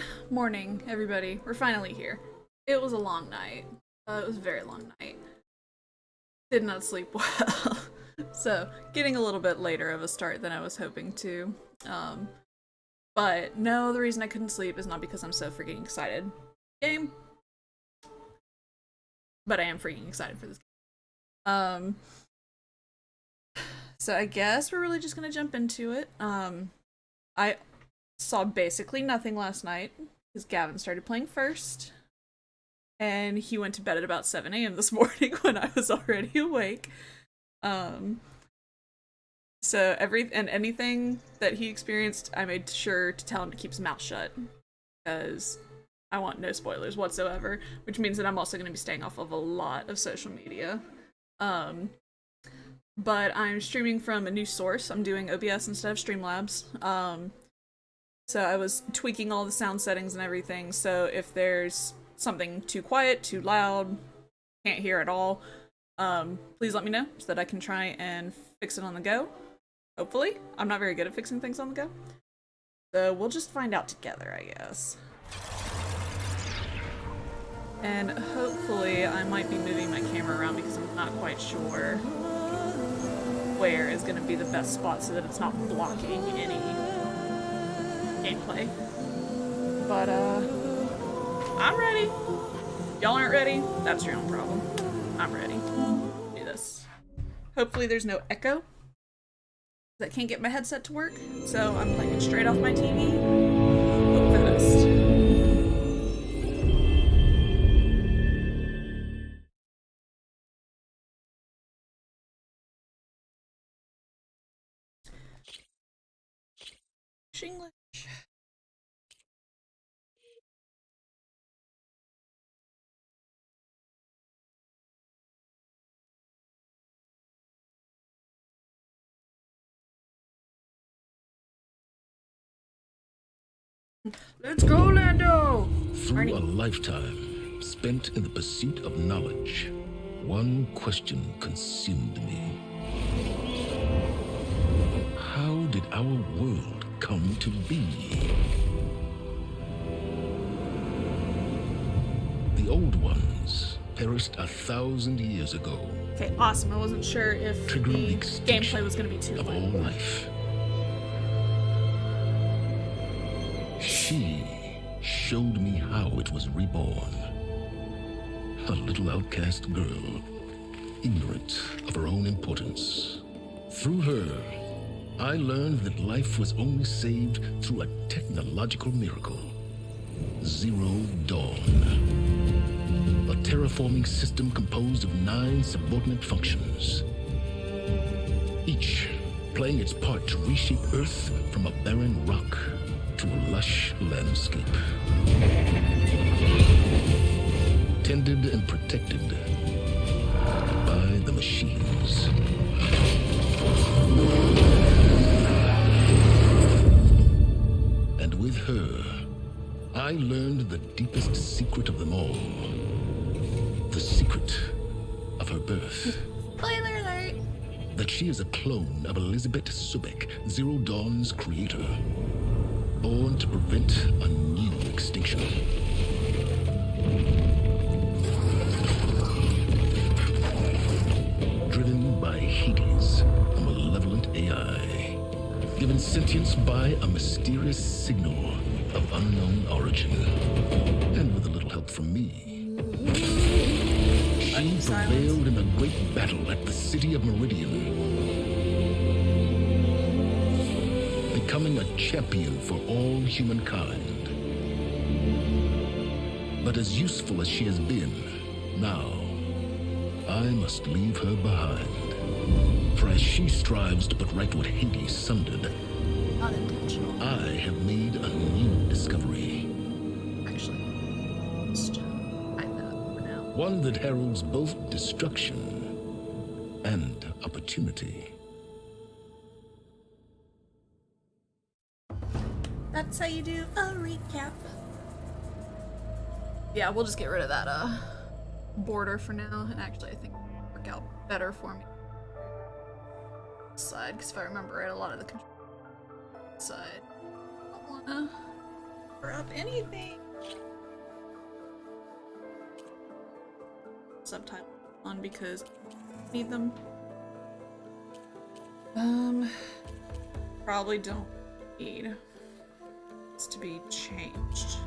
Good morning, everybody. We're finally here. It was a long night. It was a very long night. Did not sleep well. So, getting a little bit later of a start than I was hoping to. But no, the reason I couldn't sleep is not because I'm so freaking excited. Game. But I am freaking excited for this game. So I guess we're really just gonna jump into it. I saw basically nothing last night because Gavin started playing first, and he went to bed at about 7 a.m. this morning when I was already awake. So anything that he experienced, I made sure to tell him to keep his mouth shut because I want no spoilers whatsoever, which means that I'm also going to be staying off of a lot of social media. But I'm streaming from a new source. I'm doing OBS instead of Streamlabs. So I was tweaking all the sound settings and everything, so if there's something too quiet, too loud, can't hear at all, please let me know so that I can try and fix it on the go. Hopefully. I'm not very good at fixing things on the go. So we'll just find out together, I guess. And hopefully I might be moving my camera around because I'm not quite sure where is going to be the best spot so that it's not blocking any gameplay. But, I'm ready. Y'all aren't ready? That's your own problem. I'm ready. Do this. Hopefully there's no echo. I can't get my headset to work, so I'm playing it straight off my TV. Hope for the best. English. Let's go, Lando! Through Arnie. a lifetime spent in the pursuit of knowledge, one question consumed me. How did our world come to be? The old ones perished 1,000 years ago. Okay, awesome. I wasn't sure if the gameplay was going to be too of all long. life. She showed me how it was reborn. A little outcast girl, ignorant of her own importance. Through her, I learned that life was only saved through a technological miracle. Zero Dawn. A terraforming system composed of 9 subordinate functions. Each playing its part to reshape Earth from a barren rock to a lush landscape. Tended and protected by the machines. And with her, I learned the deepest secret of them all. The secret of her birth. Spoiler alert! That she is a clone of Elizabeth Sobek, Zero Dawn's creator. Born to prevent a new extinction. Driven by Hades, a malevolent AI. Given sentience by a mysterious signal of unknown origin. And with a little help from me. She prevailed in a great battle at the city of Meridian. Becoming a champion for all humankind. But as useful as she has been, now, I must leave her behind. For as she strives to put right what Hades sundered, Unintentional. I have made a new discovery. Actually, let's just hide that for now. One that heralds both destruction and opportunity. That's how you do a recap. Yeah, we'll just get rid of that border for now, and actually I think it'll work out better for me. Side, because if I remember right, a lot of the control side. I wanna Or up anything. Subtitle on because I need them. Probably don't need this to be changed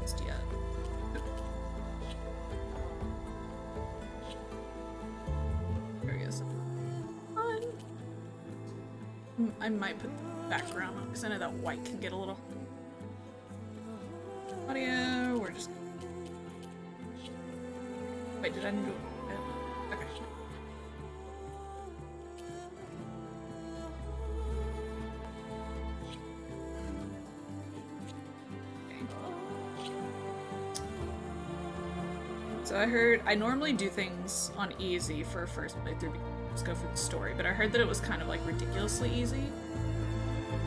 just yet. There he is. I might put the background on because I know that white can get a little audio. We're just. Wait, did I do it? Okay. So I heard, I normally do things on easy for a first playthrough because I just go for the story, but I heard that it was kind of like ridiculously easy.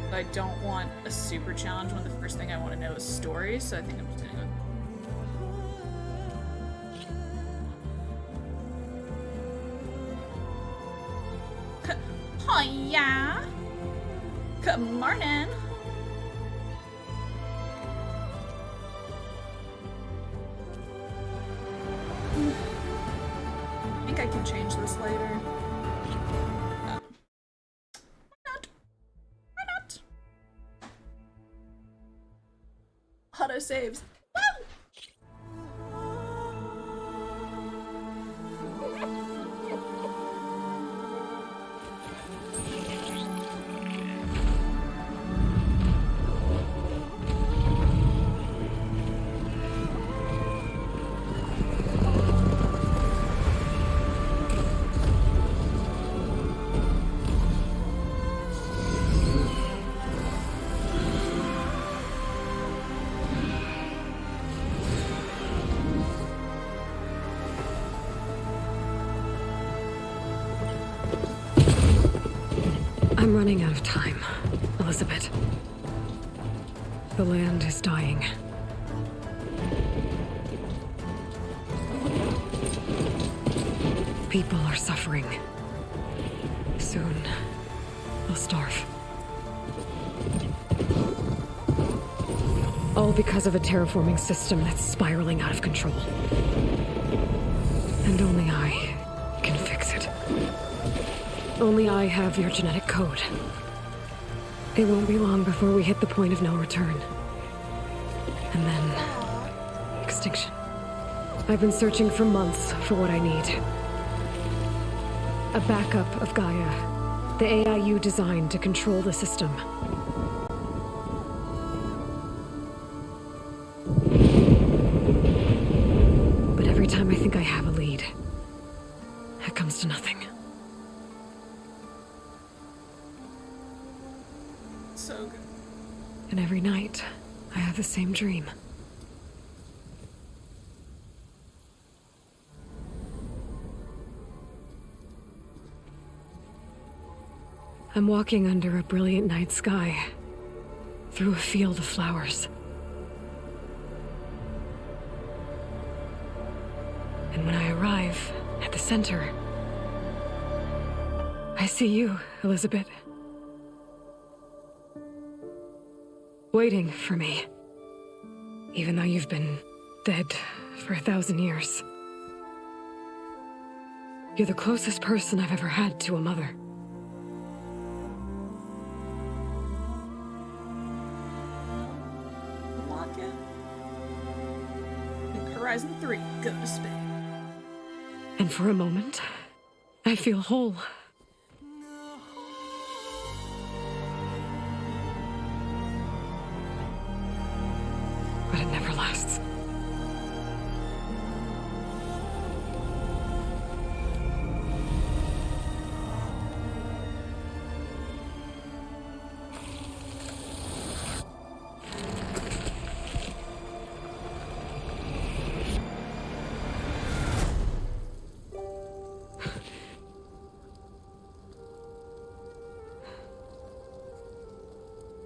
But I don't want a super challenge when the first thing I want to know is story, so I think I'm just gonna go. Oh yeah! Good morning! I think I can change this later. Why not? Why not? Auto saves. Woo! I'm running out of time, Elizabeth. The land is dying. People are suffering. Soon, they'll starve. All because of a terraforming system that's spiraling out of control. And only I can fix it. Only I have your genetic code. It won't be long before we hit the point of no return. And then... extinction. I've been searching for months for what I need. A backup of Gaia. The AI you designed to control the system. But every time I think I have a lead, it comes to nothing. So good. And every night, I have the same dream. I'm walking under a brilliant night sky, through a field of flowers. And when I arrive at the center, I see you, Elizabeth. Waiting for me, even though you've been dead for 1,000 years. You're the closest person I've ever had to a mother. Lock it. And Horizon 3, go to space. And for a moment, I feel whole. But it never lasts.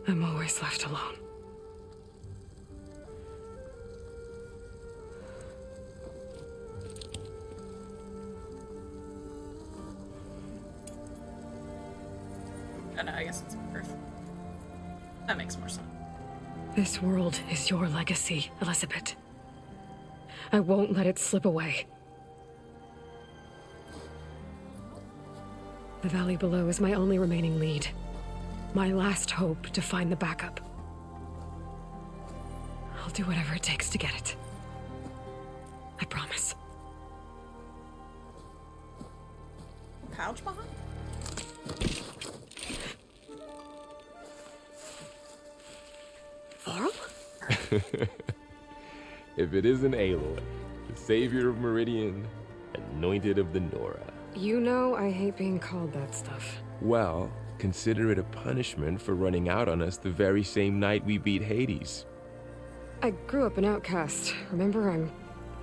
I'm always left alone. Oh no, I guess it's Earth. That makes more sense. This world is your legacy, Elizabeth. I won't let it slip away. The valley below is my only remaining lead. My last hope to find the backup. I'll do whatever it takes to get it. I promise. Pouch behind? Varl? If it isn't Aloy, the savior of Meridian, anointed of the Nora. You know I hate being called that stuff. Well, consider it a punishment for running out on us the very same night we beat Hades. I grew up an outcast. Remember, I'm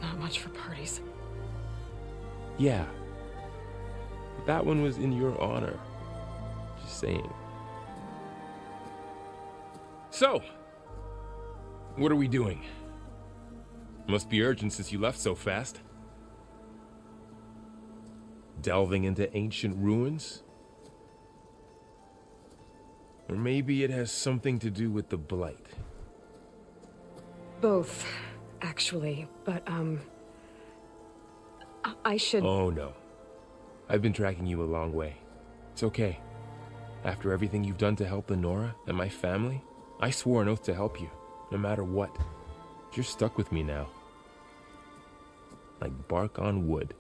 not much for parties. Yeah. But that one was in your honor. Just saying. So, what are we doing? Must be urgent since you left so fast. Delving into ancient ruins? Or maybe it has something to do with the Blight. Both, actually, but, I should... Oh no. I've been tracking you a long way. It's okay. After everything you've done to help the Nora and my family, I swore an oath to help you, no matter what. You're stuck with me now. Like bark on wood.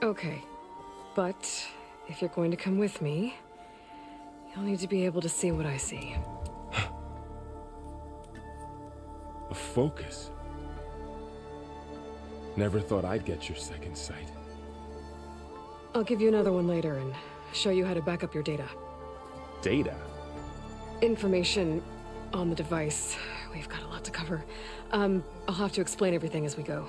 Okay, but if you're going to come with me, you'll need to be able to see what I see. A focus. Never thought I'd get your second sight. I'll give you another one later and show you how to back up your data. Data? Information on the device. We've got a lot to cover. I'll have to explain everything as we go.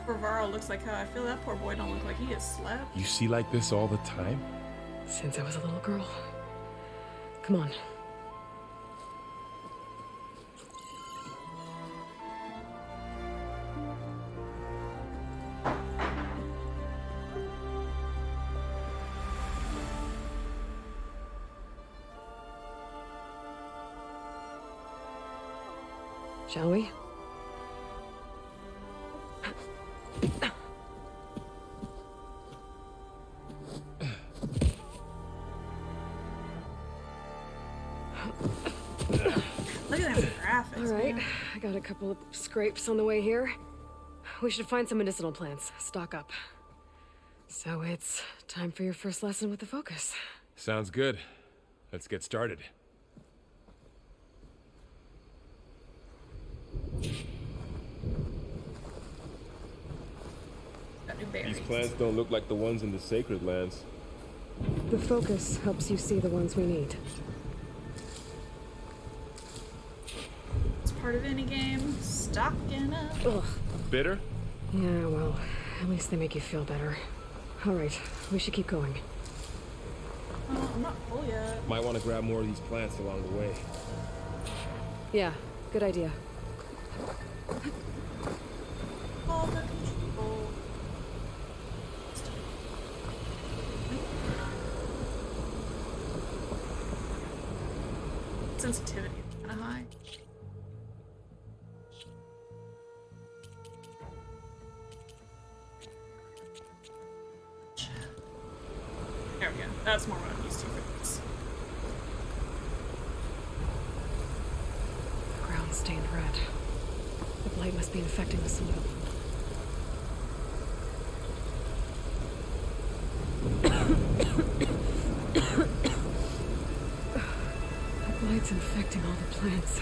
Poor Varl looks like how I feel. That poor boy don't look like he is slapped. You see like this all the time? Since I was a little girl. Come on. Shall we? Look at them graphics. All right, man. I got a couple of scrapes on the way here. We should find some medicinal plants, stock up. So it's time for your first lesson with the focus. Sounds good. Let's get started. Got new berries. These plants don't look like the ones in the Sacred Lands. The focus helps you see the ones we need. It's part of any game. Stocking up. Ugh. Bitter? Yeah, well, at least they make you feel better. All right, we should keep going. Oh, I'm not full yet. Might want to grab more of these plants along the way. Yeah, good idea. All the control. Sensitivity is kind of high. There we go. That's more what I'm used to for this. The ground stained red. The blight must be infecting the soil. The blight's infecting all the plants.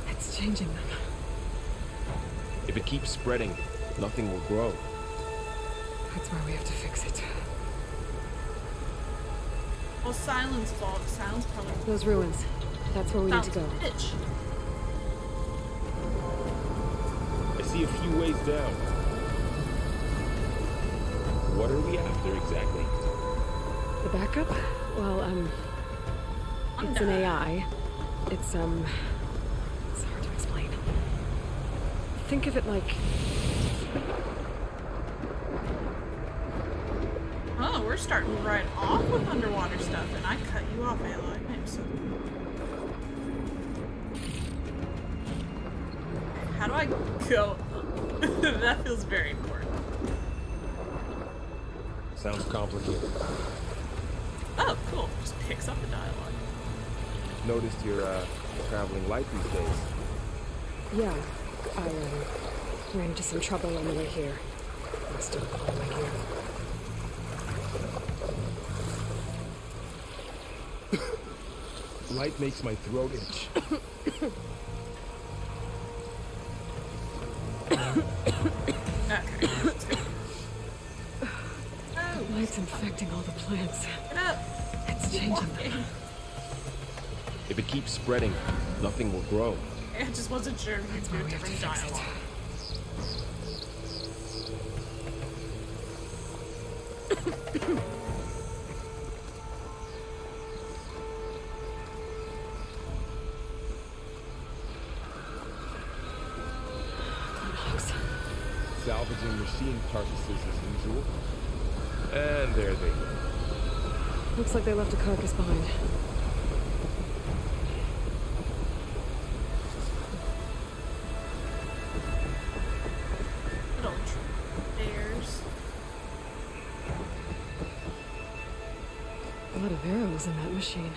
It's changing them. If it keeps spreading, nothing will grow. That's where we have to fix it. Well, Silence fault. Silence probably. Those ruins. That's where we need to go. Bitch. I see a few ways down. What are we after exactly? The backup? Well, It's an AI. It's hard to explain. Think of it like... Oh, we're starting right off with underwater stuff, and I cut you off, Aloy. I'm so... How do I go? That feels very important. Sounds complicated. Oh, cool. Just picks up the dialogue. Noticed you're traveling light these days. Yeah, I ran into some trouble on the way here. Must have called my gear. Light makes my throat itch. Okay. Oh, Light's infecting all the plants. get up. It's changing them. If it keeps spreading, nothing will grow. I just wasn't sure if That's you why do we have to different fix it. dialogue. Dogs. Salvaging machine carcasses as usual. And there they go. Looks like they left a carcass behind. Good old bears. A lot of arrows in that machine.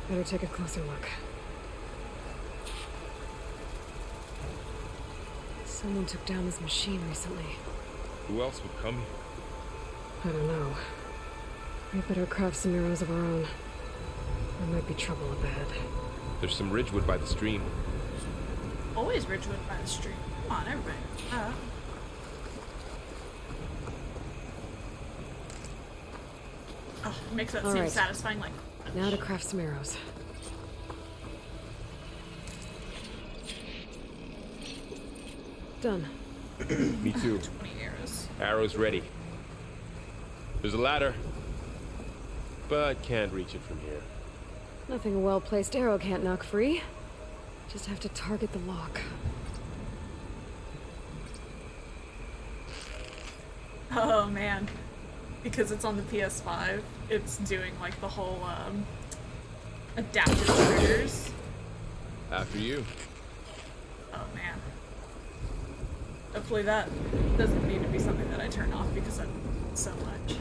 Better take a closer look. Someone took down this machine recently. Who else would come here? I don't know. We better craft some arrows of our own. There might be trouble up ahead. There's some ridgewood by the stream. Always Ridgewood by the street. Come on, everybody. Oh, it makes that All seem right. satisfying, like... Now to craft some arrows. Done. Me too. 20 arrows. Arrows ready. There's a ladder, but can't reach it from here. Nothing a well-placed arrow can't knock free. Just have to target the lock. Oh, man. Because it's on the PS5, it's doing, like, the whole, adaptive triggers. After you. Oh, man. Hopefully that doesn't need to be something that I turn off because I'm so much.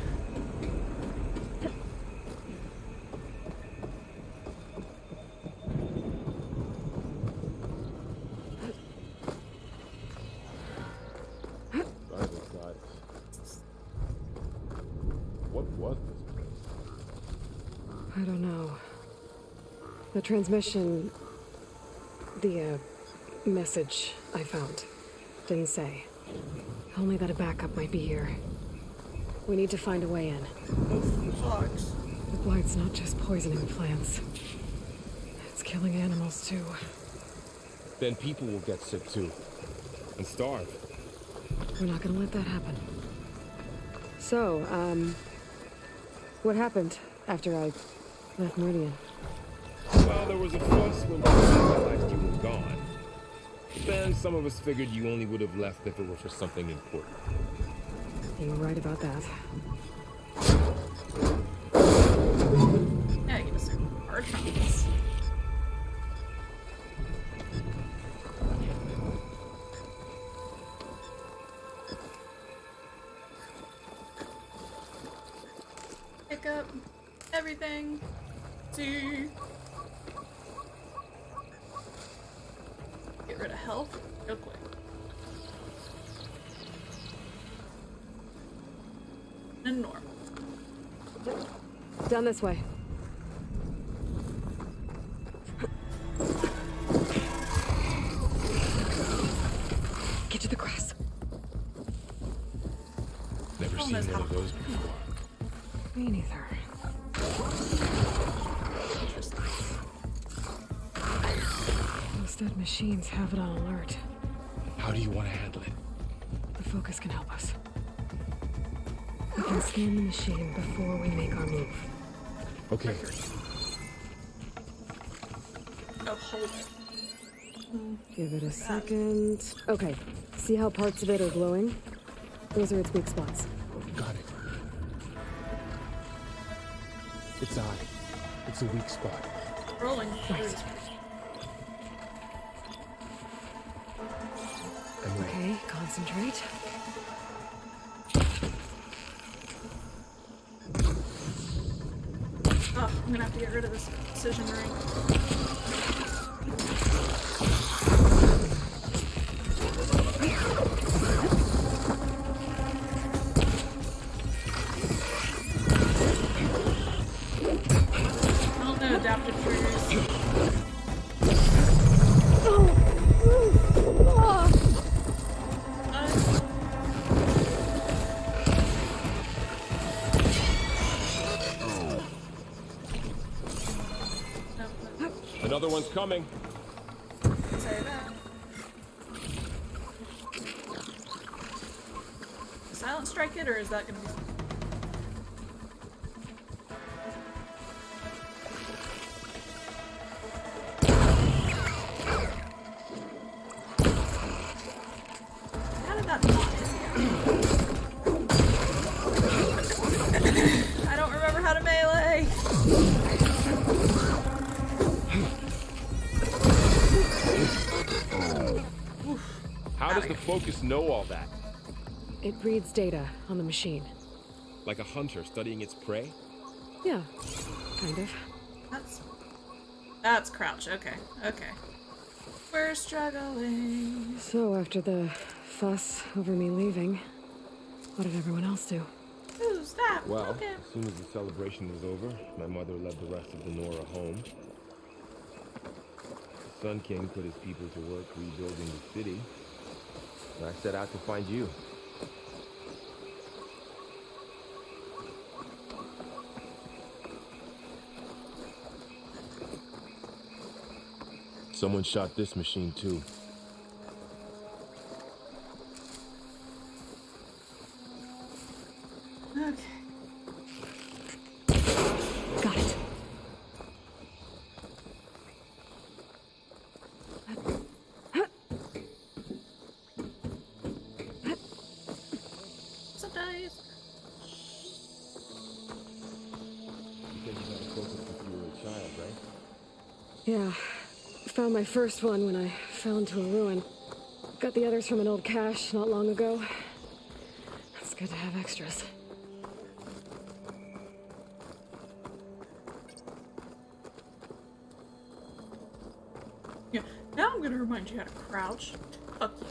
What was this place? I don't know. The transmission... The, message I found didn't say. Only that a backup might be here. We need to find a way in. Sucks. The blight's not just poisoning plants. It's killing animals, too. Then people will get sick too. And starve. We're not gonna let that happen. So, what happened after I left Meridian? Well, there was a fuss when people realized you were gone. Then some of us figured you only would have left if it were for something important. You were right about that. Yeah, give us some hard comments. Pick up everything. To get rid of health real quick. And normal. Down this way. Get to the grass. Never seen one of those before. Me neither. Interesting. Those dead machines have it on alert. How do you want to handle it? The focus can help us. We can scan the machine before we make our move. Okay. Oh, hold. Give it a second. Okay, see how parts of it are glowing? Those are its weak spots. Got it. Its eye. It's a weak spot. Rolling. Right. I'm ready. Okay, concentrate. Oh, I'm gonna have to get rid of this precision ring. I don't know adaptive triggers. Another one's coming. Say that. Silent strike it, or is that gonna be? How did that not hit me? I don't remember how to melee. How does the focus know all that? It reads data on the machine. Like a hunter studying its prey? Yeah, kind of. That's crouch. Okay, okay. We're struggling. So after the fuss over me leaving, what did everyone else do? Who's that? Well, Okay. as soon as the celebration was over, my mother led the rest of the Nora home. The Sun King put his people to work rebuilding the city. And I set out to find you. Someone shot this machine too. Okay. Got it. Sometimes. You said you had a focus since you were a child, right? Yeah. Found my first one when I fell into a ruin. Got the others from an old cache not long ago. It's good to have extras. Yeah. Now I'm gonna remind you how to crouch. Fuck you.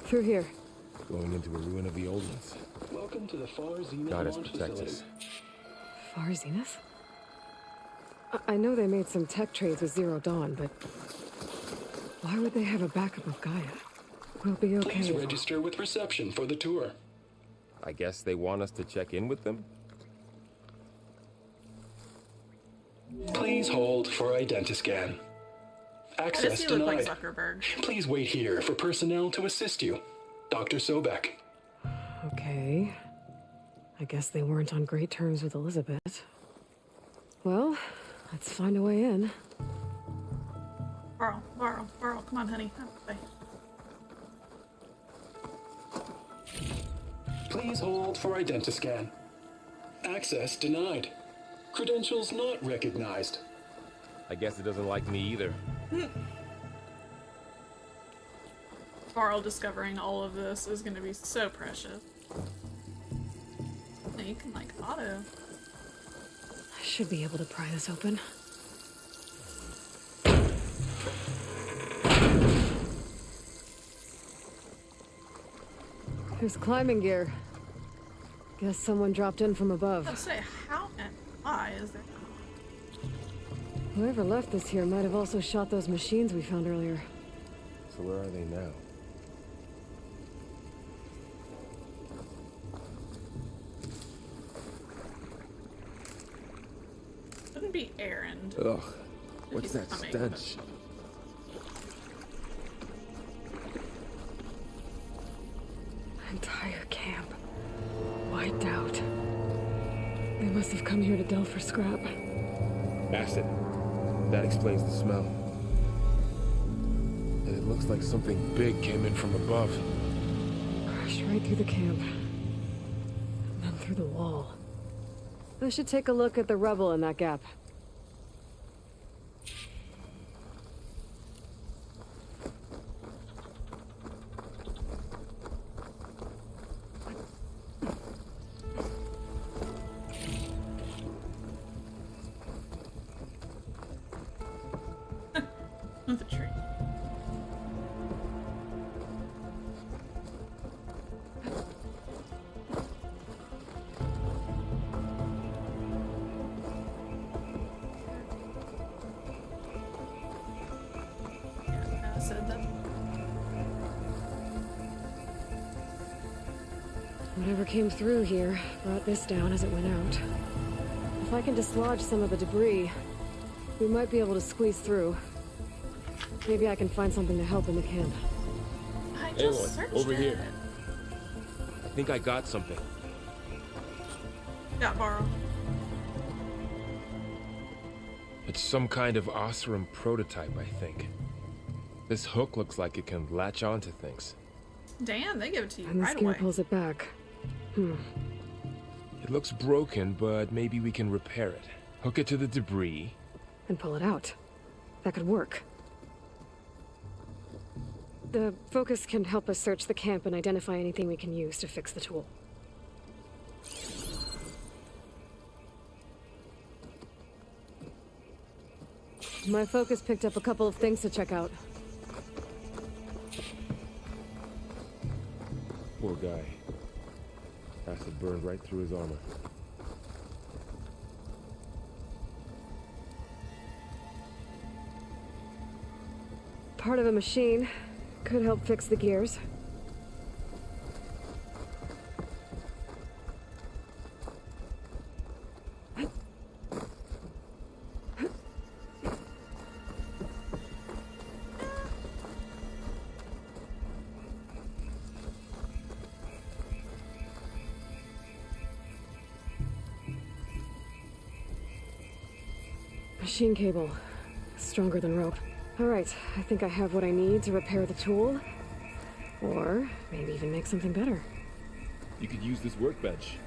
Through here. Going into a ruin of the old ones. Welcome to the Far Zenith God has launch protected facility. us. Far Zenith? I know they made some tech trades with Zero Dawn, but why would they have a backup of Gaia? We'll be okay. Please register with reception for the tour. I guess they want us to check in with them? Please hold for identiscan. Why does Access he look like denied. Zuckerberg? Please wait here for personnel to assist you. Dr. Sobek. Okay. I guess they weren't on great terms with Elizabeth. Well, let's find a way in. Barl, Barl, Barl, come on, honey. Oh, bye. Please hold for identiscan. Access denied. Credentials not recognized. I guess it doesn't like me either. Barl discovering all of this is gonna be so precious. You can, like, auto. I should be able to pry this open. There's climbing gear. Guess someone dropped in from above. Let's say, how and why is there? Whoever left this here might have also shot those machines we found earlier. So where are they now? Wouldn't be Aaron. Ugh. What's He's that coming. stench? Entire camp. I doubt. They must have come here to delve for scrap. Acid. That explains the smell. And it looks like something big came in from above. Crashed right through the camp. And then through the wall. I should take a look at the rubble in that gap. With a tree. Yeah, I said that. Whatever came through here brought this down as it went out. If I can dislodge some of the debris, we might be able to squeeze through. Maybe I can find something to help in the camp. I Aloy, just searched over it. here. I think I got something. Got borrow. It's some kind of Osram prototype, I think. This hook looks like it can latch onto things. Damn, they give it to you And the right gear away. pulls it back. It looks broken, but maybe we can repair it. Hook it to the debris. And pull it out. That could work. The focus can help us search the camp and identify anything we can use to fix the tool. My focus picked up a couple of things to check out. Poor guy. Acid burned right through his armor. Part of a machine. Could help fix the gears. Machine cable. Stronger than rope. Alright, I think I have what I need to repair the tool. Or maybe even make something better. You could use this workbench.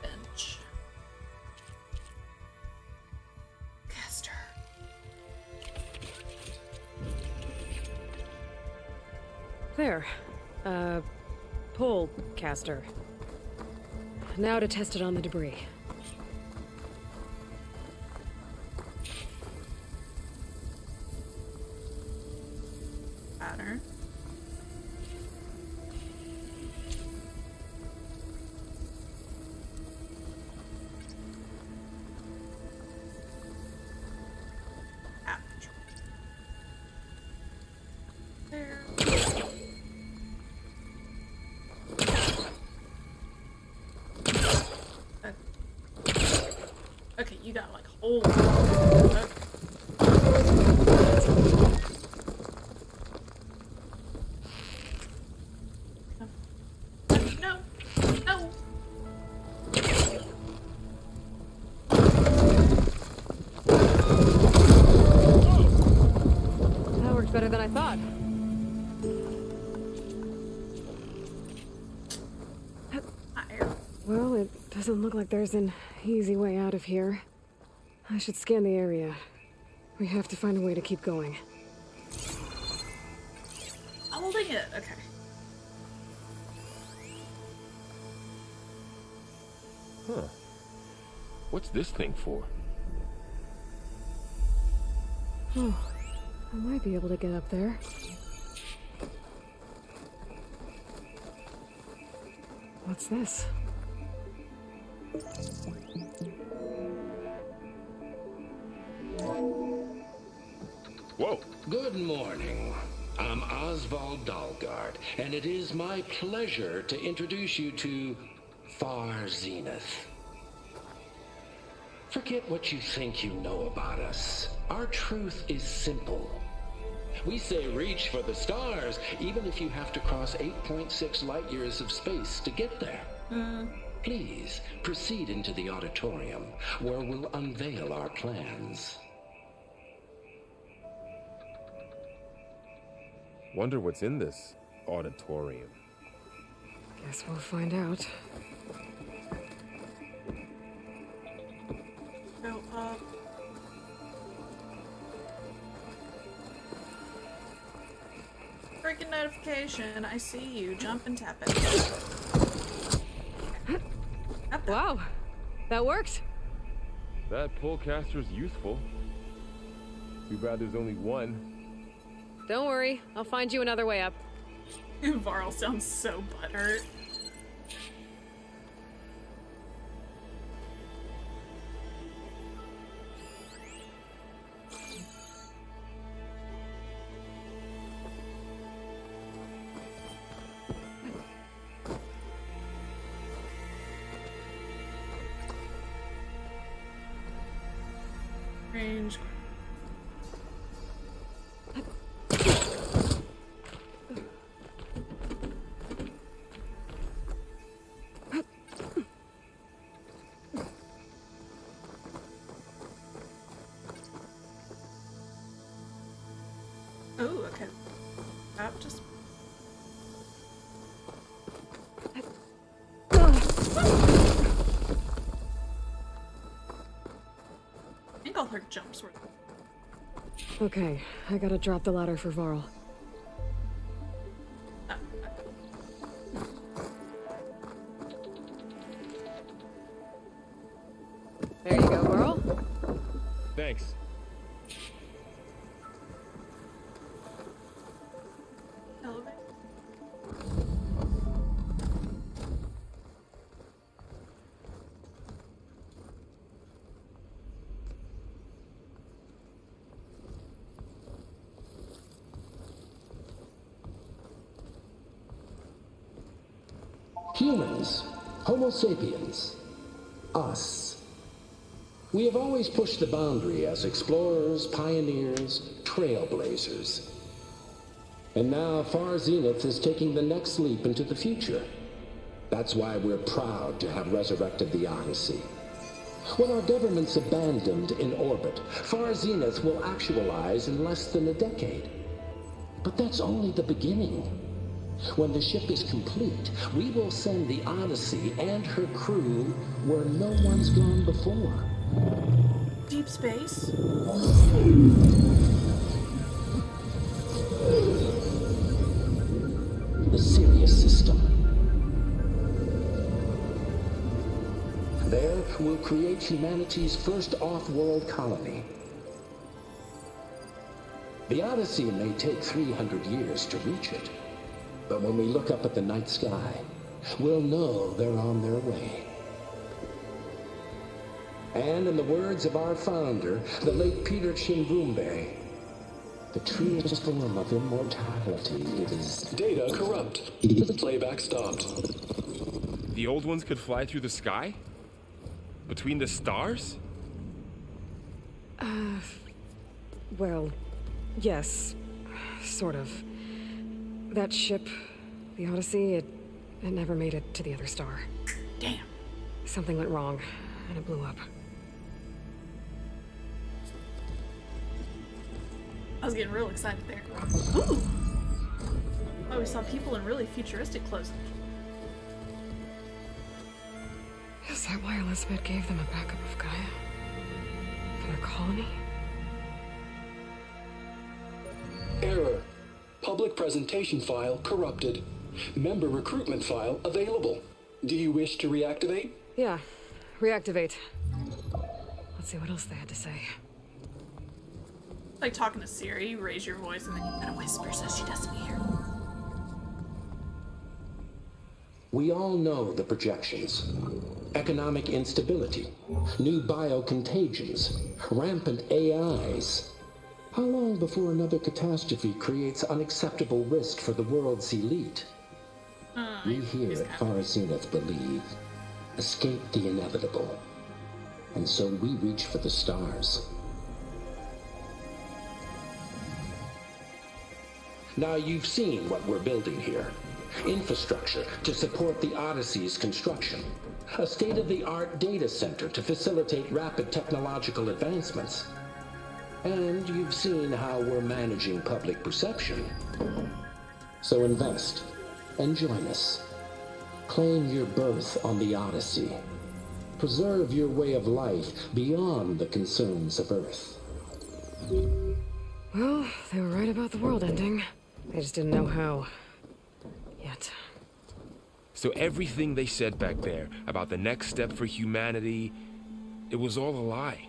Bench. Caster. There. Pole caster. Now to test it on the debris. Pattern. Ouch. There. Okay, you got like holes. No, no. That worked better than I thought. Well, it doesn't look like there's an easy way out of here. I should scan the area. We have to find a way to keep going. Holding it. Okay. Huh. What's this thing for? Oh, I might be able to get up there. What's this? Whoa! Good morning. I'm Oswald Dalgard, and it is my pleasure to introduce you to Far Zenith. Forget what you think you know about us. Our truth is simple. We say reach for the stars, even if you have to cross 8.6 light years of space to get there. Please, proceed into the auditorium, where we'll unveil our plans. Wonder what's in this auditorium. Guess we'll find out. Go up. Freaking notification. I see you. Jump and tap it. Tap that. Wow, that worked. That pullcaster's useful. Too bad there's only one. Don't worry, I'll find you another way up. Varl sounds so butthurt. Range. Oh, okay. Just. I think all her jumps were. Okay, I gotta drop the ladder for Varl. There you go, Varl. Thanks. Elevator. Humans, Homo sapiens, us. We have always pushed the boundary as explorers, pioneers, trailblazers. And now Far Zenith is taking the next leap into the future. That's why we're proud to have resurrected the Odyssey. When our government's abandoned in orbit, Far Zenith will actualize in less than a decade. But that's only the beginning. When the ship is complete, we will send the Odyssey and her crew where no one's gone before. Deep space? The Sirius system. There, we'll create humanity's first off-world colony. The Odyssey may take 300 years to reach it. But when we look up at the night sky, we'll know they're on their way. And in the words of our founder, the late Peter Chimbumbe, the truest form of immortality is... Data corrupt. Playback stopped. The old ones could fly through the sky? Between the stars? Well, yes, sort of. That ship, the Odyssey, it never made it to the other star. Damn. Something went wrong, and it blew up. I was getting real excited there. Ooh! Oh, we saw people in really futuristic clothes. Is that why Elizabeth gave them a backup of Gaia? For their colony? Error. Public presentation file corrupted. Member recruitment file available. Do you wish to reactivate? Yeah, reactivate. Let's see what else they had to say. Like talking to Siri, you raise your voice and then you kind of whisper so she doesn't hear. We all know the projections. Economic instability, new biocontagions, rampant AIs. How long before another catastrophe creates unacceptable risk for the world's elite? We here at Far Zenith believe, escape the inevitable. and so we reach for the stars. Now you've seen what we're building here. Infrastructure to support the Odyssey's construction. A state-of-the-art data center to facilitate rapid technological advancements. And you've seen how we're managing public perception. So invest and join us. Claim your berth on the Odyssey. Preserve your way of life beyond the concerns of Earth. Well, they were right about the world ending. They just didn't know how. Yet. So everything they said back there about the next step for humanity, it was all a lie.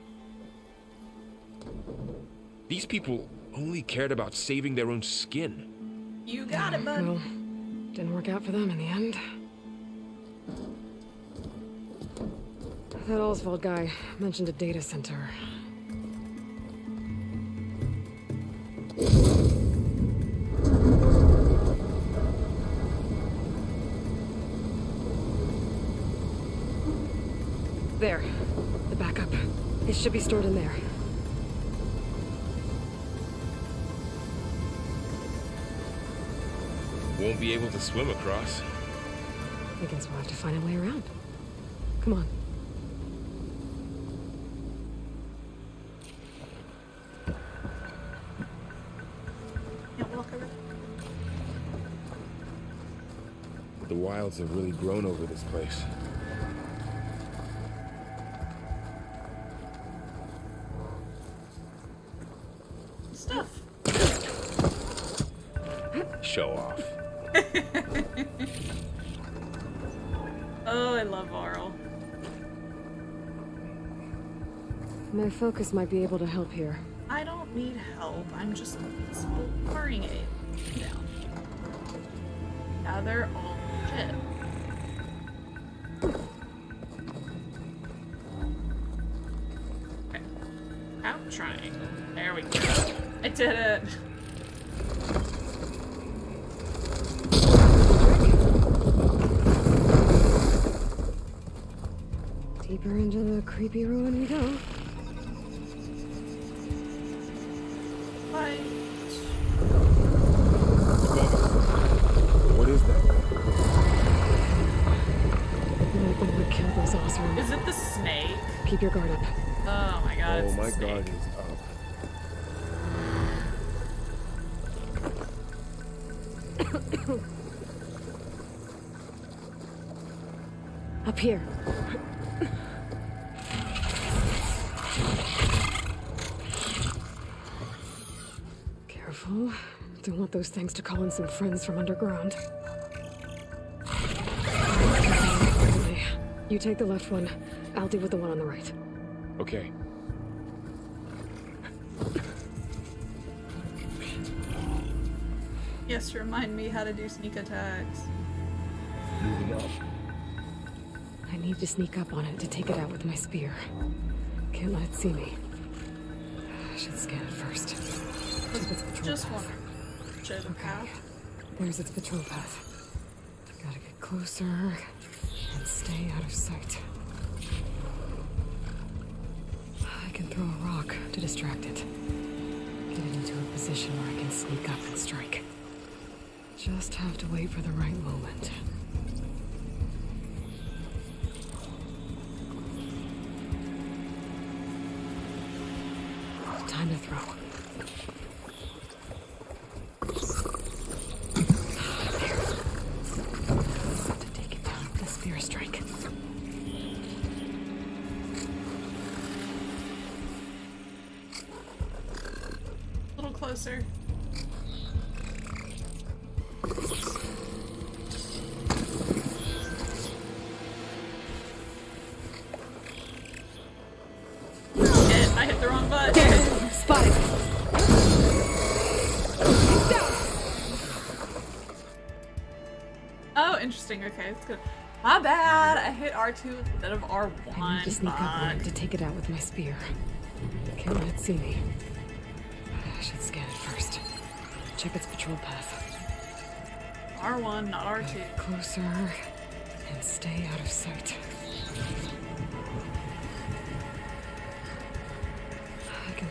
These people only cared about saving their own skin. You got it, bud. Well, didn't work out for them in the end. That Oswald guy mentioned a data center. There. The backup. It should be stored in there. Won't be able to swim across. I guess we'll have to find a way around. Come on. Yeah, walk over. The wilds have really grown over this place. Stuff. Show off. Oh, I love Varl. My focus might be able to help here. I don't need help. I'm just worrying it down. Gather all shit. Okay. Out triangle. There we go. I did it. Deeper into the creepy ruin we go. Fight. What is that? Might be what killed those Osram. Is it the snake? Keep your guard up. Oh my god, Oh, it's my the snake. guard is up. Up here. Careful. Don't want those things to call in some friends from underground. You take the left one. I'll deal with the one on the right. Okay. Yes, remind me how to do sneak attacks. Moving up. I need to sneak up on it to take it out with my spear. Can't let it see me. I should scan it first. Check its patrol Just path. one. Show the path. There's its patrol path. Gotta get closer and stay out of sight. I can throw a rock to distract it. Get it into a position where I can sneak up and strike. Just have to wait for the right moment. Time to throw. To take it down with a spear strike. A little closer. Shit, I hit the wrong button. Spotted. Oh, interesting. Okay, that's good. My bad. I hit R2 instead of R1. I need to sneak up on it to take it out with my spear. Can't let it see me. I should scan it first. Check its patrol path. R1, not R2. Get closer and stay out of sight.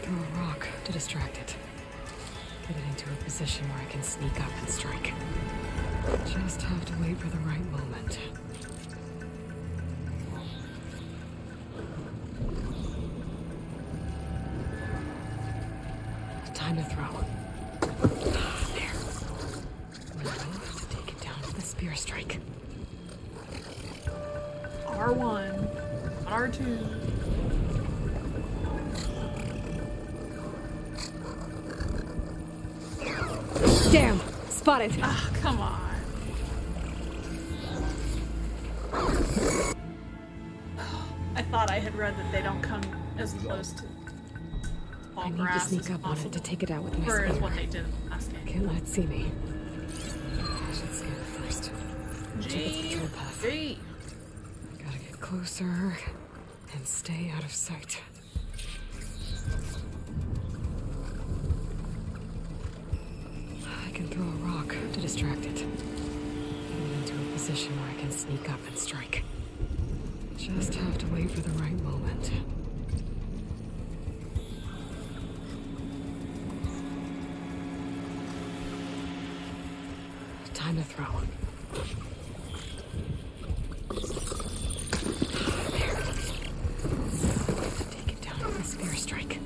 Throw a rock to distract it. Get it into a position where I can sneak up and strike. Just have to wait for the right moment. Time to throw. There. Now to take it down with a spear strike. R1, not R2. Damn! Spotted! Ah, come on. I thought I had read that they don't come as close to I all need to grass sneak as up on it possible. to take it out with my Or is spear. what they did in the last game. Can't let it see me. I should scan it first. Check its G, control path. G. Gotta get closer and stay out of sight. I can throw a rock to distract it. Get it into a position where I can sneak up and strike. Just have to wait for the right moment. Time to throw. There. Take it down with a spear strike.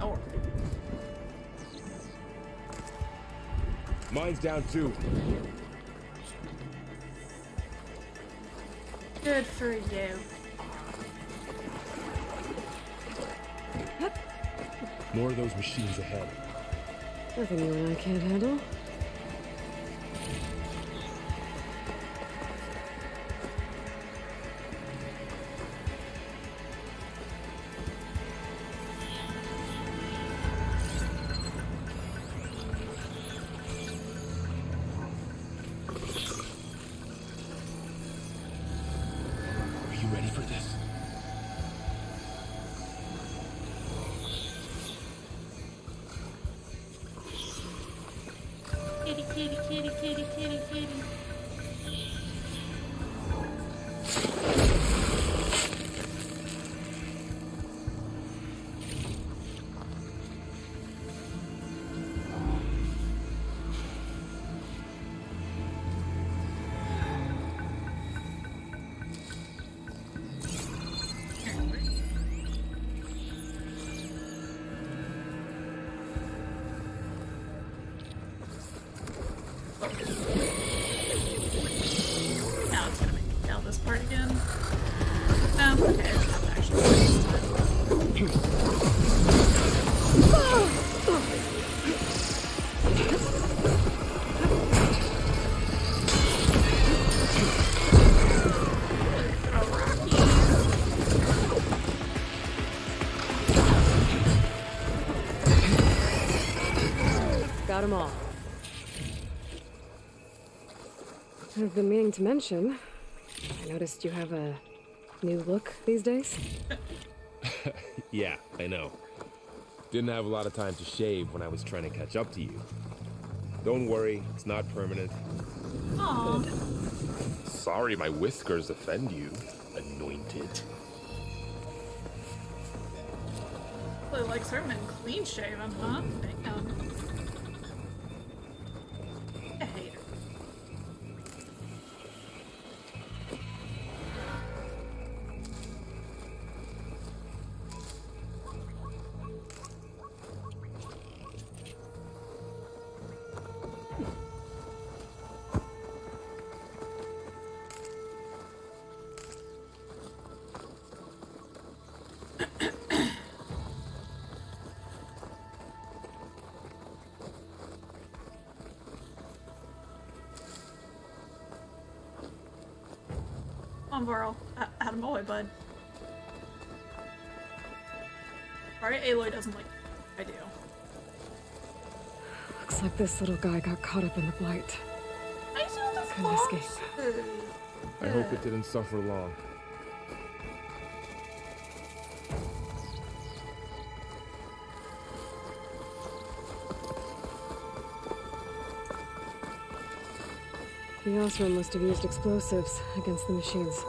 Oh, Mine's down too. good for you. More of those machines ahead. Nothing you and I can't handle. Are you ready for this? Kitty, kitty, kitty, kitty, kitty, kitty. Now it's gonna make me fail this part again. No, okay, I don't have to actually play this time. Throw rockies. Got them all. I've been meaning to mention, I noticed you have a new look these days. Yeah, I know. Didn't have a lot of time to shave when I was trying to catch up to you. Don't worry, it's not permanent. Aw, Sorry my whiskers offend you, anointed. really likes her men clean shaven, huh? Damn. I hate her. Come on, Varl. Out of my way, bud. Sorry, Aloy doesn't like me. I do. Looks like this little guy got caught up in the blight. Couldn't escape. I hope it didn't suffer long. The Osram must have used explosives against the machines.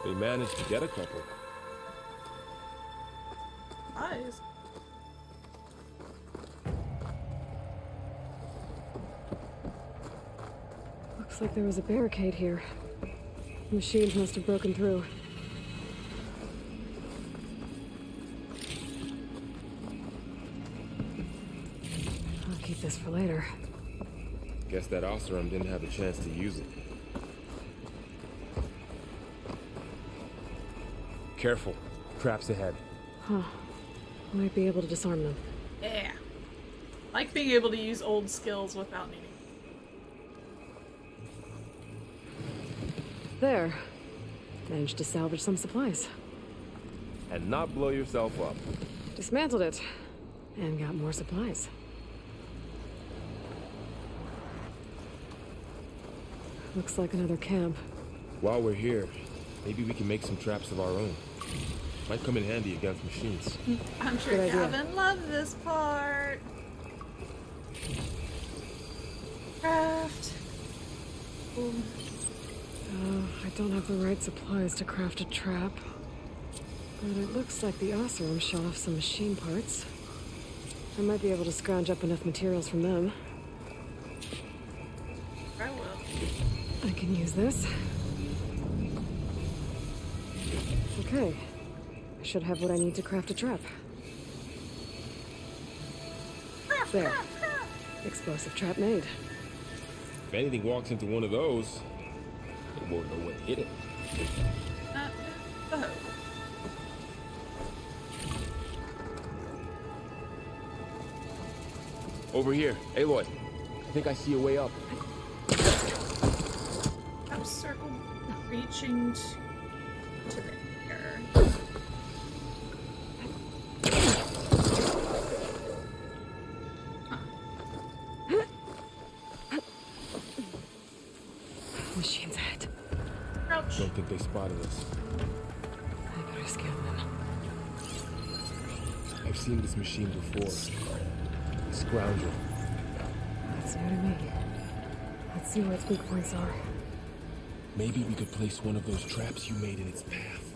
They managed to get a couple. Eyes. Looks like there was a barricade here. The machines must have broken through. I'll keep this for later. Guess that Osram didn't have a chance to use it. Careful. Traps ahead. Huh. Might be able to disarm them. Yeah. Like being able to use old skills without needing. There. Managed to salvage some supplies. And not blow yourself up. Dismantled it. And got more supplies. Looks like another camp. While we're here, maybe we can make some traps of our own. Might come in handy against machines. I'm sure Good idea. Gavin loved this part. Craft. Ooh. I don't have the right supplies to craft a trap. But it looks like the Osram shot off some machine parts. I might be able to scrounge up enough materials from them. I will. I can use this. Okay. I should have what I need to craft a trap. There. Explosive trap made. If anything walks into one of those, it won't know what hit it. Oh. Over here. Aloy, I think I see a way up. I'm circle reaching to there. Machine's ahead. Crouch. Don't think they spotted us. I better scan them. I've seen this machine before. Scoundrel. That's new to me. Let's see where its weak points are. Maybe we could place one of those traps you made in its path.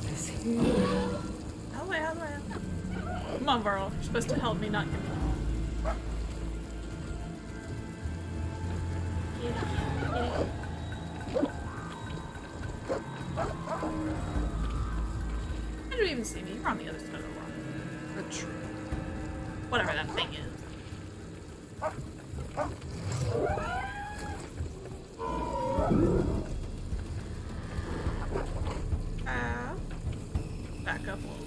This here. Aloy. Come on, Varl. You're supposed to help me, not get me. How did you even see me? You're on the other side of the rock. Or tree. Whatever that thing is. Back up a little.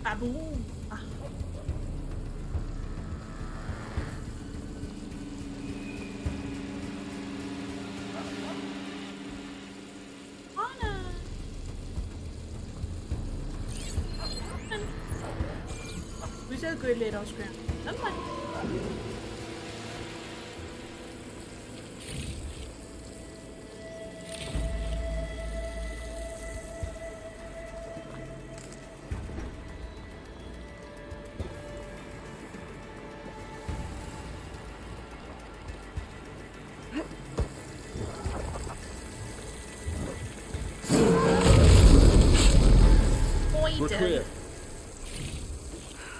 Baboon. Ah. Anna. Who's a good little scram? Someone. We're clear.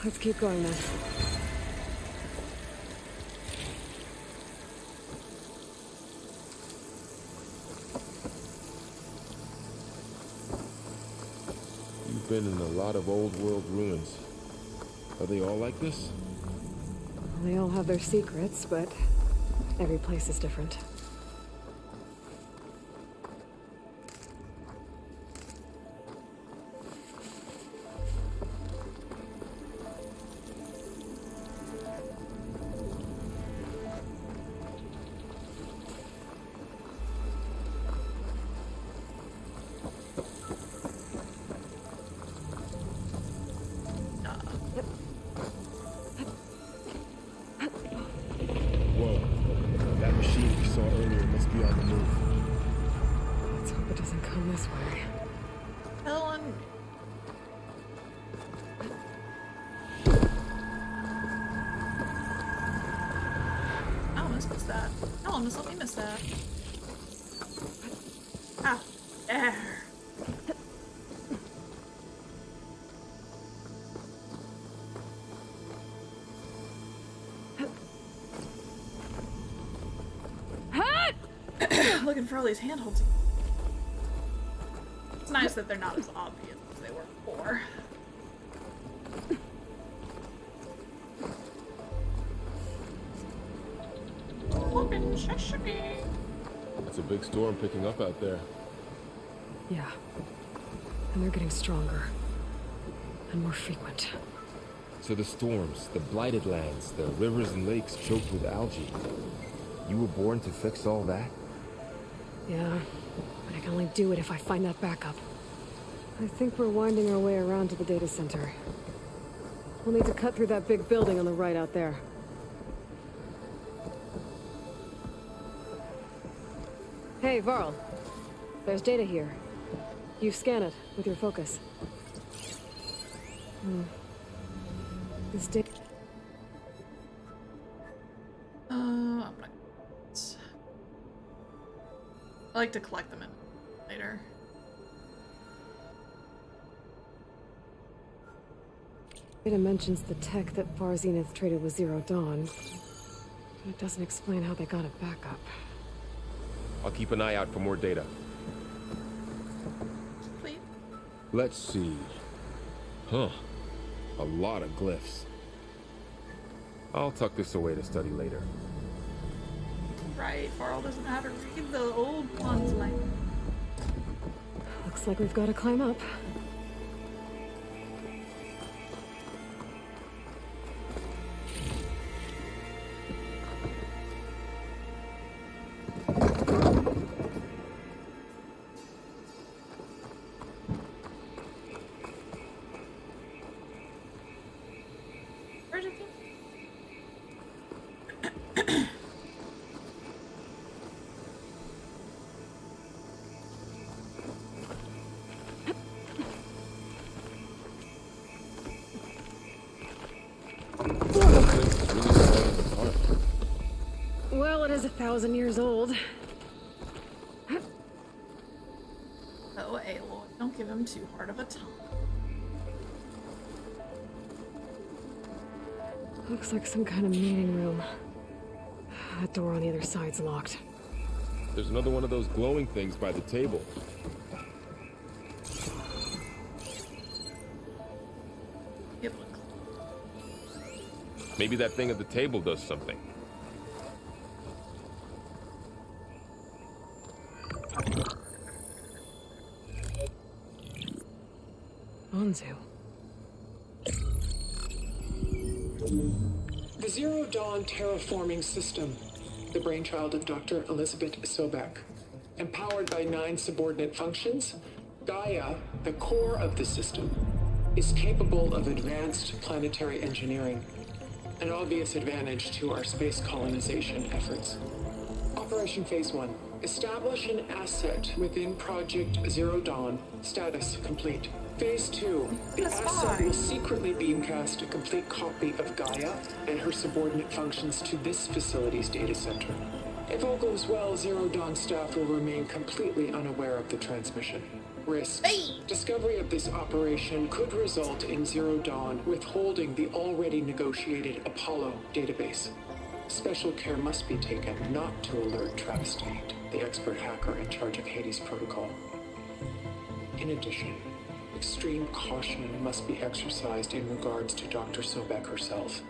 Let's keep going then. You've been in a lot of old world ruins. Are they all like this? They all have their secrets, but every place is different. Doesn't come this way. Helen. I almost missed that. I almost let me miss that. Ah, there. Looking for all these handholds. It's nice that they're not as obvious as they were before. Open sesame. It's a big storm picking up out there. Yeah. And they're getting stronger. And more frequent. So the storms, the blighted lands, the rivers and lakes choked with algae. You were born to fix all that? Yeah. But I can only do it if I find that backup. I think we're winding our way around to the data center. We'll need to cut through that big building on the right out there. Hey, Varl. There's data here. You scan it with your focus. This data... I'm not... I like to collect them in later. Data mentions the tech that Far Zenith traded with Zero Dawn. But it doesn't explain how they got it back up. I'll keep an eye out for more data. Please. Let's see. Huh. A lot of glyphs. I'll tuck this away to study later. Right, Varl doesn't have to read the old ones like... Looks like we've got to climb up. Where's it? Well, it is 1,000 years old. Oh, Aloy, don't give him too hard of a time. Looks like some kind of meeting room. That door on the other side's locked. There's another one of those glowing things by the table. It looks... Maybe that thing at the table does something. Onzu. The Zero Dawn terraforming system, the brainchild of Dr. Elizabeth Sobek. Empowered by 9 subordinate functions, Gaia, the core of the system, is capable of advanced planetary engineering, an obvious advantage to our space colonization efforts. Operation Phase 1. Establish an asset within Project Zero Dawn. Status complete. Phase 2. The asset will secretly beamcast a complete copy of Gaia and her subordinate functions to this facility's data center. If all goes well, Zero Dawn staff will remain completely unaware of the transmission. Risks. Discovery of this operation could result in Zero Dawn withholding the already negotiated Apollo database. Special care must be taken not to alert Travis Tate, the expert hacker in charge of Hades Protocol. In addition, extreme caution must be exercised in regards to Dr. Sobek herself.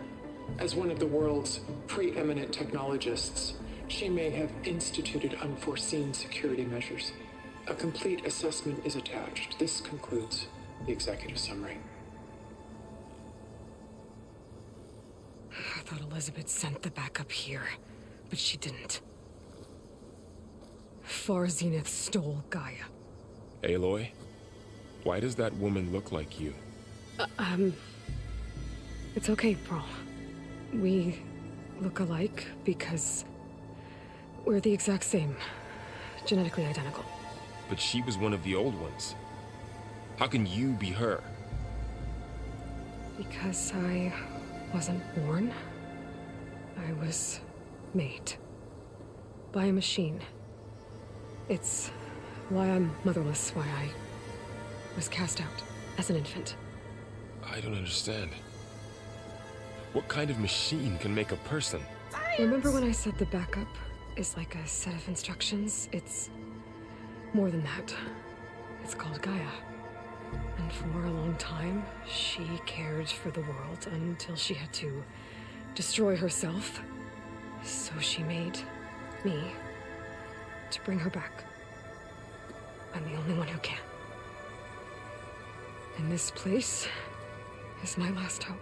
As one of the world's preeminent technologists, she may have instituted unforeseen security measures. A complete assessment is attached. This concludes the executive summary. I thought Elizabeth sent the backup here, but she didn't. Far Zenith stole Gaia. Aloy? Why does that woman look like you? It's okay, Pearl. We look alike because we're the exact same. Genetically identical. but she was one of the old ones. How can you be her? Because I wasn't born. I was made. By a machine. It's why I'm motherless, why I was cast out as an infant. I don't understand. What kind of machine can make a person? Remember when I said the backup is like a set of instructions? It's more than that. It's called Gaia. And for a long time, she cared for the world until she had to destroy herself. So she made me to bring her back. I'm the only one who can. And this place is my last hope.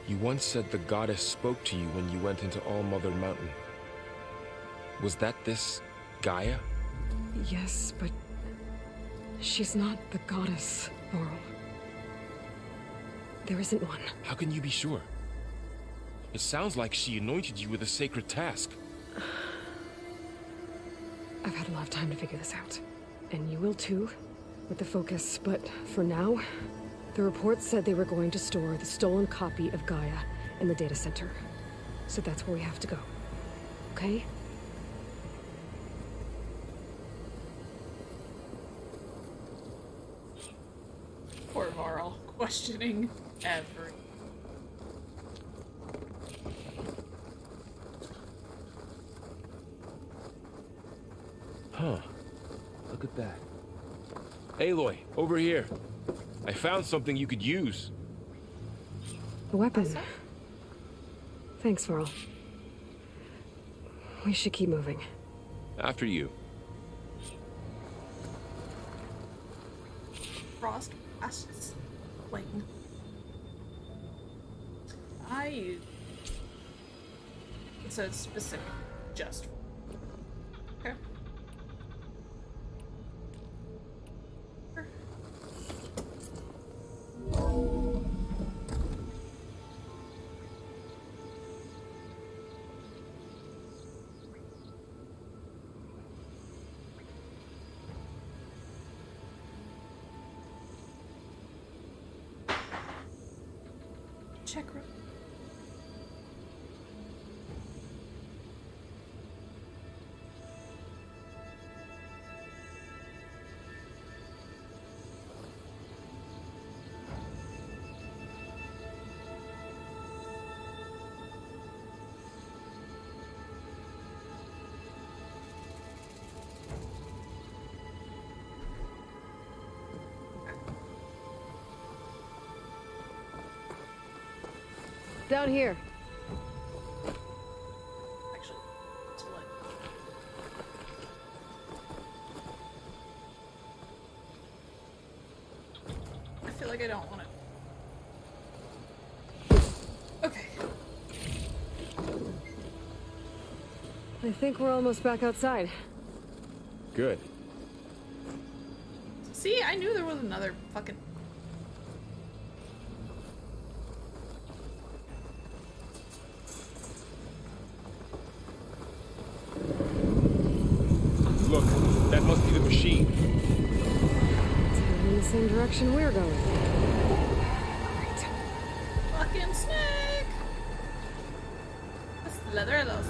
You once said the goddess spoke to you when you went into All-Mother Mountain. Was that this Gaia? Yes, but she's not the goddess, Laurel. There isn't one. How can you be sure? It sounds like she anointed you with a sacred task. I've had a lot of time to figure this out. And you will too, with the focus. But for now, the report said they were going to store the stolen copy of Gaia in the data center. So that's where we have to go. Okay? Poor Varl, questioning every. Huh. Look at that. Aloy, over here. I found something you could use. A weapon. Thanks, Varl. We should keep moving. After you. Frost ashes fling. So it's specific just. Okay. Check room. Down here. Actually, to let. I feel like I don't want it. Okay. I think we're almost back outside. Good. See, I knew there was another fucking. Look, that must be the machine. It's heading in the same direction we're going. Great. Fucking snake! It's leather though.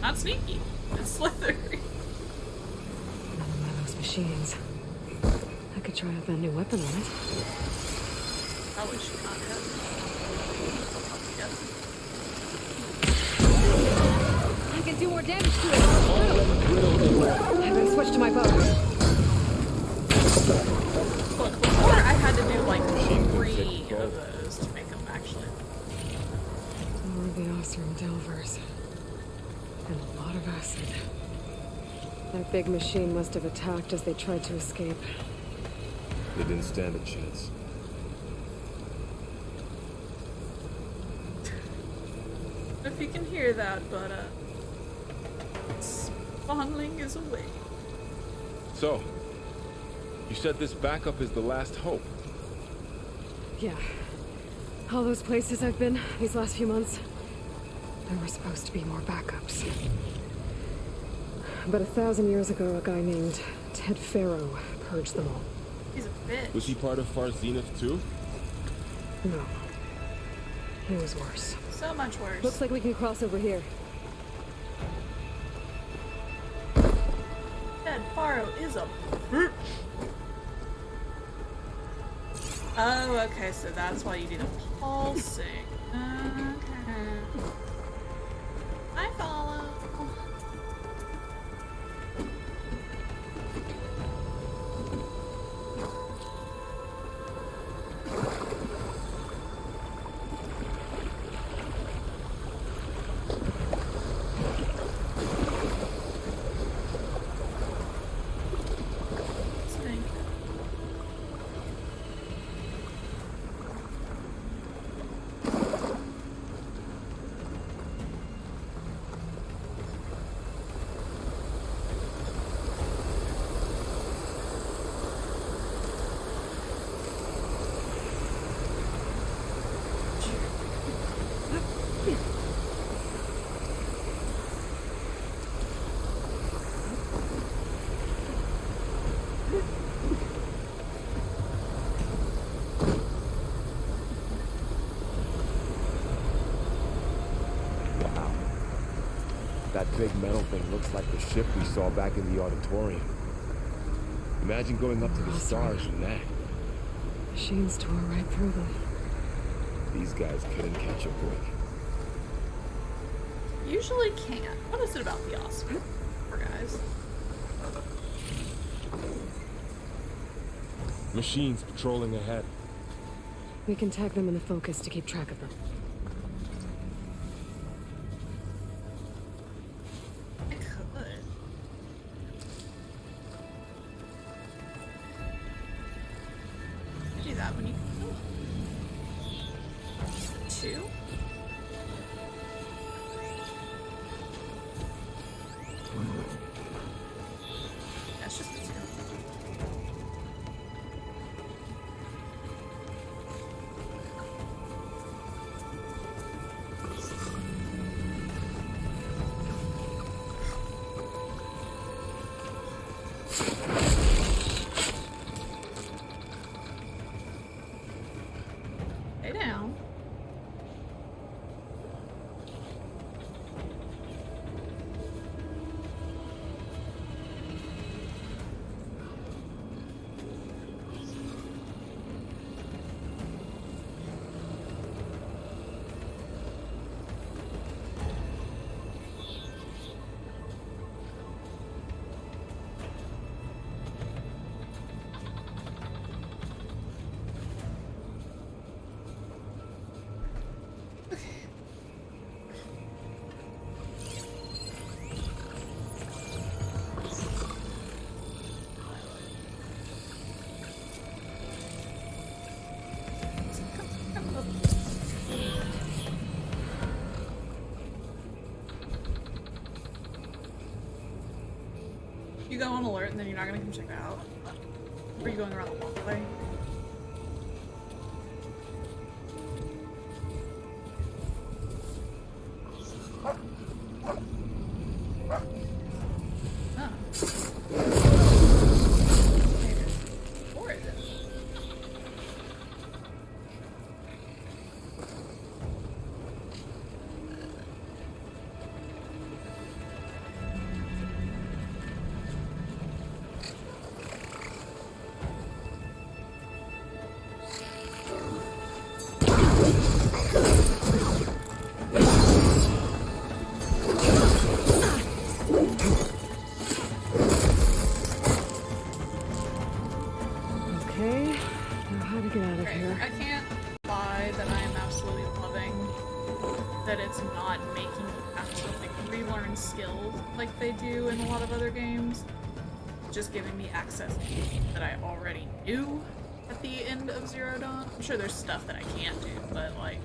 Not sneaky. It's slithery. Another one of those machines. I could try out that new weapon on it. Probably should not have. I can do more damage to it. I better switch to my bow. Look, before I had to do like 3 of those to make them actually. More of the Osram Delvers. And a lot of acid. That big machine must have attacked as they tried to escape. They didn't stand a chance. If you can hear that, but Spawnling is away. So, you said this backup is the last hope. Yeah. All those places I've been these last few months, there were supposed to be more backups. but 1,000 years ago, a guy named Ted Farrow purged them all. He's a bitch. Was he part of Far Zenith too? No. He was worse. So much worse. Looks like we can cross over here. Ted Faro is a bitch. Oh, okay, so that's why you do the pulsing. Okay. I follow. That big metal thing looks like the ship we saw back in the auditorium. Imagine going up to the stars in that. Machines tore right through them. These guys couldn't catch a break. Usually can't. What is it about the Oscar, guys? Machines patrolling ahead. We can tag them in the focus to keep track of them. I could. Do that when you two. That's just the two. Stay down. You go on alert and then you're not gonna come check it out? Or are you going around the walkway? Oh. Or is it? Okay, now how to get out of Okay, here. I can't lie that I am absolutely loving that it's not making you have to like relearn skills like they do in a lot of other games. Just giving me access that I already knew at the end of Zero Dawn. I'm sure there's stuff that I can't do, but like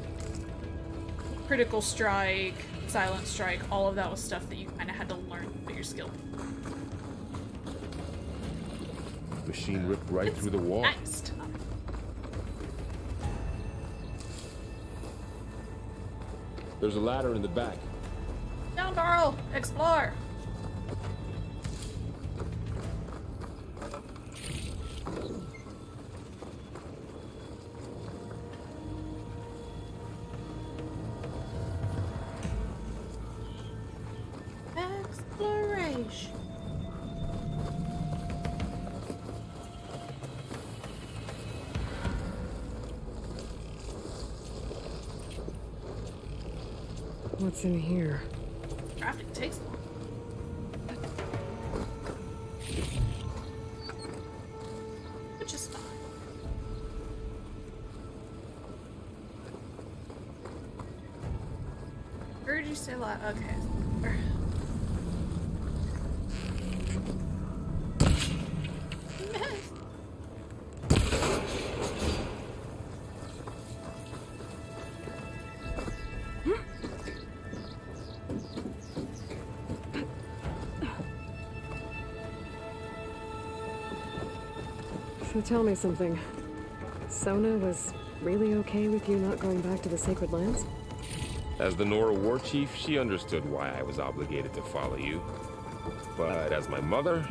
Critical Strike, Silent Strike, all of that was stuff that you kind of had to learn to put your skill. Machine ripped right through the wall. Nice. There's a ladder in the back. Down, Darl! Explore! What's in here? Crafting takes long. Which is fine. Where did you say that? Okay. So tell me something. Sona was really okay with you not going back to the Sacred Lands? As the Nora war chief, she understood why I was obligated to follow you. But as my mother,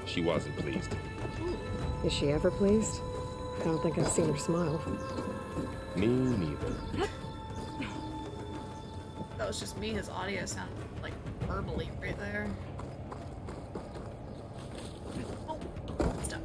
she wasn't pleased. Is she ever pleased? I don't think I've seen her smile. Me neither. That was just me. His audio sounded like verbally right there. Oh, stuck.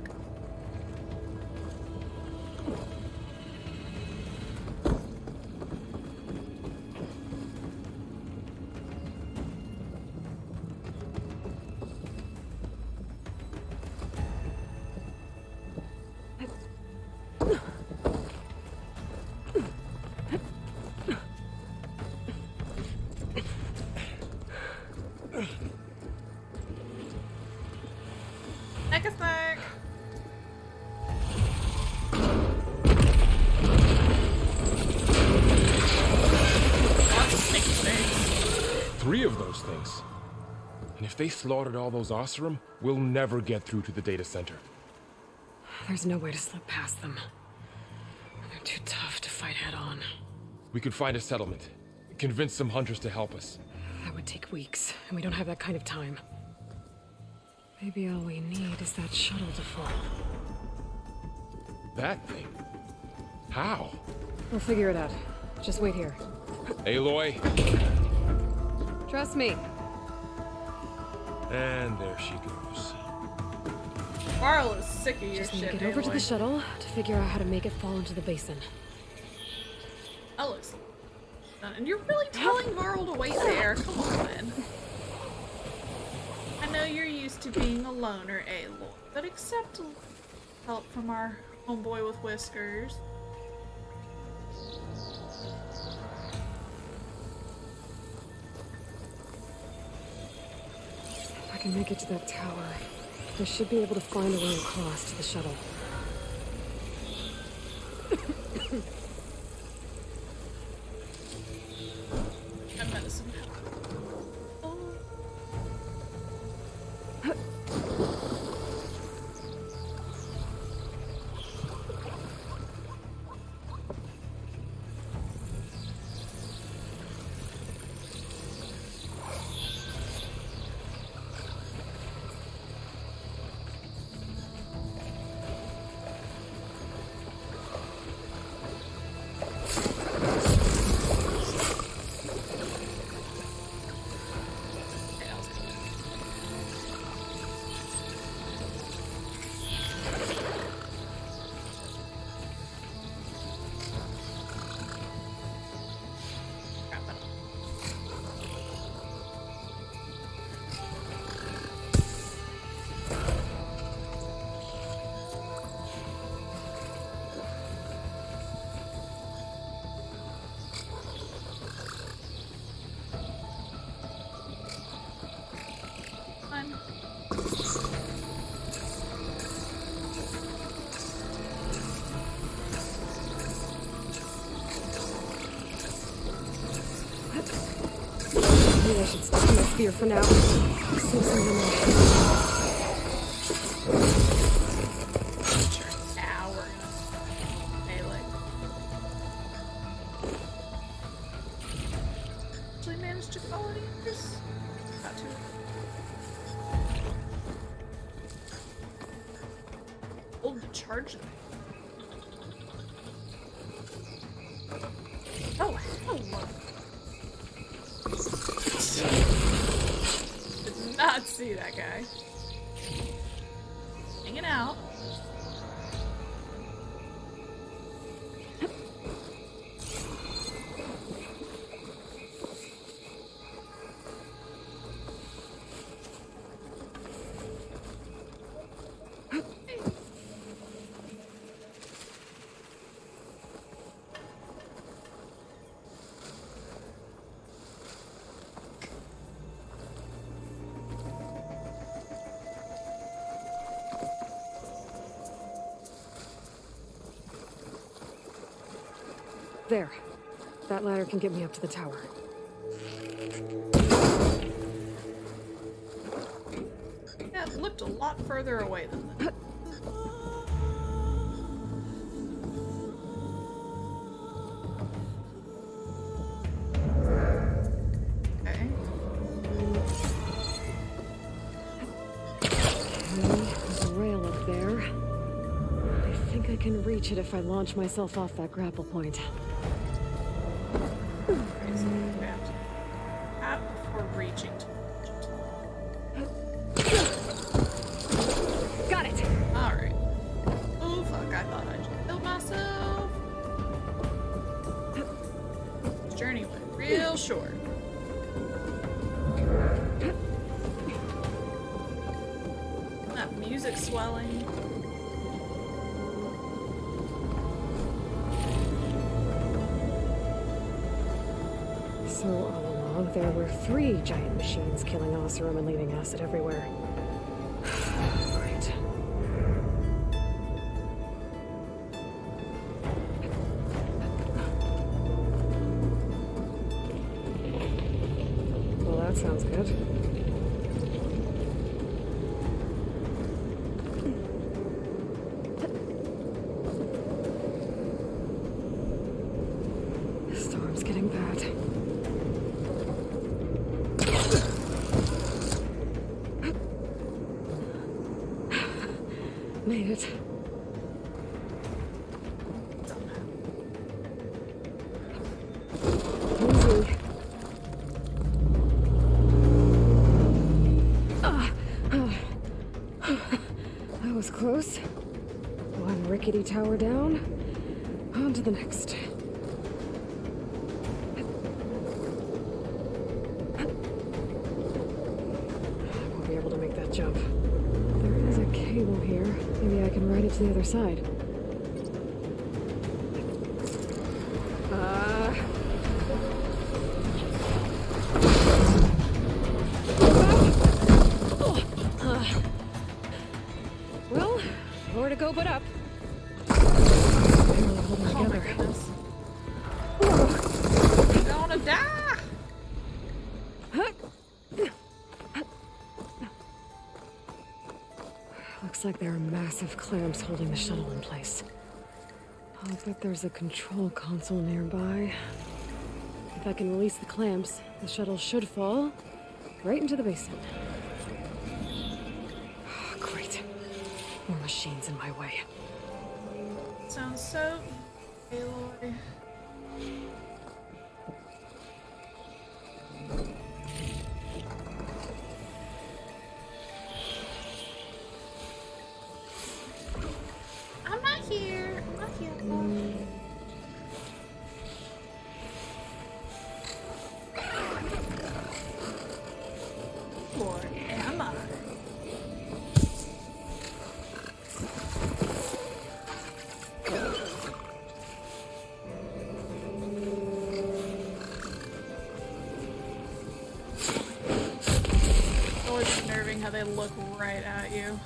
Megaspark! Lots of sticky things. 3 of those things. And if they slaughtered all those Oseram, we'll never get through to the data center. There's no way to slip past them. They're too tough to fight head on. We could find a settlement. Convince some hunters to help us. That would take weeks, and we don't have that kind of time. Maybe all we need is that shuttle to fall. That thing? How? We'll figure it out. Just wait here. Aloy. Trust me. And there she goes. Varl is sick of your Just need to shit, get over to Aloy. the shuttle to figure out how to make it fall into the basin. That looks done. And you're really telling Varl to wait there? Come on. I know you're used to being a loner, Aloy, but accept help from our homeboy with whiskers. If I can make it to that tower, I should be able to find a way across to the shuttle. And medicine. Oh. Okay, that was good. Crap, I don't- Fine. Maybe I should stick to my spear for now. Save some ammo. Sure. Ow, we're gonna melee. Actually managed to call it yours? Got to. Hold the charge it. Oh, hello. Did not see that guy. Hanging out. There. That ladder can get me up to the tower. Yeah, it looked a lot further away than that. Okay. There's a rail up there. I think I can reach it if I launch myself off that grapple point. Tap before reaching to Got it! Alright. Oh fuck, I thought I just killed myself. This journey went real short. That music swelling. So all along, there were 3 giant machines killing Oseram and leaving acid everywhere. Right. Well, that sounds good. The storm's getting bad. Made it. Easy. That was close. One rickety tower down. On to the next. I won't be able to make that jump. There is a cable here. Maybe I can ride it to the other side. Well, nowhere to go but up. Barely holding Oh my together. goodness. I'm gonna die! Looks like there are massive clamps holding the shuttle in place. I'll bet there's a control console nearby. If I can release the clamps, the shuttle should fall right into the basement. Great. More machines in my way. Sounds so Aloy. I'm not here. I'm not here. Or am I? Always unnerving how they look right at you.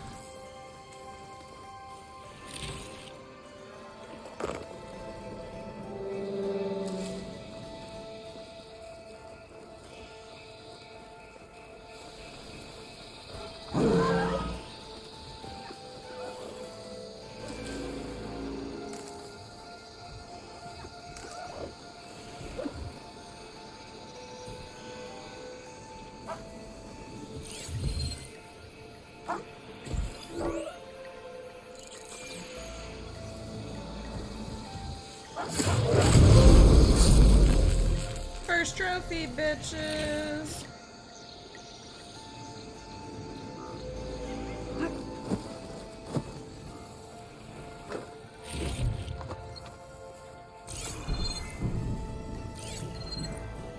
First trophy, bitches!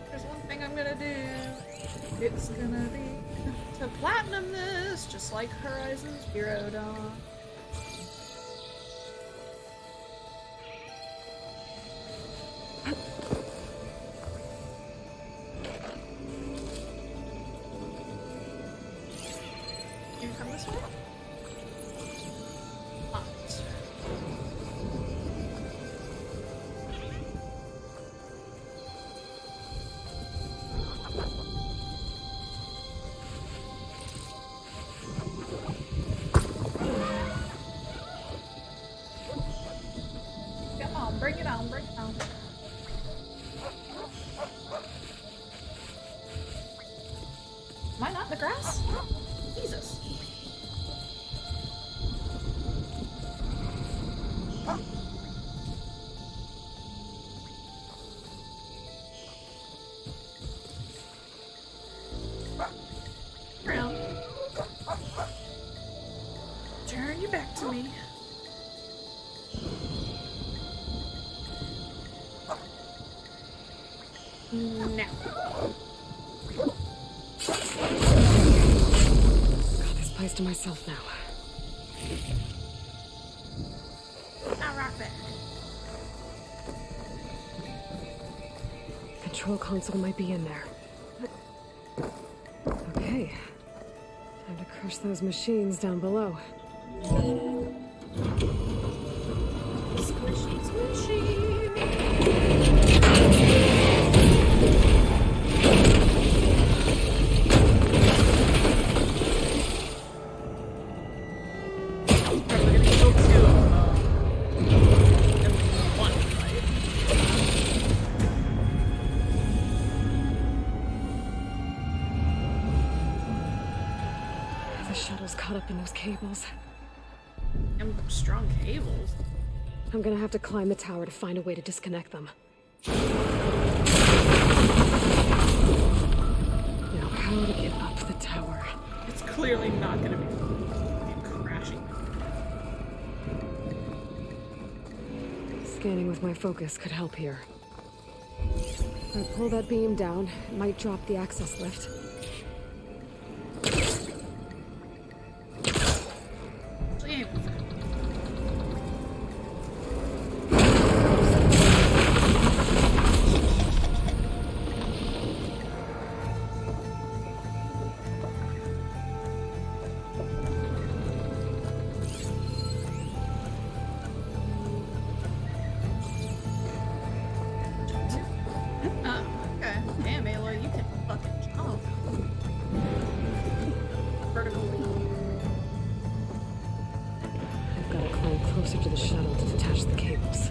There's one thing I'm gonna do. It's gonna be to platinum this, just like Horizon Zero Dawn. You come this way? Not. Am I not in the grass? Jesus. Around. Turn your back to me. Now. Got this place to myself now. Now rock back. Control console might be in there. Okay. Time to crush those machines down below. Squishy, squishy. Probably gonna kill two of them. And one, right? The shuttle's caught up in those cables. And strong cables. I'm gonna have to climb the tower to find a way to disconnect them. Now, how to get up the tower? It's clearly not gonna be fucking crashing. Scanning with my focus could help here. If I pull that beam down, it might drop the access lift. Damn. Okay. Damn, Aloy, you can fucking jump. Vertical leap. I've got to climb closer to the shuttle to detach the cables.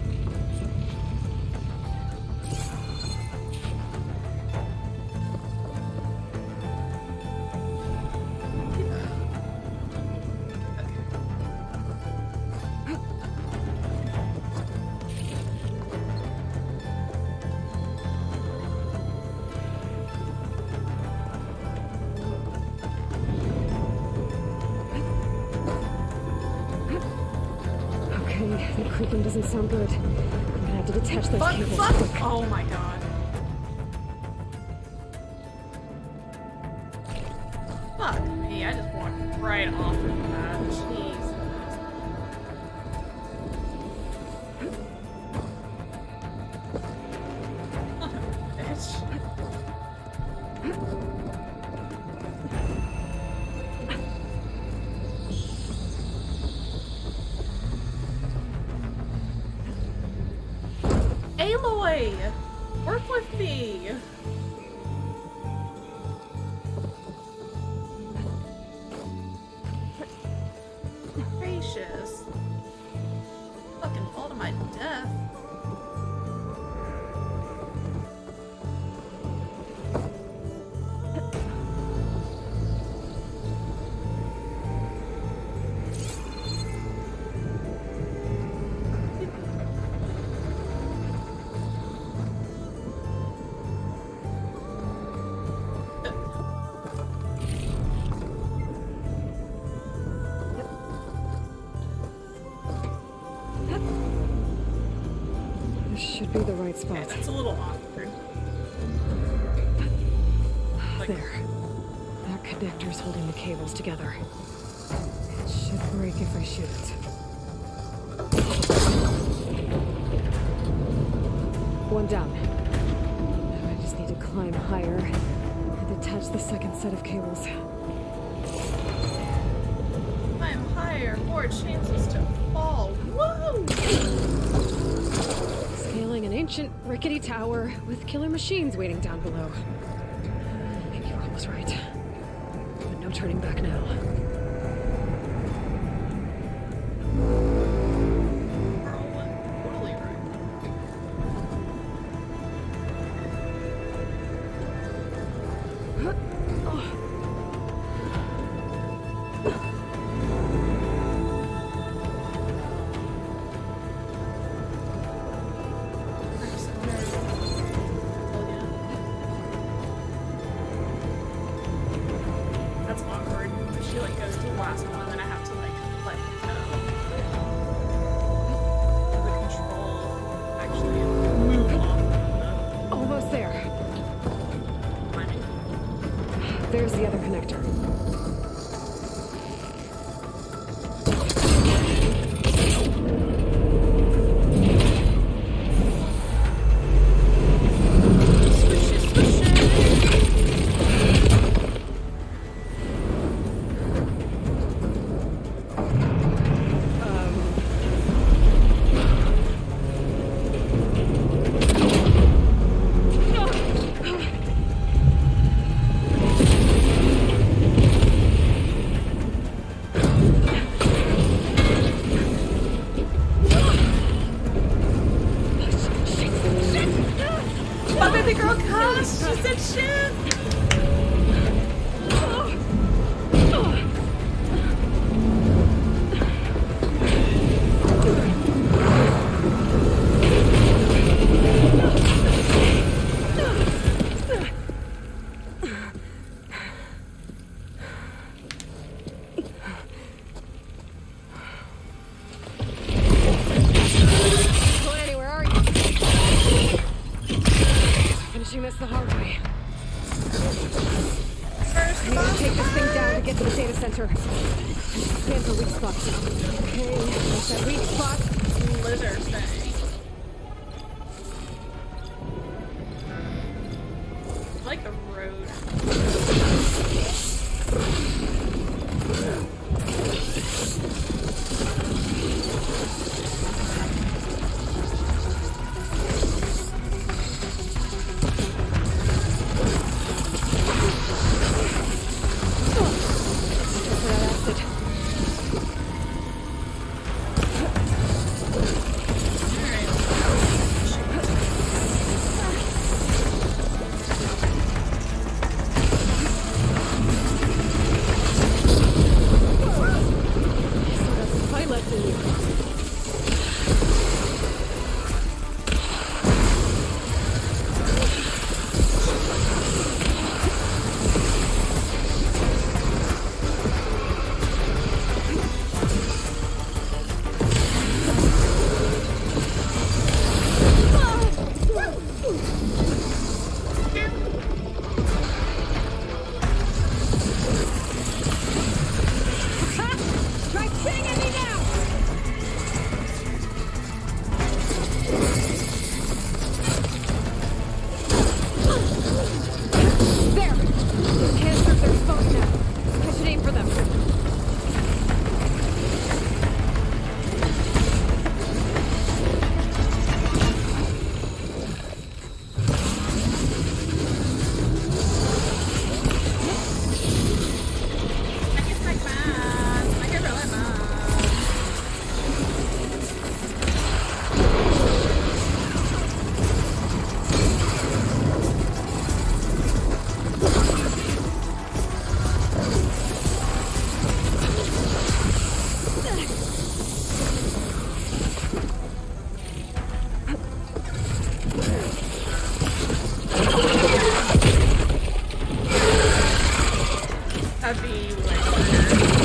Okay, the creaking doesn't sound good. I'm gonna have to detach those Fuck, cables fuck! quick. Oh my god. Fuck me, I just walked right off of that. Jesus. Bitch. Aloy! Work with me! Gracious. Fucking fall to my death. This should be the right Okay, spot. that's a little awkward. Like, There. That connector's holding the cables together. It should break if I shoot it. One down. Now I just need to climb higher and detach the second set of cables. I'm higher, more chances to fall. Woo! Scaling an ancient, rickety tower with killer machines waiting down below. Maybe Rob was right. But no turning back now. Totally right. she like goes to the last one, and then I have to like let the control actually move off. Almost there. Timing. There's the other connector. Swish it, swish it. My baby girl cussed. She said shit. Going anywhere, are you? Finishing this the hard way. I need to take this thing down to get to the data center. Scan for weak spots. Okay, there's that weak spot. Lizard thing. I like the road. That's where I acid. Still got some fight left in you. Try stinging me now! There! Those canisters are exposed now. I should aim for them. I get like mad. I get really mad. I'd be like on the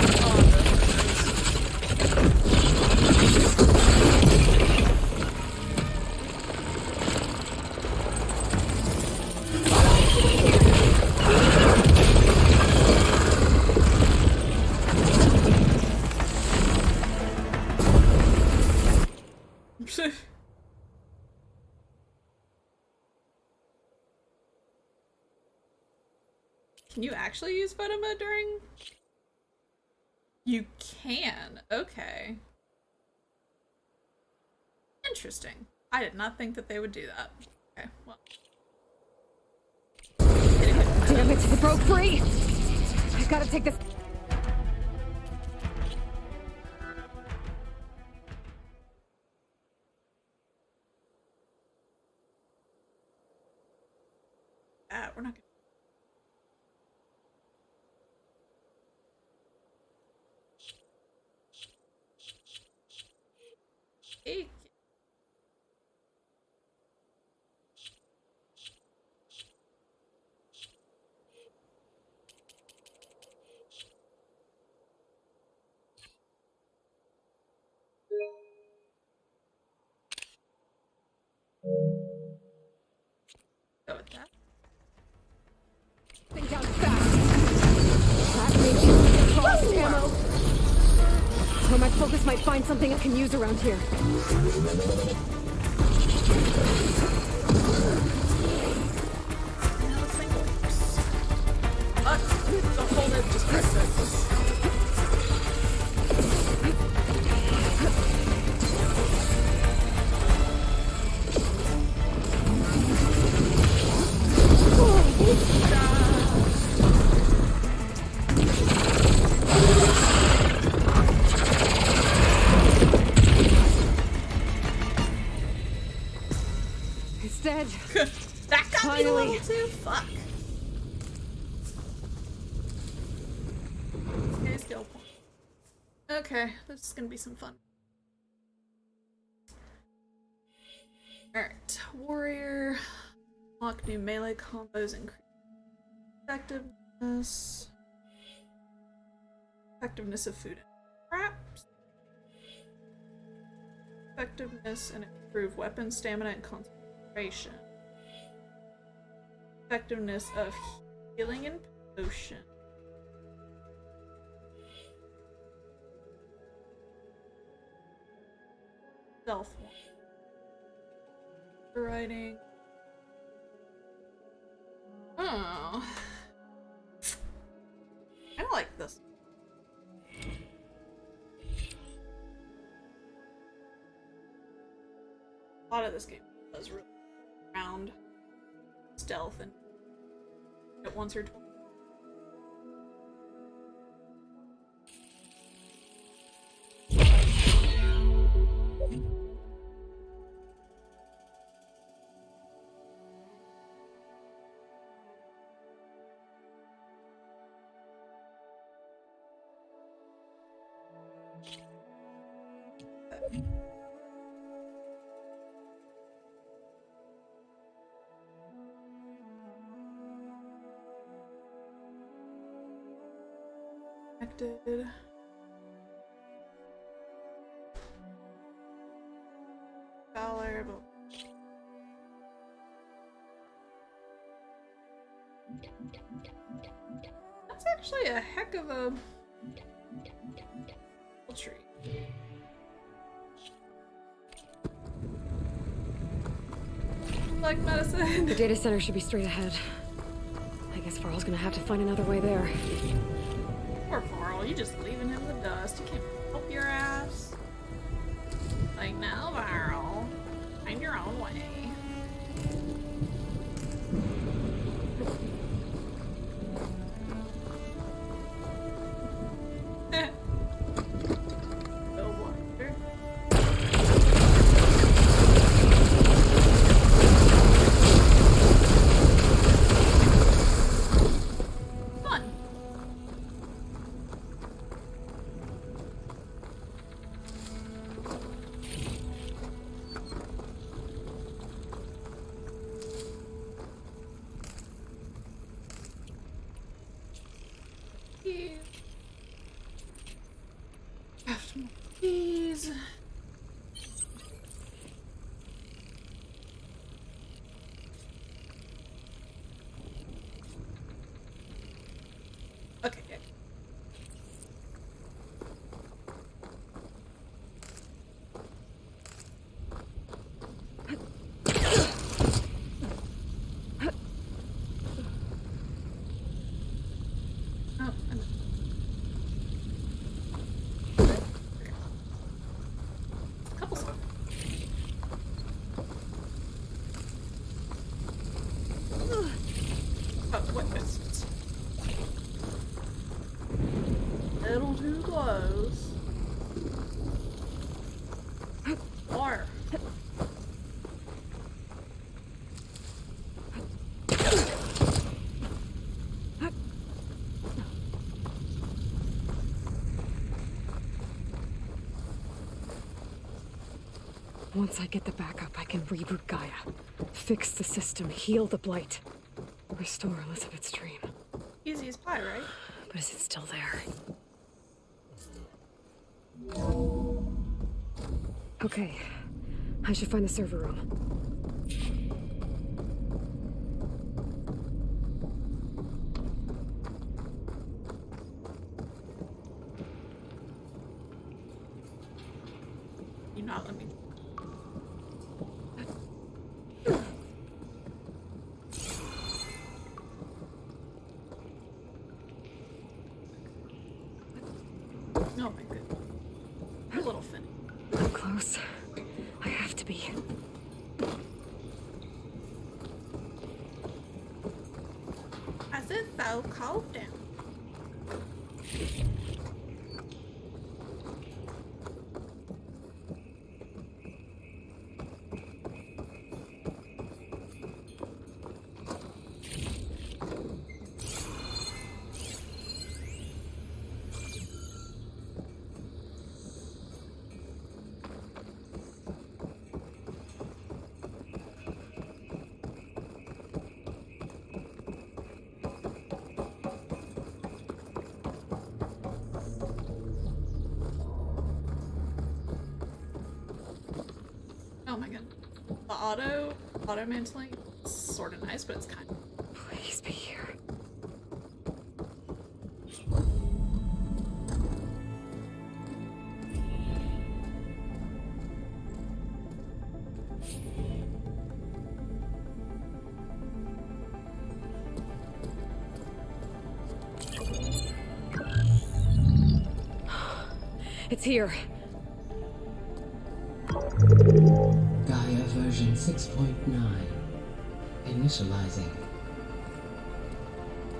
Can you actually use photo mode during? You can. Okay. Interesting. I did not think that they would do that. Okay, well. Damn it, it broke free! I've got to take this. We're not gonna. Hey. Focus might find something I can use around here. Now this thing works. Don't hold it, just press it. It's dead. That got me to Finally. level 2? Fuck. Okay, skill point. Okay, this is gonna be some fun. Alright, warrior. Lock new melee combos, increase effectiveness. Effectiveness of food and traps. Effectiveness and improve weapon stamina and concentration. Effectiveness of healing and potion. Stealth one. Writing. Oh. I don't like this. A lot of this game does really around stealth and it once or twice. Connected. Valor, but that's actually a heck of a tree. Like medicine. The data center should be straight ahead. I guess Varl's gonna have to find another way there. Poor Varl, you just leaving him the dust. You can't help your ass. Like, now, Varl, find your own way. No wonder. Fun. Craft more keys. Okay, yeah. Oh, I'm couple stuff. Oh, what fists? Little too close. Or Once I get the backup, I can reboot Gaia. Fix the system, heal the blight. Restore Elizabeth's dream. easy as pie, right? But is it still there? Okay. I should find the server room. out. Let me. Oh my goodness. You're a little Finny. I'm close. I have to be. I said so. Calm down. Oh my god. The auto mantling is sort of nice, but it's kind of. Please be here. It's here. Gaia version 6.9. Initializing.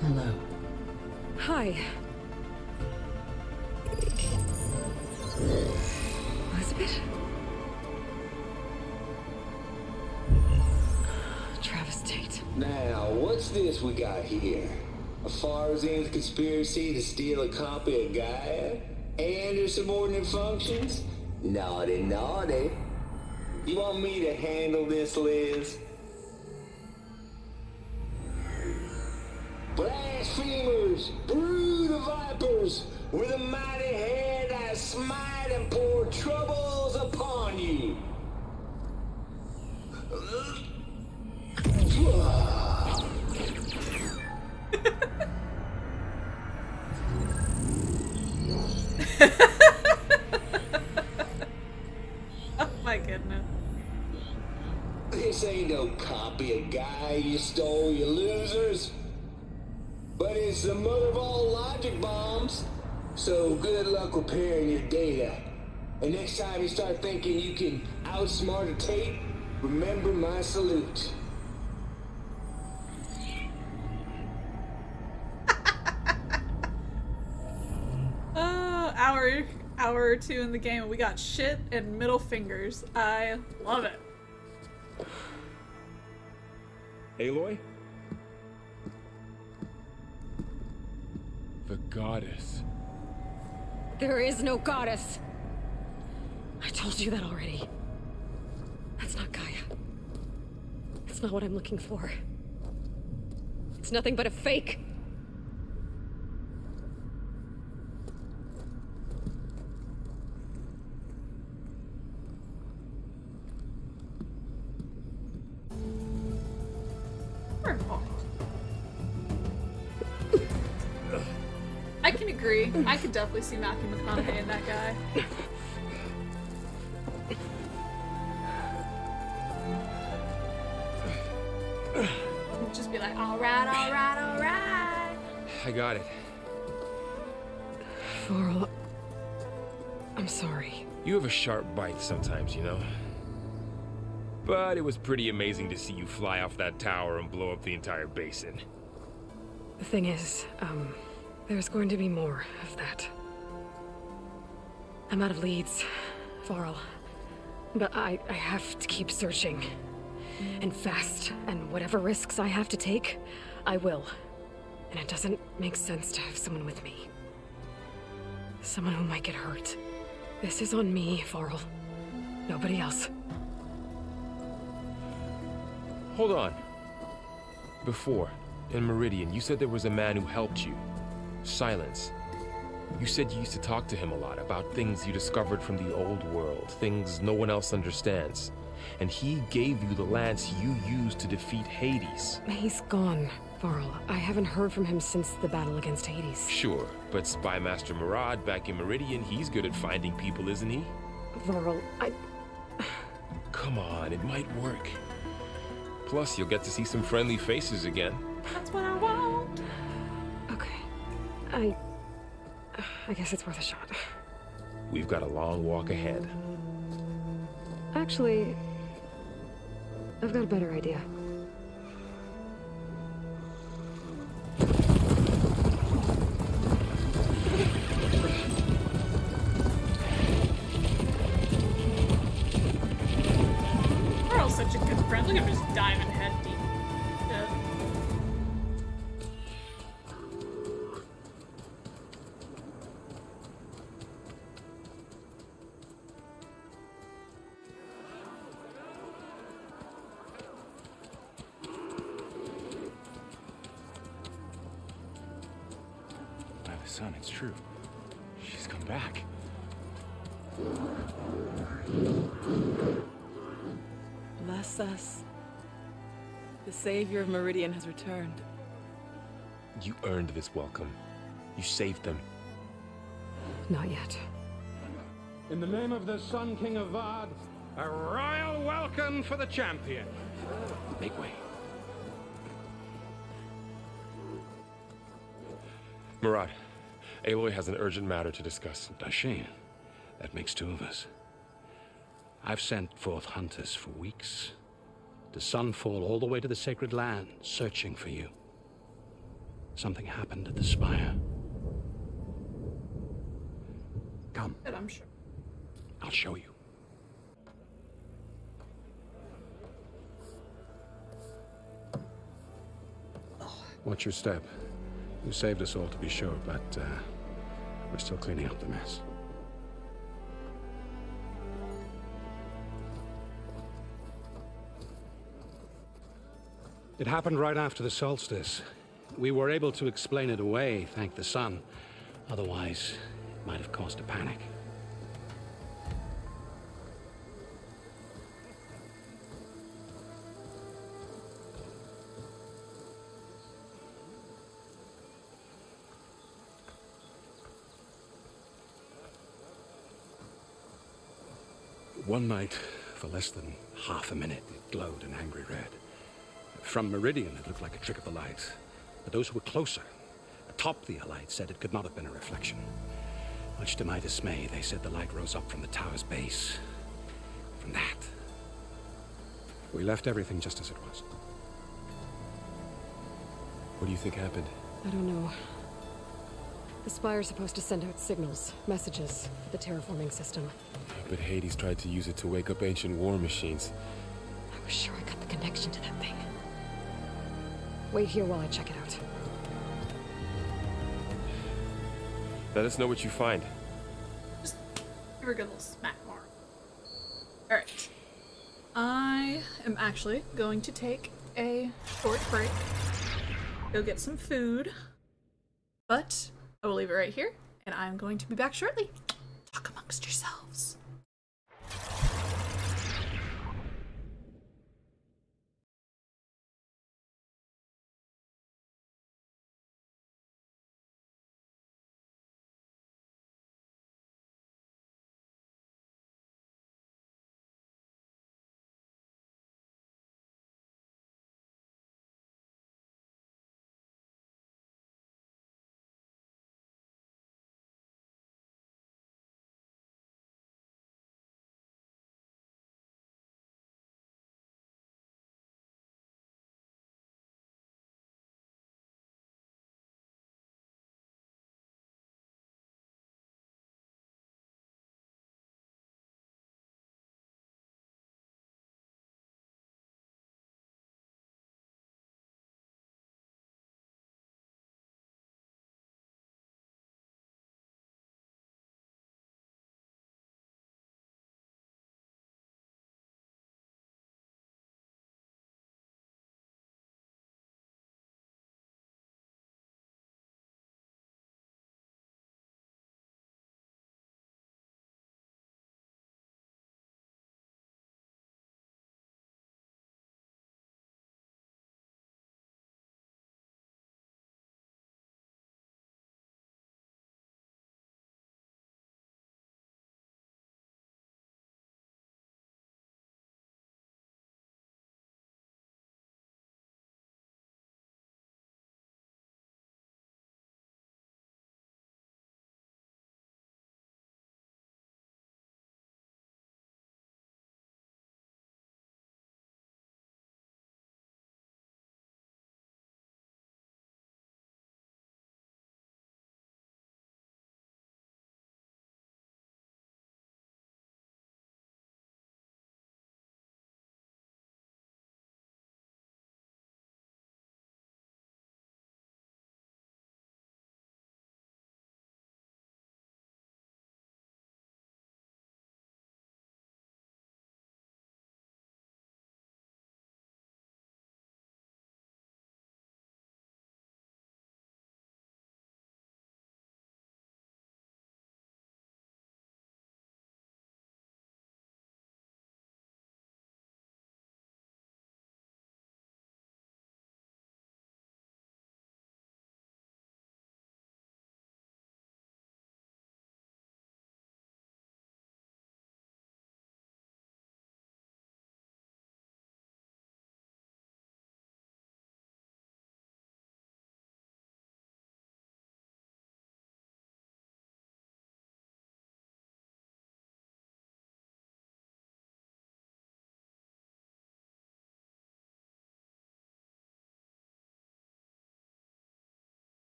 Hello. Hi. Elizabeth? Travis Tate. Now, what's this we got here? A Farzan's conspiracy to steal a copy of Gaia? And her subordinate functions? Naughty, naughty. You want me to handle this, Liz? Blasphemers, brood of vipers, with a mighty hand I smite and pour troubles upon you. Oh my goodness. This ain't no copy of Gaia you stole, you losers. But it's the mother of all logic bombs. So good luck repairing your data. And next time you start thinking you can outsmart a tape, remember my salute. Hour or two in the game and we got shit and middle fingers. I love it. Aloy? The goddess. There is no goddess. I told you that already. That's not Gaia. It's not what I'm looking for. It's nothing but a fake. I can agree. I could definitely see Matthew McConaughey in that guy. Just be like, alright, alright, alright. I got it. Varl, I'm sorry. You have a sharp bite sometimes, you know? But it was pretty amazing to see you fly off that tower and blow up the entire basin. The thing is, there's going to be more of that. I'm out of leads, Varl. But I have to keep searching. And fast, and whatever risks I have to take, I will. And it doesn't make sense to have someone with me. Someone who might get hurt. This is on me, Varl. Nobody else. Hold on. Before, in Meridian, you said there was a man who helped you. Silence. You said you used to talk to him a lot about things you discovered from the old world, things no one else understands. And he gave you the lance you used to defeat Hades. He's gone, Varl. I haven't heard from him since the battle against Hades. Sure, but Spy Master Murad back in Meridian, he's good at finding people, isn't he? Varl, come on, it might work. Plus, you'll get to see some friendly faces again. That's what I want. Okay. I guess it's worth a shot. We've got a long walk ahead. Actually, I've got a better idea. We're all such a good friend. Look at him just diving head deep. Dead. By the sun, it's true. She's come back. Bless us. The savior of Meridian has returned. You earned this welcome. You saved them. Not yet. In the name of the Sun King of Vard, a royal welcome for the champion. Make way. Murad, Aloy has an urgent matter to discuss. Does she? That makes two of us. I've sent forth hunters for weeks, to sunfall all the way to the sacred land, searching for you. Something happened at the spire. Come. But I'm sure. I'll show you. Watch your step. You saved us all, to be sure, but we're still cleaning up the mess. It happened right after the solstice. We were able to explain it away, thank the sun. Otherwise, it might have caused a panic. One night, for less than half a minute, it glowed an angry red. From Meridian, it looked like a trick of the light. But those who were closer, atop the light, said it could not have been a reflection. Much to my dismay, they said the light rose up from the tower's base. From that. We left everything just as it was. What do you think happened? I don't know. The Spire's supposed to send out signals, messages, for the terraforming system. But Hades tried to use it to wake up ancient war machines. I was sure I got the connection to that thing. Wait here while I check it out. Let us know what you find. Just give her a good little smack more. Alright. I am actually going to take a short break. Go get some food. But I will leave it right here, and I'm going to be back shortly. Talk amongst yourselves.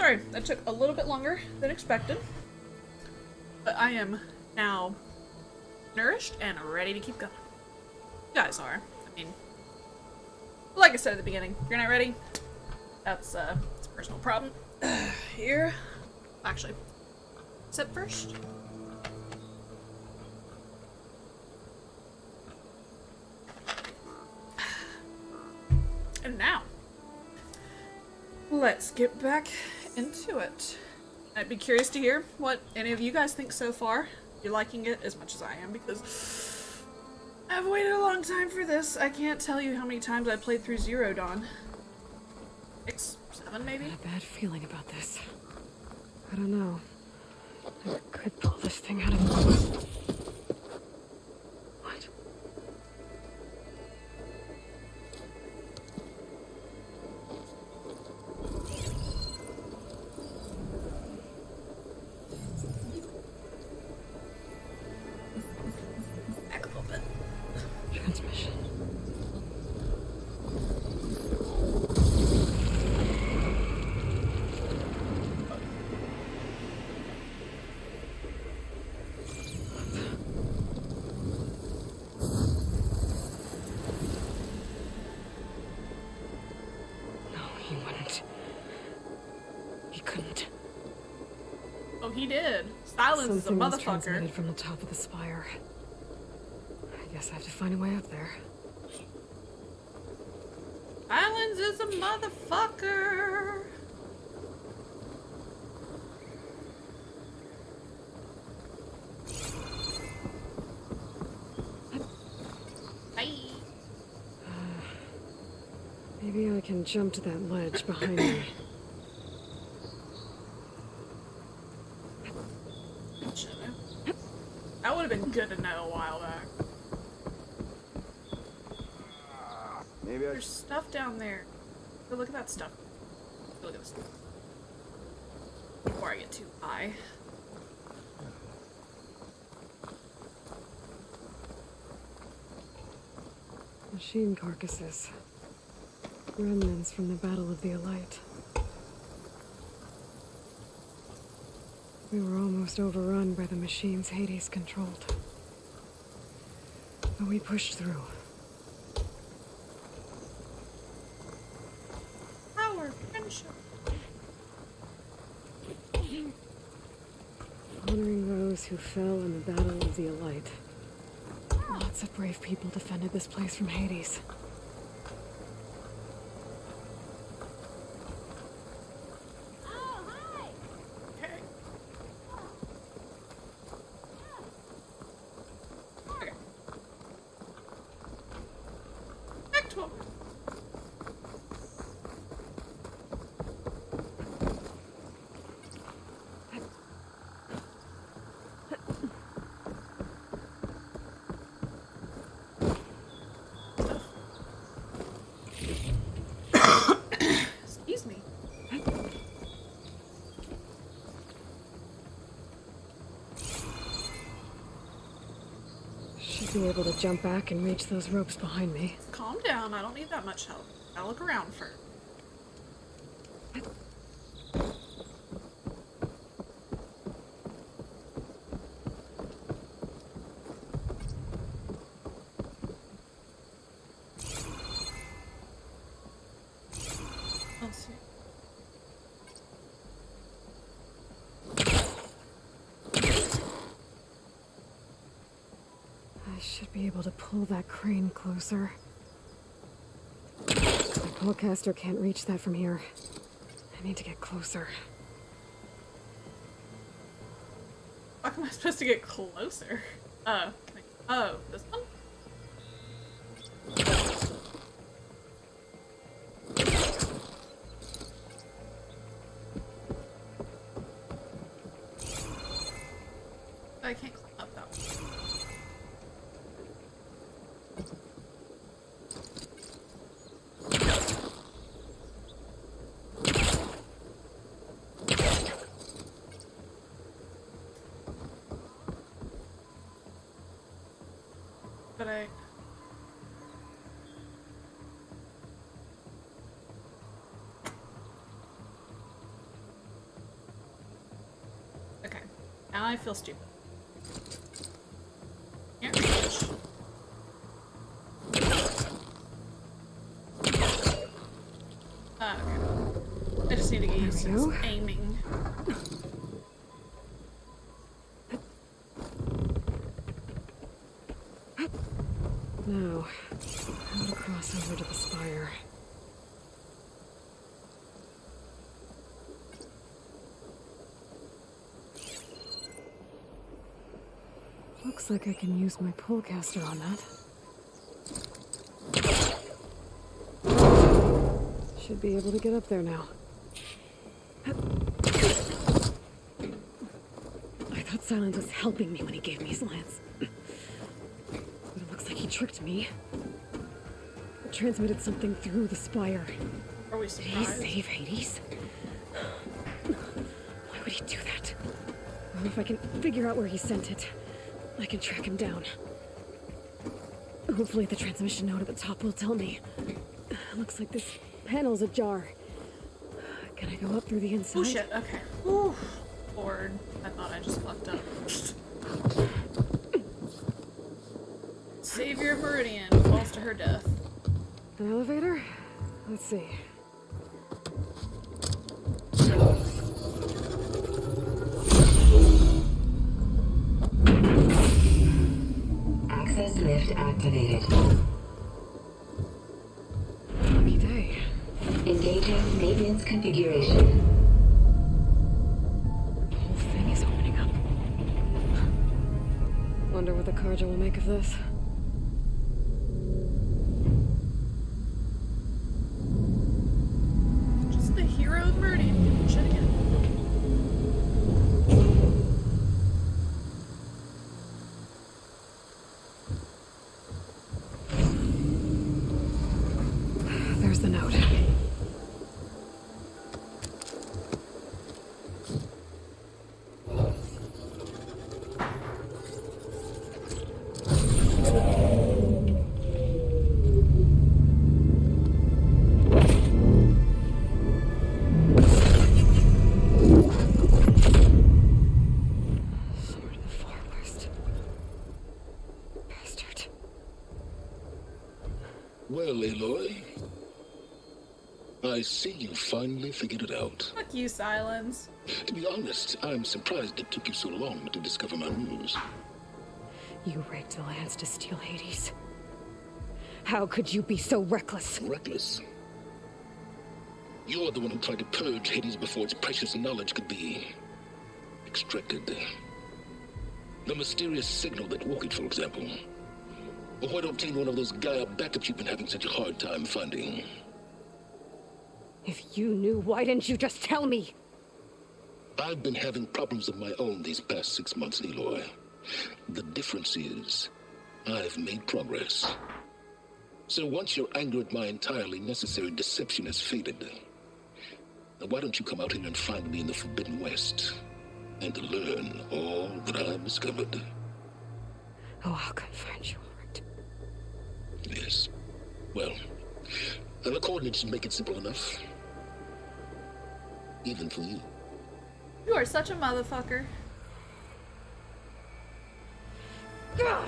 Sorry, that took a little bit longer than expected. But I am now nourished and ready to keep going. You guys are. I mean, like I said at the beginning, if you're not ready, it's a personal problem. Here. Actually, sip first. And now, let's get back into it. I'd be curious to hear what any of you guys think so far. You're liking it as much as I am, because I've waited a long time for this. I can't tell you how many times I played through Zero Dawn. 6, 7 maybe? I have a bad feeling about this. I don't know. I could pull this thing out of me. What? Back a little bit. Transmission. He wouldn't. He couldn't. Oh, he did. Silence is a Something was motherfucker. transmitted from the top of the spire. I guess I have to find a way up there. Silence is a motherfucker. Bye. Maybe I can jump to that ledge behind me. That would have been good to know a while back. Maybe There's stuff down there. Go look at that stuff. Go look at this stuff. Before I get too high. Machine carcasses. Remnants from the Battle of the Elite. We were almost overrun by the machines Hades controlled. But we pushed through. Power, friendship. Honoring those who fell in the Battle of the Elite. Lots of brave people defended this place from Hades. Excuse me. Should be able to jump back and reach those ropes behind me. Calm down, I don't need that much help. I'll look around first. Let's see. I should be able to pull that crane closer. The pullcaster can't reach that from here. I need to get closer. How am I supposed to get closer? Oh, this one? I can't climb up that one. But I... Now I feel stupid. Here. Okay. I just need to get used to aiming. Now, how to cross over to the spire. Looks like I can use my pullcaster on that. Should be able to get up there now. I thought Silence was helping me when he gave me his lance. But it looks like he tricked me. It transmitted something through the spire. Are we surprised? Did he save Hades? Why would he do that? Well, if I can figure out where he sent it, I can track him down. Hopefully the transmission node at the top will tell me. Looks like this panel's ajar. Can I go up through the inside? Oh shit, okay. Ooh. Lord, I thought I just fucked up. Savior of Meridian falls to her death. An elevator? Let's see. Access lift activated. Lucky day. Engaging maintenance configuration. The whole thing is opening up. Wonder what the Karja will make of this. Just the hero of Meridian. Shit again. There's the note. Sword of the Forest. Bastard. Well, Aloy, I see you finally figured it out. Fuck you, Silence. To be honest, I'm surprised it took you so long to discover my ruse. You rigged the lance to steal Hades. How could you be so reckless? Reckless? You're the one who tried to purge Hades before its precious knowledge could be extracted. The mysterious signal that woke it, for example. Or why to obtain one of those Gaia backups you've been having such a hard time finding. If you knew, why didn't you just tell me? I've been having problems of my own these past 6 months, Aloy. The difference is, I've made progress. So once your anger at my entirely necessary deception has faded, now why don't you come out here and find me in the Forbidden West, and learn all that I've discovered. Oh, I'll come find you, all right. Yes. Well, the coordinates make it simple enough. Even for you. You are such a motherfucker. God!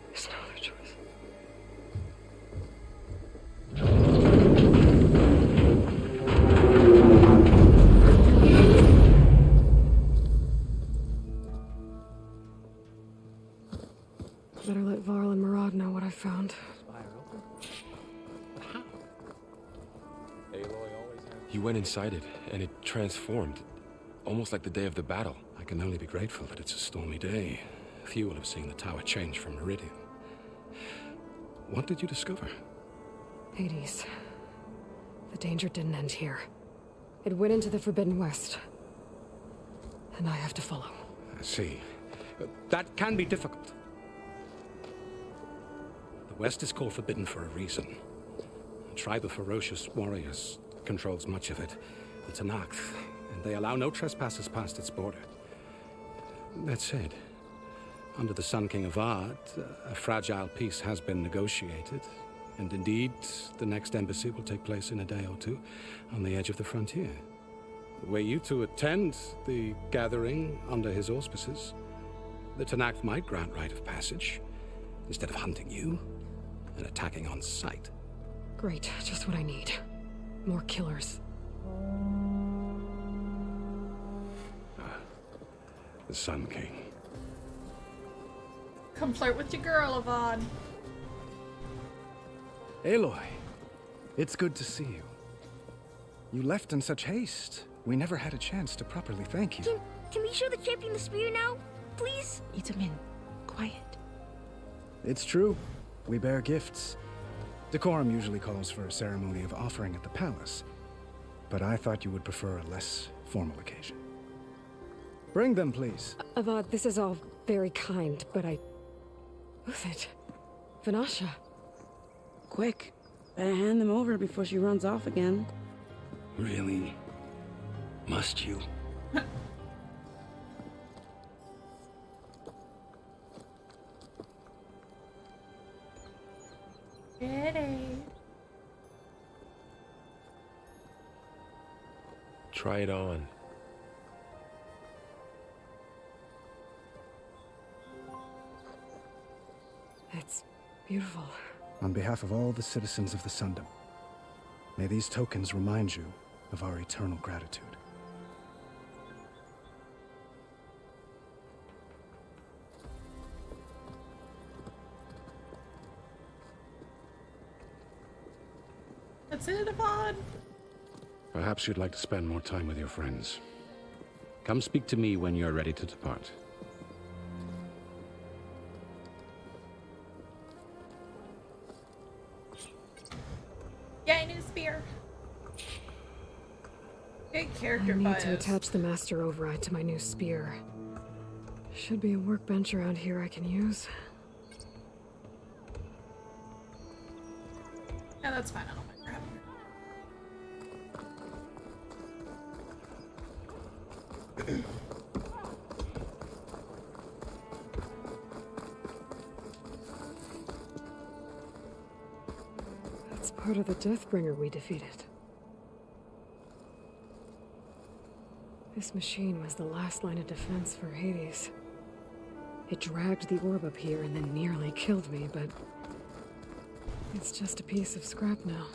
There's no other choice. Better let Varl and Murad know what I found. He went inside it, and it transformed. Almost like the day of the battle. I can only be grateful that it's a stormy day. Few will have seen the tower change from Meridian. What did you discover? Hades. The danger didn't end here. It went into the Forbidden West. And I have to follow. I see. That can be difficult. The West is called Forbidden for a reason. A tribe of ferocious warriors controls much of it. And Tanakh, and they allow no trespassers past its border. That said, under the Sun King of Ard, a fragile peace has been negotiated, and indeed, the next embassy will take place in a day or two on the edge of the frontier. Were you to attend the gathering under his auspices, the Tanakh might grant right of passage, instead of hunting you and attacking on sight. Great, just what I need. More killers. The Sun King. Come flirt with your girl, Avad. Aloy, it's good to see you. You left in such haste. We never had a chance to properly thank you. Can we show the champion the spear now? Please? Itamin, quiet. It's true. We bear gifts. Decorum usually calls for a ceremony of offering at the palace, but I thought you would prefer a less formal occasion. Bring them, please. Avad, this is all very kind, but Uthid. Vanasha. Quick. Better hand them over before she runs off again. Really? Must you? Try it on. It's beautiful. On behalf of all the citizens of the Sundom, may these tokens remind you of our eternal gratitude. That's it, Avad. Perhaps you'd like to spend more time with your friends. Come speak to me when you're ready to depart. Yay, new spear. Good character I need bios. to attach the master override to my new spear. Should be a workbench around here I can use. Yeah, that's fine. I don't mind grabbing it. That's part of the Deathbringer we defeated. This machine was the last line of defense for Hades. It dragged the orb up here and then nearly killed me, but it's just a piece of scrap now.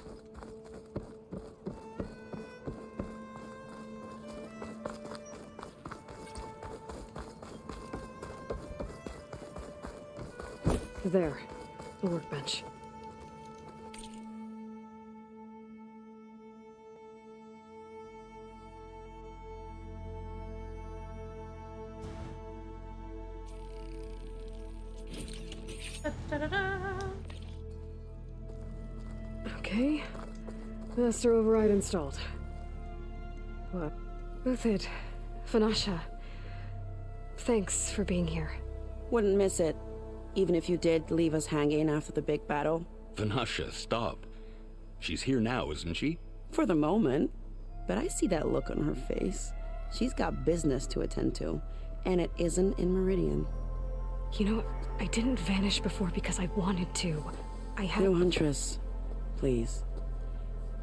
There, the workbench. Okay, master override installed. What? Uthid, Vanasha, thanks for being here. Wouldn't miss it, even if you did leave us hanging after the big battle. Vanasha, stop. She's here now, isn't she? For the moment, but I see that look on her face. She's got business to attend to, and it isn't in Meridian. You know, I didn't vanish before because I wanted to. I had... No, Huntress. Please.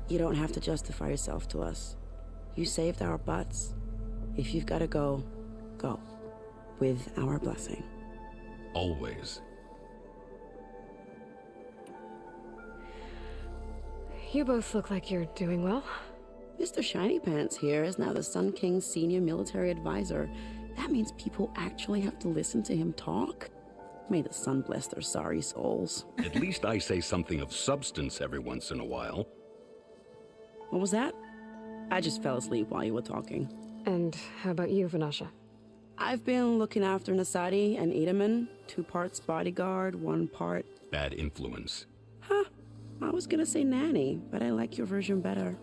You don't have to justify yourself to us. You saved our butts. If you've got to go, go. With our blessing. Always. You both look like you're doing well. Mr. Shiny Pants here is now the Sun King's senior military advisor. That means people actually have to listen to him talk? May the sun bless their sorry souls. At least I say something of substance every once in a while. What was that? I just fell asleep while you were talking. And how about you, Vanasha? I've been looking after Nasadi and Edaman. 2 parts bodyguard, 1 part... Bad influence. Huh. I was gonna say nanny, but I like your version better.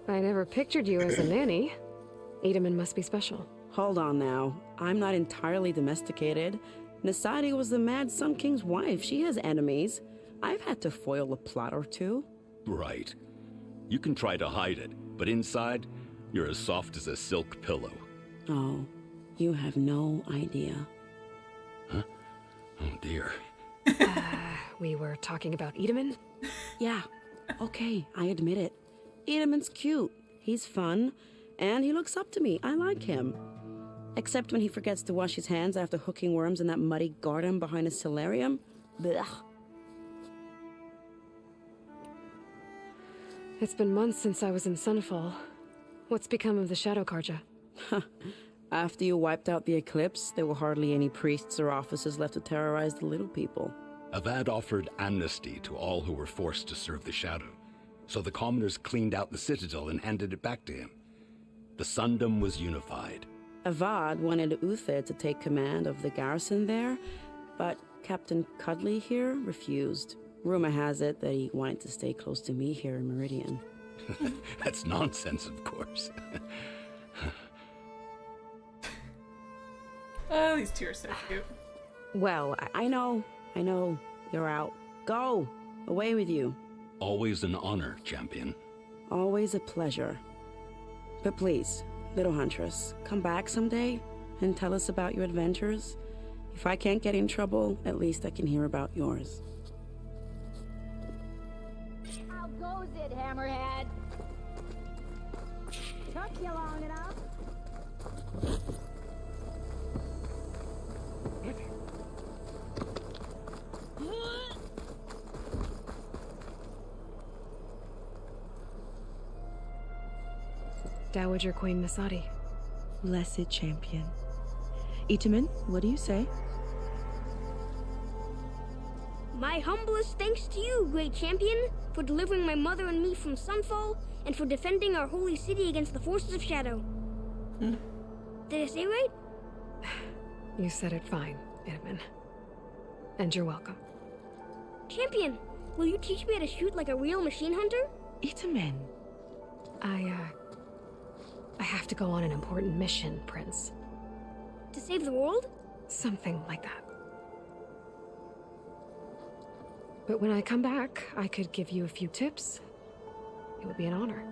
I never pictured you as a nanny. Edaman must be special. Hold on now. I'm not entirely domesticated. Nasadi was the Mad Sun King's wife. She has enemies. I've had to foil a plot or 2. Right. You can try to hide it, but inside, you're as soft as a silk pillow. Oh, you have no idea. Huh? Oh dear. We were talking about Edaman? Yeah, okay, I admit it. Edaman's cute, he's fun, and he looks up to me. I like him. Except when he forgets to wash his hands after hooking worms in that muddy garden behind his solarium. Blech. It's been months since I was in Sunfall. What's become of the Shadow Karja? After you wiped out the eclipse, there were hardly any priests or officers left to terrorize the little people. Avad offered amnesty to all who were forced to serve the Shadow, so the commoners cleaned out the citadel and handed it back to him. The Sundom was unified. Avad wanted Uther to take command of the garrison there, but Captain Cudley here refused. Rumor has it that he wanted to stay close to me here in Meridian. That's nonsense, of course. Oh, these two are so cute. Well, I know. You're out. Go! Away with you. Always an honor, champion. Always a pleasure. But please, little huntress, come back someday and tell us about your adventures. If I can't get in trouble, at least I can hear about yours. How goes it, Hammerhead? Took you long enough. Dowager Queen Masadi. Blessed champion. Itaman, what do you say? My humblest thanks to you, great champion, for delivering my mother and me from Sunfall, and for defending our holy city against the forces of Shadow. Did I say right? You said it fine, Edaman. And you're welcome. Champion, will you teach me how to shoot like a real machine hunter? Itaman. I have to go on an important mission, Prince. To save the world? Something like that. But when I come back, I could give you a few tips. It would be an honor.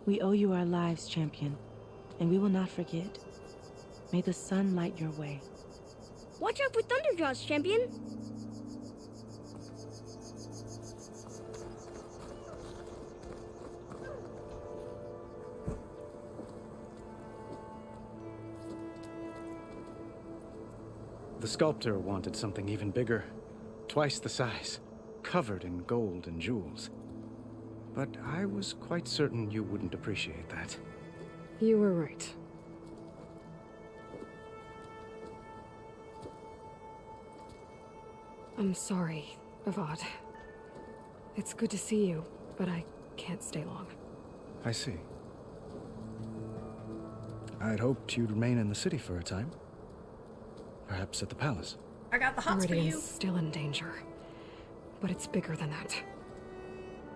We owe you our lives, champion, and we will not forget. May the sun light your way. Watch out for Thunderjaws, champion! The sculptor wanted something even bigger, twice the size, covered in gold and jewels. But I was quite certain you wouldn't appreciate that. You were right. I'm sorry, Avad. It's good to see you, but I can't stay long. I see. I'd hoped you'd remain in the city for a time. Perhaps at the palace. I got the hots for you. Meridian's still in danger, but it's bigger than that.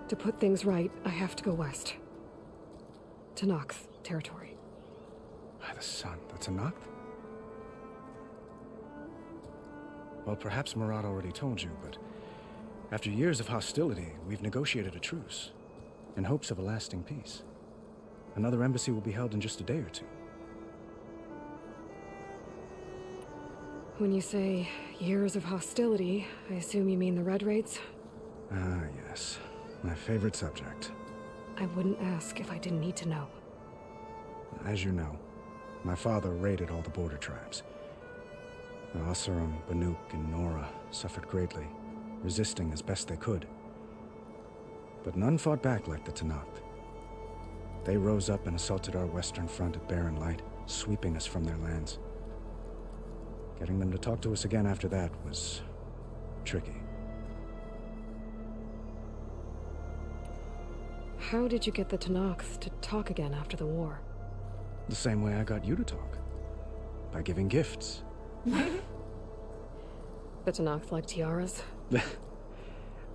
To put things right, I have to go west. To Nox territory. By the sun, that's a Noct? Well, perhaps Murad already told you, but after years of hostility, we've negotiated a truce, in hopes of a lasting peace. Another embassy will be held in just a day or two. When you say years of hostility, I assume you mean the Red Raids? Ah, yes. My favorite subject. I wouldn't ask if I didn't need to know. As you know, my father raided all the border tribes. The Asurum, Banuk, and Nora suffered greatly, resisting as best they could. But none fought back like the Tenakth. They rose up and assaulted our western front at Barren Light, sweeping us from their lands. Getting them to talk to us again after that was tricky. How did you get the Tenakth to talk again after the war? The same way I got you to talk. By giving gifts. The Tenakth like tiaras?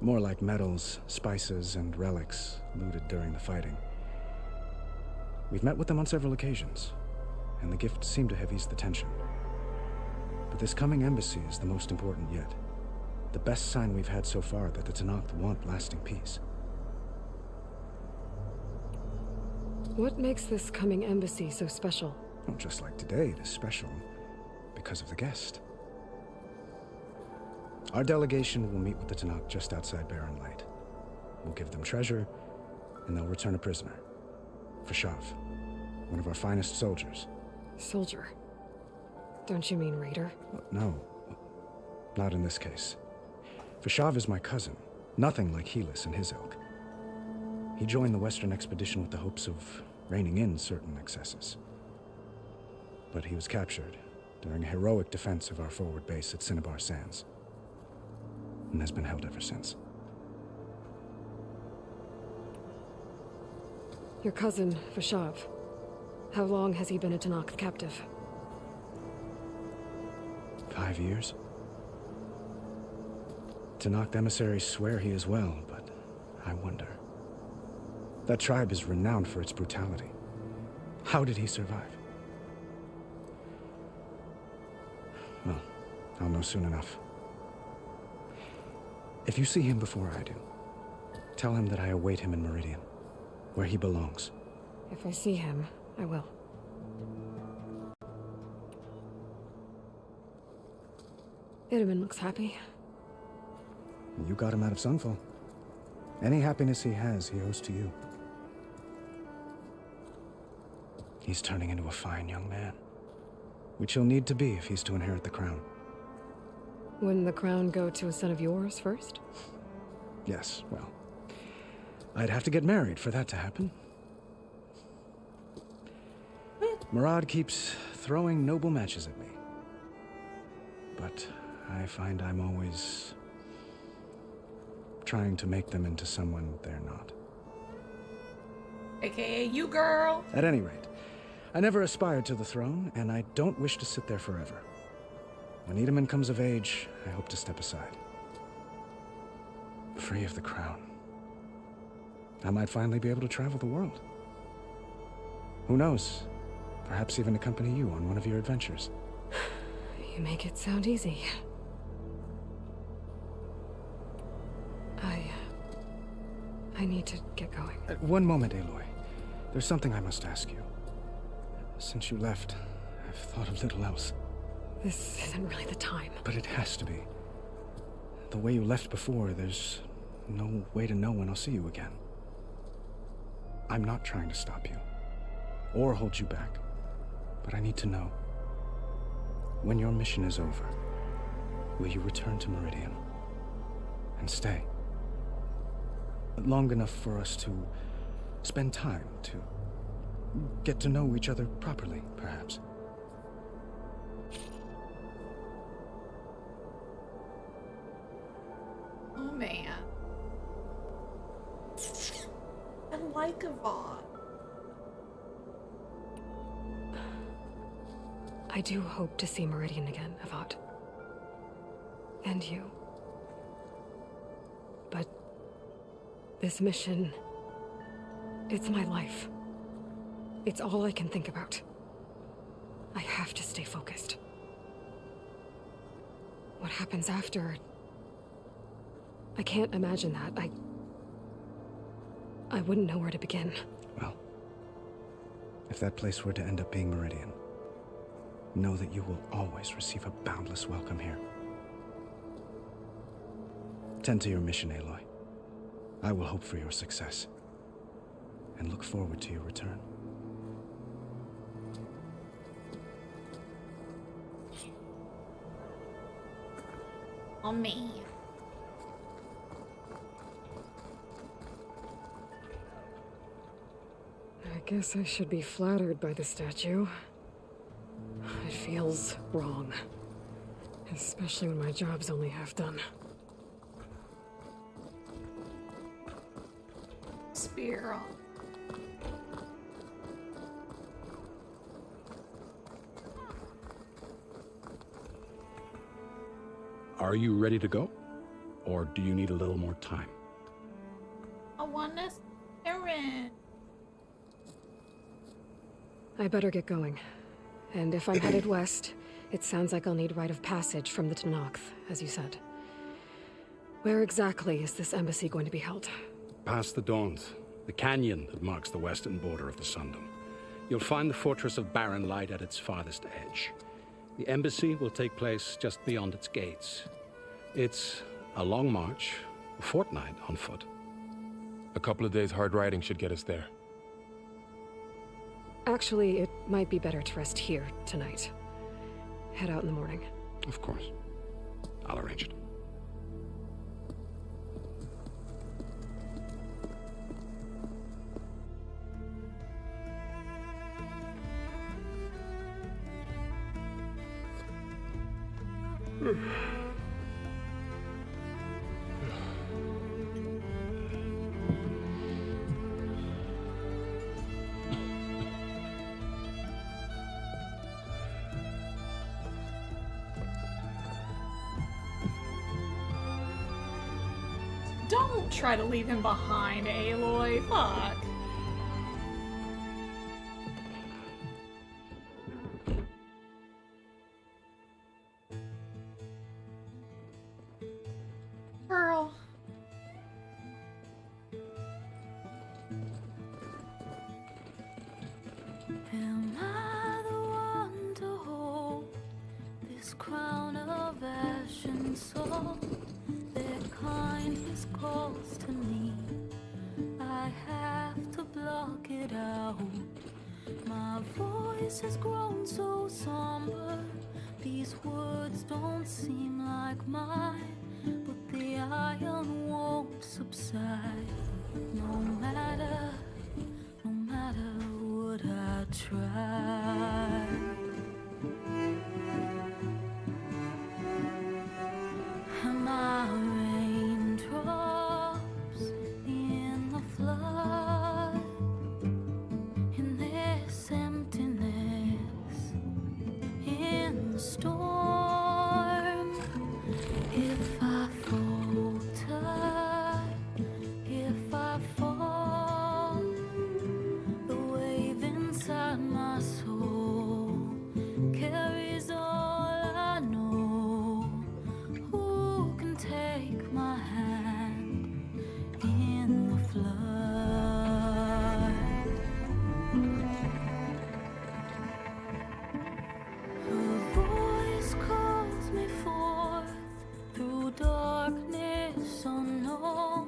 More like medals, spices, and relics looted during the fighting. We've met with them on several occasions, and the gifts seem to have eased the tension. But this coming embassy is the most important yet. The best sign we've had so far that the Tenakth want lasting peace. What makes this coming embassy so special? Well, just like today, it is special because of the guest. Our delegation will meet with the Tanakh just outside Barren Light. We'll give them treasure, and they'll return a prisoner. Fashav, one of our finest soldiers. Soldier? Don't you mean raider? No, not in this case. Fashav is my cousin, nothing like Helis and his ilk. He joined the Western expedition with the hopes of reining in certain excesses. But he was captured during a heroic defense of our forward base at Cinnabar Sands, and has been held ever since. Your cousin, Fashav. How long has he been a Tanakh captive? 5 years. Tanakh emissaries swear he is well, but I wonder. That tribe is renowned for its brutality. How did he survive? Well, I'll know soon enough. If you see him before I do, tell him that I await him in Meridian, where he belongs. If I see him, I will. Itaman looks happy. You got him out of Sunfall. Any happiness he has, he owes to you. He's turning into a fine young man, which he'll need to be if he's to inherit the crown. Wouldn't the crown go to a son of yours first? Yes, well, I'd have to get married for that to happen. Murad keeps throwing noble matches at me, but I find I'm always trying to make them into someone they're not. AKA you, girl! At any rate, I never aspired to the throne, and I don't wish to sit there forever. When Itaman comes of age, I hope to step aside. Free of the crown. I might finally be able to travel the world. Who knows? Perhaps even accompany you on one of your adventures. You make it sound easy. I need to get going. One moment, Aloy. There's something I must ask you. Since you left, I've thought of little else. This isn't really the time. But it has to be. The way you left before, there's no way to know when I'll see you again. I'm not trying to stop you, or hold you back, but I need to know. When your mission is over, will you return to Meridian and stay? Long enough for us to spend time, to get to know each other properly, perhaps. Oh man. I like Avad. I do hope to see Meridian again, Avad. And you. But this mission, it's my life. It's all I can think about. I have to stay focused. What happens after? I can't imagine that. I wouldn't know where to begin. Well, if that place were to end up being Meridian, know that you will always receive a boundless welcome here. Tend to your mission, Aloy. I will hope for your success, and look forward to your return. On me. I guess I should be flattered by the statue. It feels wrong. Especially when my job's only half done. Spear on. Are you ready to go? Or do you need a little more time? I want to errand. I better get going. And if I'm headed west, it sounds like I'll need rite of passage from the Tanakh, as you said. Where exactly is this embassy going to be held? Past the Dawns, the canyon that marks the western border of the Sundom. You'll find the fortress of Barren Light at its farthest edge. The embassy will take place just beyond its gates. It's a long march, a fortnight on foot. A couple of days hard riding should get us there. Actually, it might be better to rest here tonight. Head out in the morning. Of course. I'll arrange it. Don't try to leave him behind, Aloy. Fuck. Girl. Am I the one to hold this crown of ash and salt? Their kindness calls to me. I have to block it out. My voice has grown so somber. These words don't seem like mine, but the iron won't subside. No matter what I try. Am I raindrops in the flood? In this emptiness, in the storm. If I falter, if I fall, the wave inside my soul carries all I know. Who can take my hand in the flood? Her voice calls me forth through darkness unknown.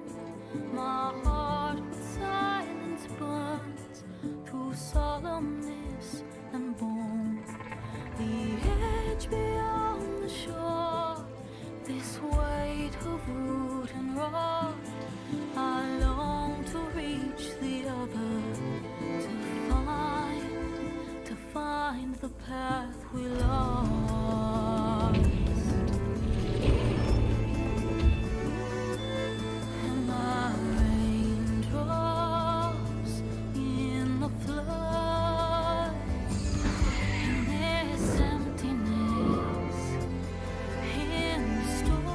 My heart with silence burns through solemnness and bone. The edge beyond the shore, this weight of root and rod. I long to reach the other, to find the path we lost. Am I raindrops in the flood? In this emptiness, in the storm.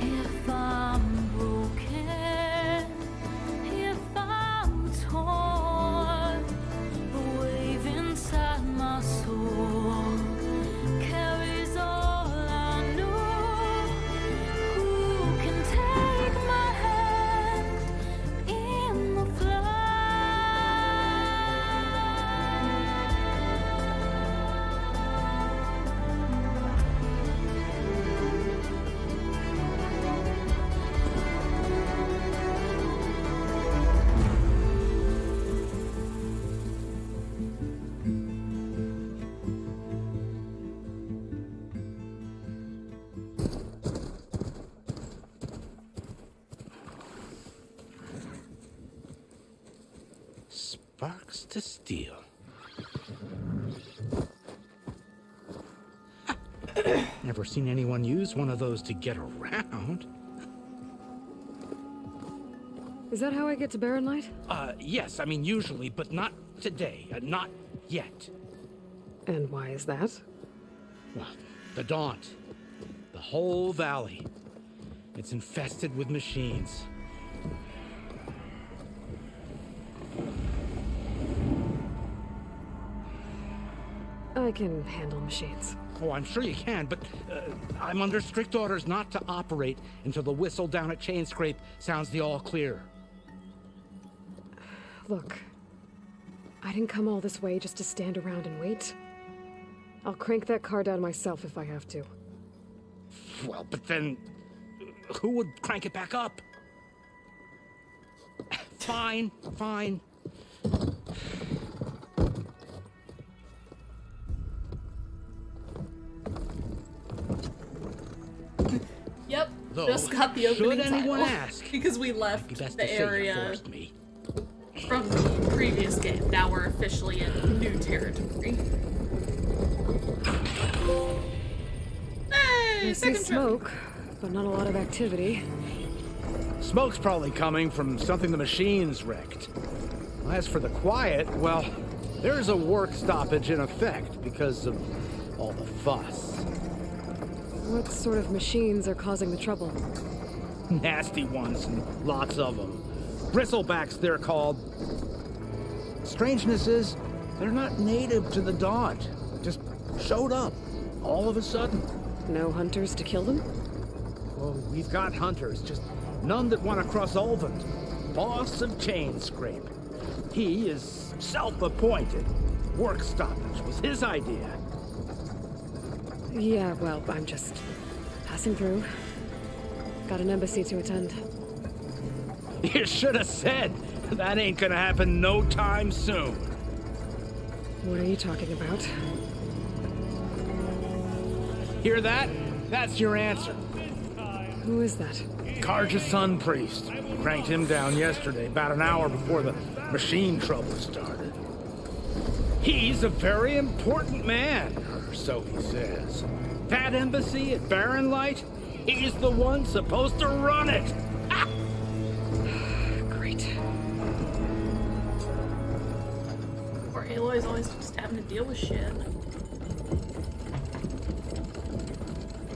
If I'm broken, if I'm torn, the wave inside my soul carries all I know. Who can take my hand in the flood? Sparks to steel. Never seen anyone use one of those to get around. Is that how I get to Barren Light? Yes, I mean usually, but not today. Not yet. And why is that? Well, the Daunt. The whole valley. It's infested with machines. I can handle machines. Oh, I'm sure you can, but I'm under strict orders not to operate until the whistle down at Chainscrape sounds the all clear. Look, I didn't come all this way just to stand around and wait. I'll crank that car down myself if I have to. Well, but then who would crank it back up? Fine, fine. Yep, Though, just got the opening should anyone title. ask, Because we left best to the say you area forced me. from the previous game. Now we're officially in new territory. Hey, I see smoke, but not a lot of activity. Smoke's probably coming from something the machines wrecked. As for the quiet, well, there's a work stoppage in effect because of all the fuss. What sort of machines are causing the trouble? Nasty ones, and lots of them. Bristlebacks, they're called. Strangeness is, they're not native to the Daunt. Just showed up, all of a sudden. No hunters to kill them? Well, we've got hunters, just none that want to cross Ulvund. Boss of Chainscrape. He is self-appointed. Work stoppage was his idea. Yeah, well, I'm just passing through. Got an embassy to attend. You should have said. That ain't gonna happen no time soon. What are you talking about? Hear that? That's your answer. Who is that? Karja Sun Priest. Cranked him down yesterday, about an hour before the machine trouble started. He's a very important man, or so he says. That embassy at Barren Light, he's the one supposed to run it. Great. Poor Aloy's always just having to deal with shit.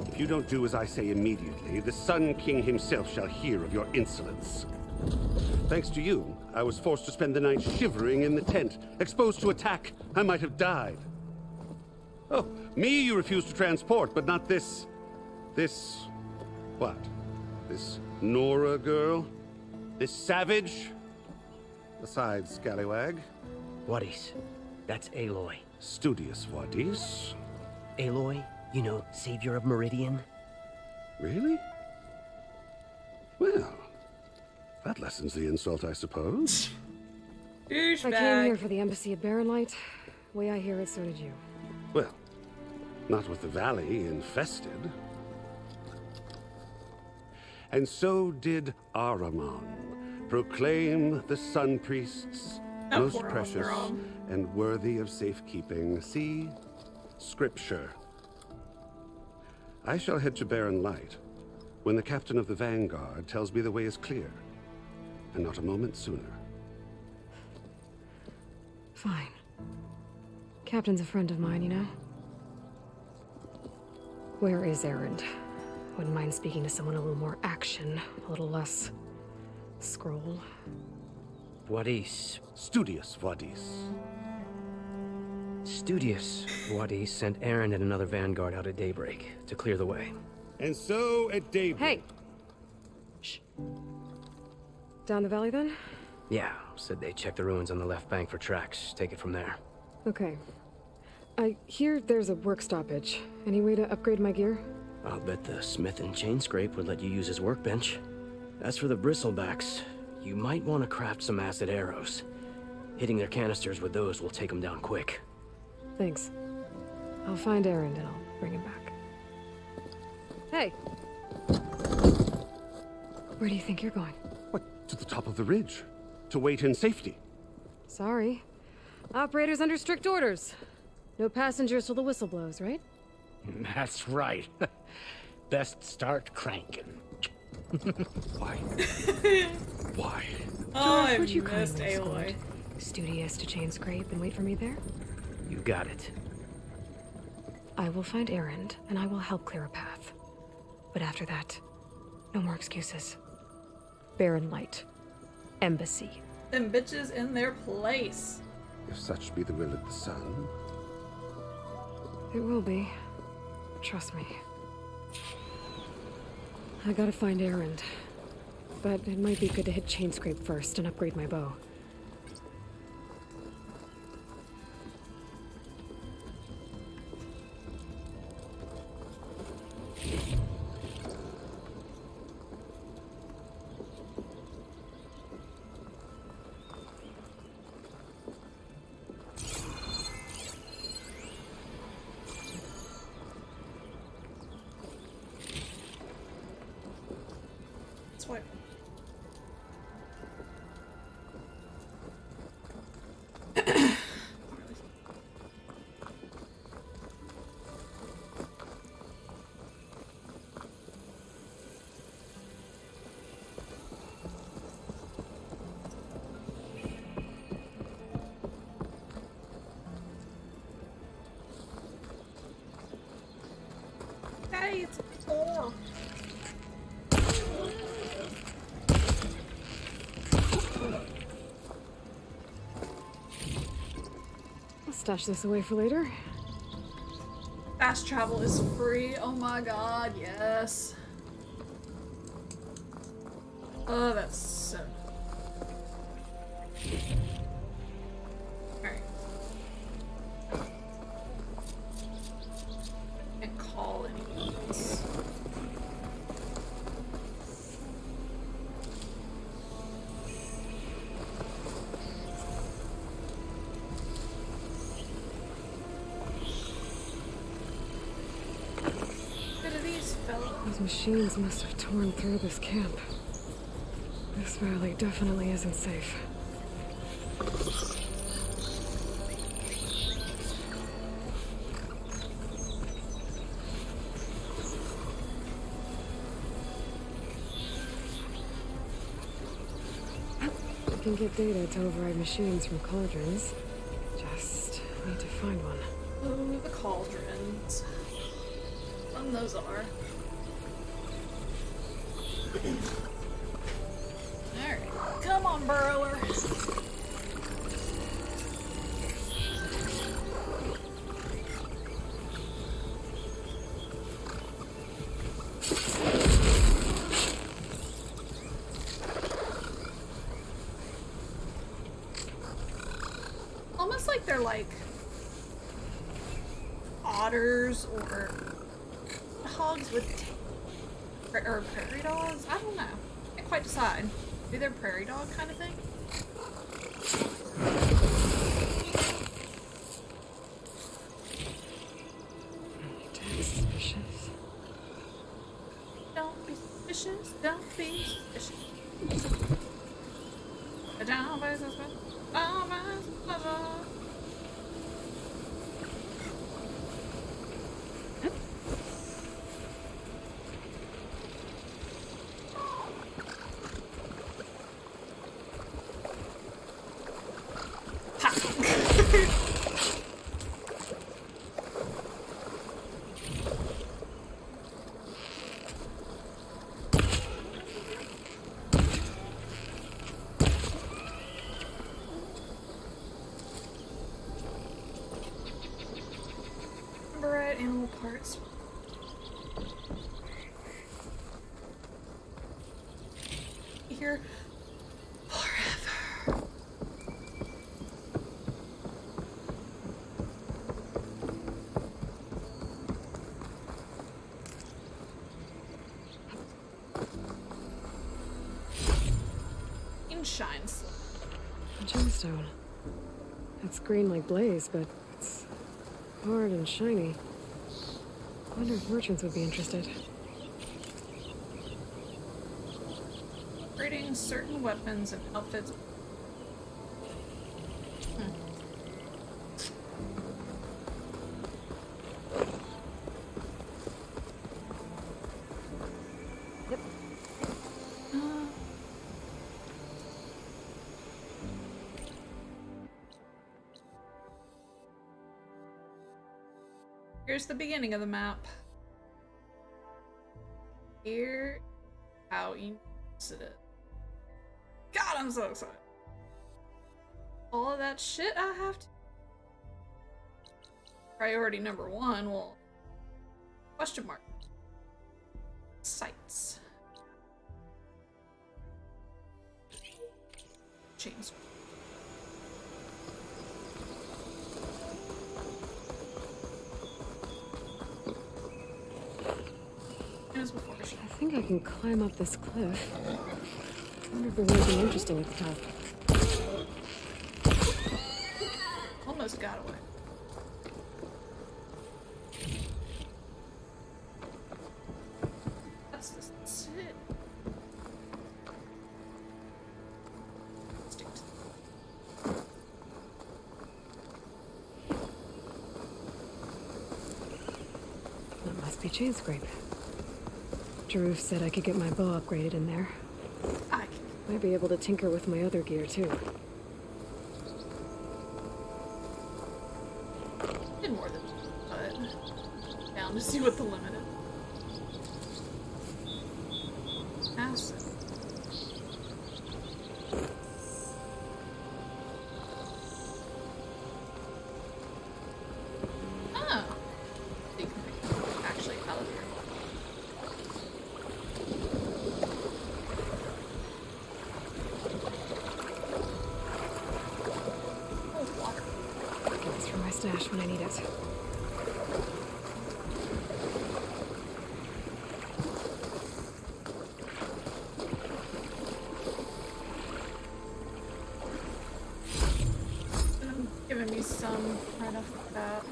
If you don't do as I say immediately, the Sun King himself shall hear of your insolence. Thanks to you, I was forced to spend the night shivering in the tent. Exposed to attack, I might have died. Oh, me you refuse to transport, but not this... what? This Nora girl? This savage? Besides, scallywag. Wadis. That's Aloy. Studious Wadis. Aloy, you know, savior of Meridian. Really? Well, that lessens the insult, I suppose. I came here for the embassy at Barren Light. Way I hear it, so did you. Well, not with the valley infested. And so did Ahriman, proclaim the Sun Priests most precious and worthy of safekeeping. See, Scripture. I shall head to Barren Light when the captain of the Vanguard tells me the way is clear, and not a moment sooner. Fine. Captain's a friend of mine, you know? Where is Erend? Wouldn't mind speaking to someone a little more action, a little less scroll. Wadis. Studious Wadis. Studious Wadis sent Aaron and another Vanguard out at daybreak to clear the way. And so at daybreak... Hey! Shh. Down the valley, then? Yeah, said they checked the ruins on the left bank for tracks. Take it from there. Okay. I hear there's a work stoppage. Any way to upgrade my gear? I'll bet the smith and Chainscrape would let you use his workbench. As for the bristlebacks, you might want to craft some acid arrows. Hitting their canisters with those will take them down quick. Thanks. I'll find Erend and I'll bring him back. Hey! Where do you think you're going? What, to the top of the ridge. To wait in safety. Sorry. Operator's under strict orders. No passengers till the whistle blows, right? That's right. Best start cranking. Why? Why? Oh, I Would you missed kindly Aloy. escort Studious to Chainscrape and wait for me there? You got it. I will find Erend, and I will help clear a path. But after that, no more excuses. Barren Light. Embassy. Them bitches in their place. If such be the will of the sun. It will be. Trust me. I gotta find Erend. But it might be good to hit Chainscrape first and upgrade my bow. Swipe. Hey, it's a door. I'll stash this away for later. Fast travel is free. Oh my god, yes. Oh, that's so. Alright. Can't call anyone else. Those machines must have torn through this camp. This valley definitely isn't safe. I can get data to override machines from cauldrons. Just need to find one. Oh, the cauldrons. Fun those are. Alright, come on, burrower. Almost like they're like otters or hogs with or prairie dogs? I don't know. Can't quite decide. Maybe they're prairie dog kind of thing? Suspicious. Don't be suspicious. Don't be suspicious. Don't be suspicious. Don't be suspicious. Animal parts. Here forever. In shines. A gemstone. It's green like blaze, but it's hard and shiny. I wonder if merchants would be interested. Upgrading certain weapons and outfits. Yep. Here's the beginning of the map. Here, how you use it. God, I'm so excited. All of that shit I have to. Priority number one, well, Question mark. Sights. Chains. I think I can climb up this cliff. I wonder if there's anything interesting at the top. Almost got away. That's the shit. Stick to That must be chain scrape. Jaruf said I could get my bow upgraded in there. Might be able to tinker with my other gear too. Did more than but down to see what the limit is. Acid. Oh. You can pick actually out of here. Gas for my stash when I need it. Giving me some right off the bat.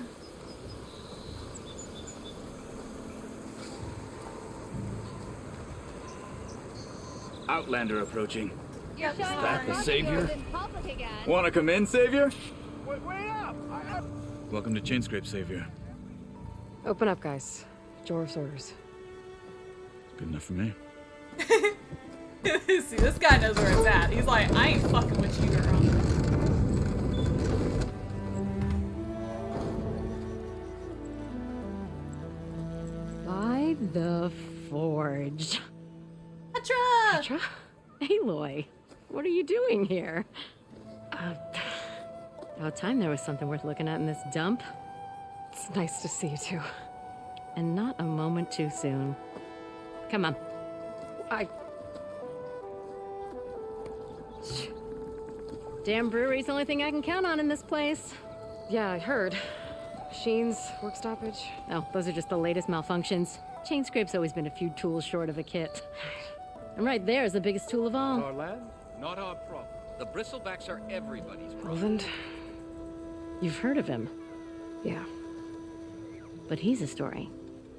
Outlander approaching. Is that the Savior? Wanna come in, Savior? Wait up! Welcome to Chainscrape, Savior. Open up, guys. Jaruf's orders. Good enough for me. See, this guy knows where it's at. He's like, I ain't fucking with you, girl. By the forge. Petra! Petra? Aloy, what are you doing here? About time there was something worth looking at in this dump. It's nice to see you too. And not a moment too soon. Come on. Damn brewery's the only thing I can count on in this place. Yeah, I heard. Machines, work stoppage. Oh, those are just the latest malfunctions. Chainscrape's always been a few tools short of a kit. And right there is the biggest tool of all. Our land? Not our problem. The bristlebacks are everybody's problem. Roland? You've heard of him. Yeah. But he's a story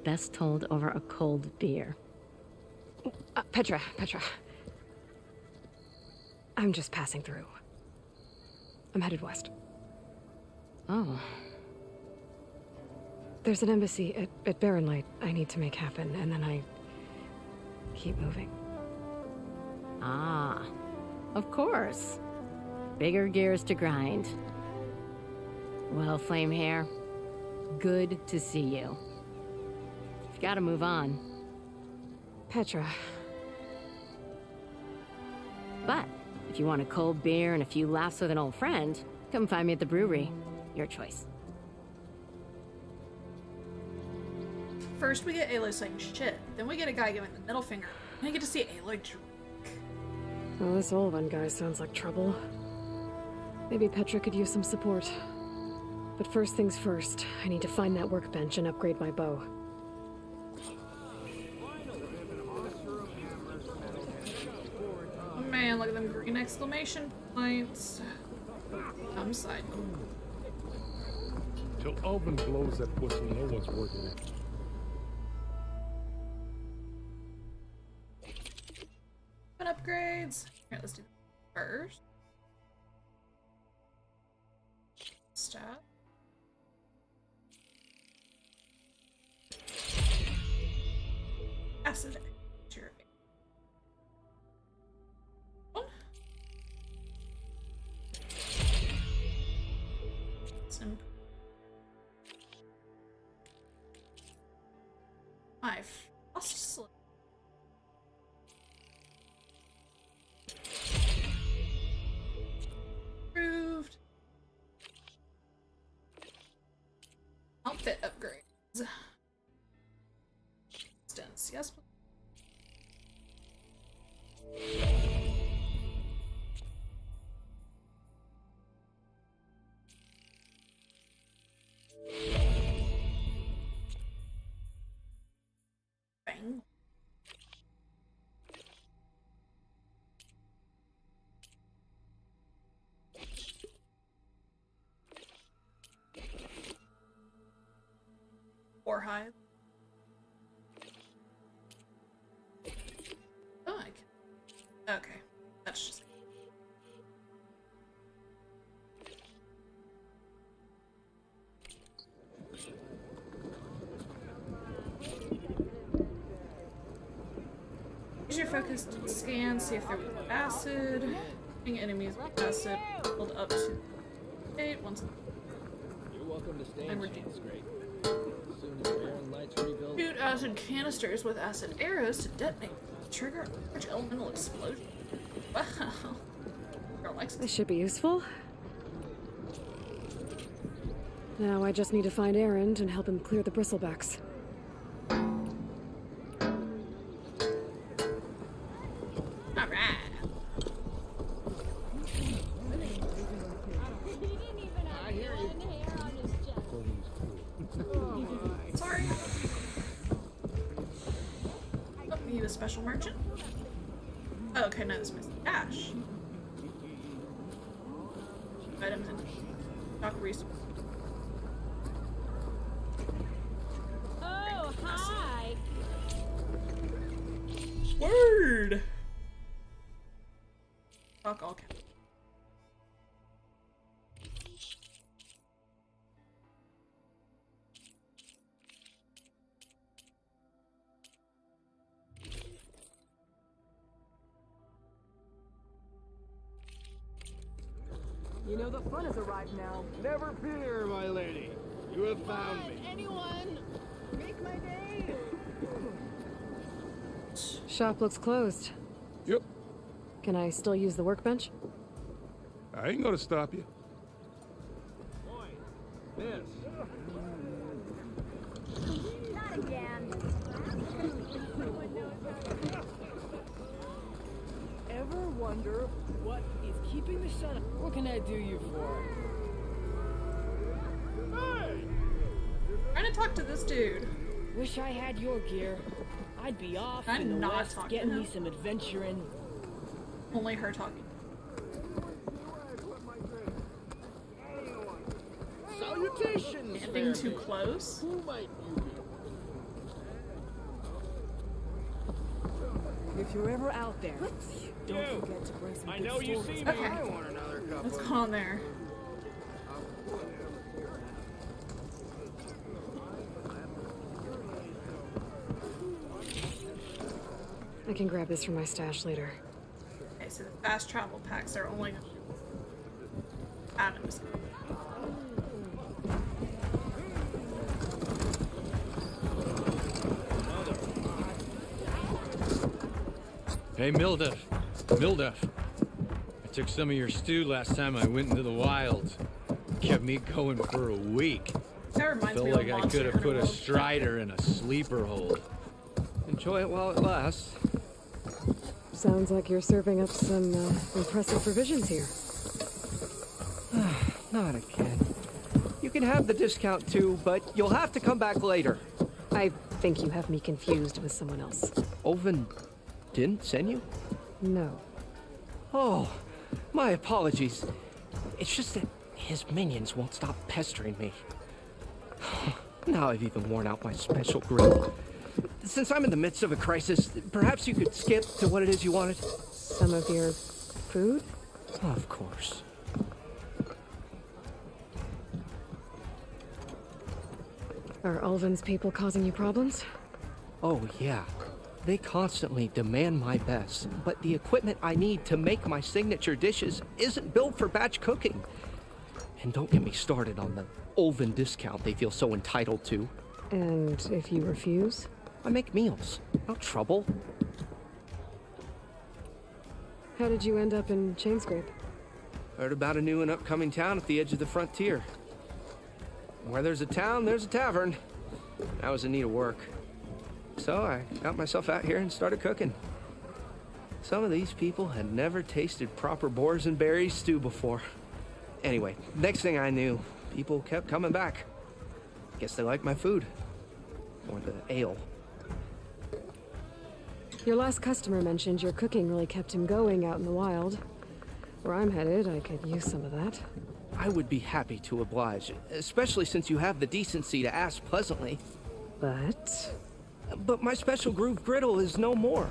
best told over a cold beer. Petra. I'm just passing through. I'm headed west. Oh. There's an embassy at Barrenlight I need to make happen, and then I keep moving. Ah, of course. Bigger gears to grind. Well, Flamehair, good to see you. You've got to move on. Petra. But if you want a cold beer and a few laughs with an old friend, come find me at the brewery. Your choice. First, we get Aloy saying shit. Then we get a guy giving the middle finger. And I get to see Aloy drink. Well, this Olvan guy sounds like trouble. Maybe Petra could use some support. But first things first, I need to find that workbench and upgrade my bow. Oh man, look at them green exclamation points. I'm side. Till Alvin blows that whistle, no one's working it. Upgrades. Here, let's do that first. Stat. Acid. Sure. Some. My frost slip. Approved. Outfit upgrades. Bang. Or hive. Oh, okay. That's just. Use your focus to scan, see if they're with acid. Hitting enemies with acid. Hold up to 8 once. You're welcome to stay And in Chainscrape. As soon as Baron lights rebuild. Shoot acid canisters with acid arrows to detonate. Trigger a large elemental explosion. Wow. Girl likes it. This should be useful. Now I just need to find Erend and help him clear the bristlebacks. Sorry. Oh, need a special merchant? Oh, okay, no, this is Ash. Items and stock resources. Oh, hi! Word! Stock all caps. You know the fun has arrived now. Never fear, my lady. You have found me. Anyone? Make my day! Shop looks closed. Yep. Can I still use the workbench? I ain't gonna stop you. Miss. Not again. Ever wonder what is keeping the sun? What can I do you for? Hey! Trying to talk to this dude. Wish I had your gear. I'd be off I'm in the not west talking getting to me him. some adventuring. Only her talking. Salutations! Getting too close? Who might you be? If you're ever out there, don't forget to bring some good stories. Okay. What's going on there? I can grab this from my stash later. Okay, so the fast travel packs are only atoms. Hey, Mildef. Mildef. I took some of your stew last time I went into the wilds. Kept me going for a week. That reminds Felt me like of I Monster could have Hunter put a World. strider in a sleeper hold. Enjoy it while it lasts. Sounds like you're serving up some impressive provisions here. Not again. You can have the discount too, but you'll have to come back later. I think you have me confused with someone else. Oven didn't send you? No. Oh, my apologies. It's just that his minions won't stop pestering me. Now I've even worn out my special grip. Since I'm in the midst of a crisis, perhaps you could skip to what it is you wanted? Some of your food? Of course. Are Ulvin's people causing you problems? Oh, yeah. They constantly demand my best, but the equipment I need to make my signature dishes isn't built for batch cooking. And don't get me started on the Ulvin discount they feel so entitled to. And if you refuse? I make meals. No trouble. How did you end up in Chainscrape? Heard about a new and upcoming town at the edge of the frontier. Where there's a town, there's a tavern. I was in need of work. So I got myself out here and started cooking. Some of these people had never tasted proper boars and berries stew before. Anyway, next thing I knew, people kept coming back. Guess they liked my food. Or the ale. Your last customer mentioned your cooking really kept him going out in the wild. Where I'm headed, I could use some of that. I would be happy to oblige, especially since you have the decency to ask pleasantly. But my special groove griddle is no more.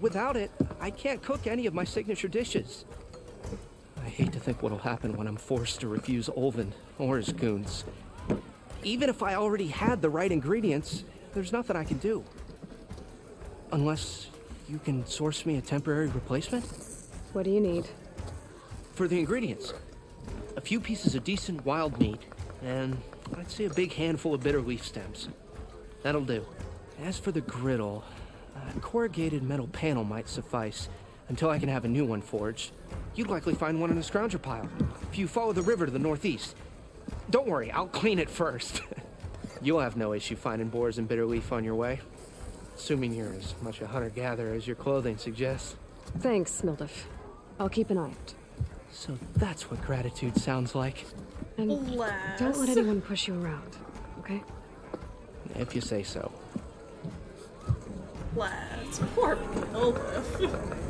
Without it, I can't cook any of my signature dishes. I hate to think what'll happen when I'm forced to refuse Olvin or his goons. Even if I already had the right ingredients, there's nothing I can do. Unless you can source me a temporary replacement? What do you need? For the ingredients, a few pieces of decent wild meat, and I'd say a big handful of bitter leaf stems. That'll do. As for the griddle, a corrugated metal panel might suffice until I can have a new one forged. You'd likely find one in a scrounger pile if you follow the river to the northeast. Don't worry, I'll clean it first. You'll have no issue finding boars and bitter leaf on your way. Assuming you're as much a hunter-gatherer as your clothing suggests. Thanks, Mildef. I'll keep an eye out. So that's what gratitude sounds like. And don't let anyone push you around, okay? If you say so. Lads, poor Mildef.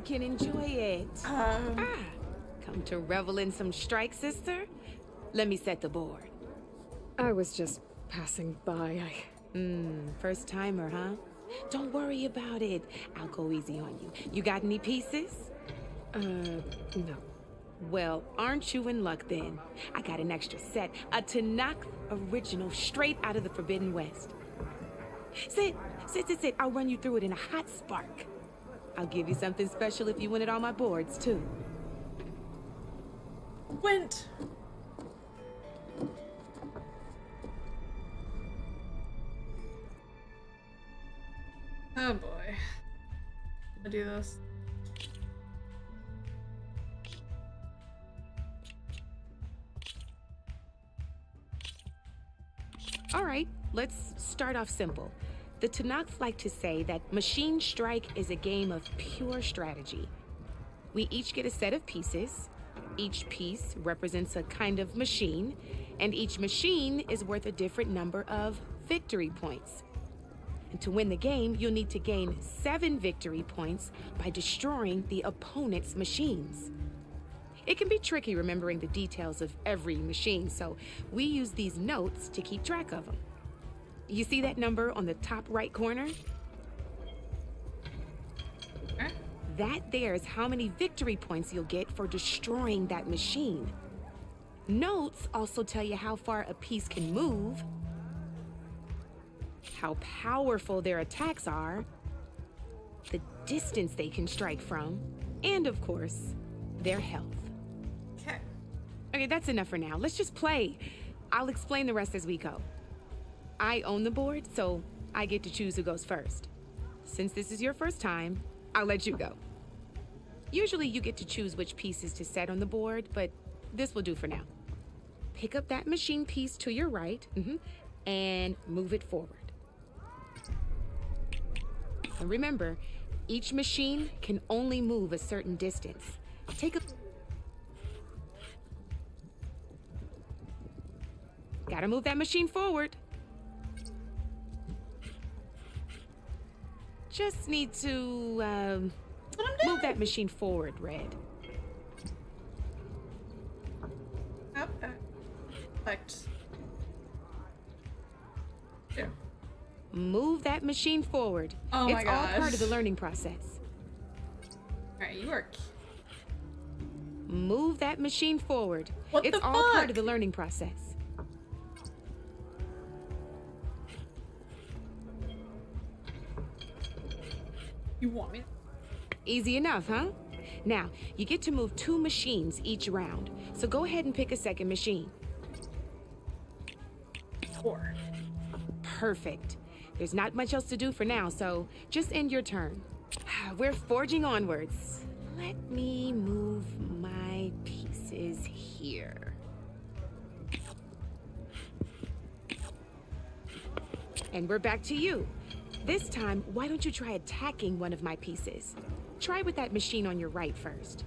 Can enjoy it. Come to revel in some strike, sister? Let me set the board. I was just passing by. First timer, huh? Don't worry about it. I'll go easy on you. You got any pieces? No. Well, aren't you in luck then? I got an extra set, a Tanakh original straight out of the Forbidden West. Sit. I'll run you through it in a hot spark. I'll give you something special if you win at all my boards, too. Went. Oh boy. I'm gonna do this. All right, let's start off simple. The Tanakh like to say that Machine Strike is a game of pure strategy. We each get a set of pieces. Each piece represents a kind of machine, and each machine is worth a different number of victory points. And to win the game, you'll need to gain 7 victory points by destroying the opponent's machines. It can be tricky remembering the details of every machine, so we use these notes to keep track of them. You see that number on the top right corner? That there is how many victory points you'll get for destroying that machine. Notes also tell you how far a piece can move, how powerful their attacks are, the distance they can strike from, and of course, their health. Okay, that's enough for now. Let's just play. I'll explain the rest as we go. I own the board, so I get to choose who goes first. Since this is your first time, I'll let you go. Usually you get to choose which pieces to set on the board, but this will do for now. Pick up that machine piece to your right, and move it forward. And remember, each machine can only move a certain distance. Gotta move that machine forward. Just need to, move that machine forward, Red. Okay. Perfect. Yeah. Move that machine forward. Oh my gosh. It's all part of the learning process. Alright, you are... Move that machine forward. It's all part of the learning process. You want me? Easy enough, huh? Now, you get to move 2 machines each round, so go ahead and pick a second machine. 4. Perfect. There's not much else to do for now, so just end your turn. We're forging onwards. Let me move my pieces here. And we're back to you. This time, why don't you try attacking one of my pieces? Try with that machine on your right first.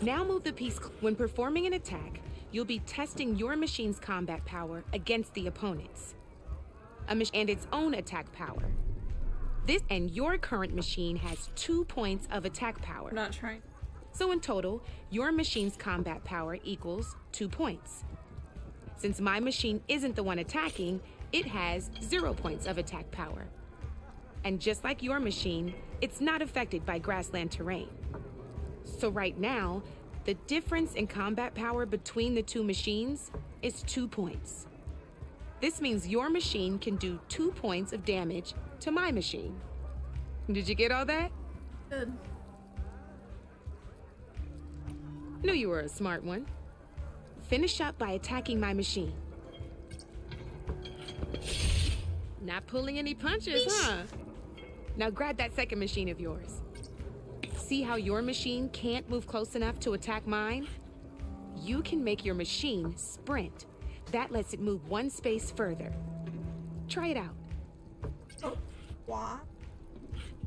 Now move the piece. When performing an attack, you'll be testing your machine's combat power against the opponent's. And its own attack power. This and your current machine has 2 points of attack power. I'm not trying. So in total, your machine's combat power equals 2 points. Since my machine isn't the one attacking, it has 0 points of attack power. And just like your machine, it's not affected by grassland terrain. So right now, the difference in combat power between the 2 machines is 2 points. This means your machine can do 2 points of damage to my machine. Did you get all that? Good. Knew you were a smart one. Finish up by attacking my machine. Not pulling any punches, huh? Now grab that second machine of yours. See how your machine can't move close enough to attack mine? You can make your machine sprint. That lets it move 1 space further. Try it out. Oh, what?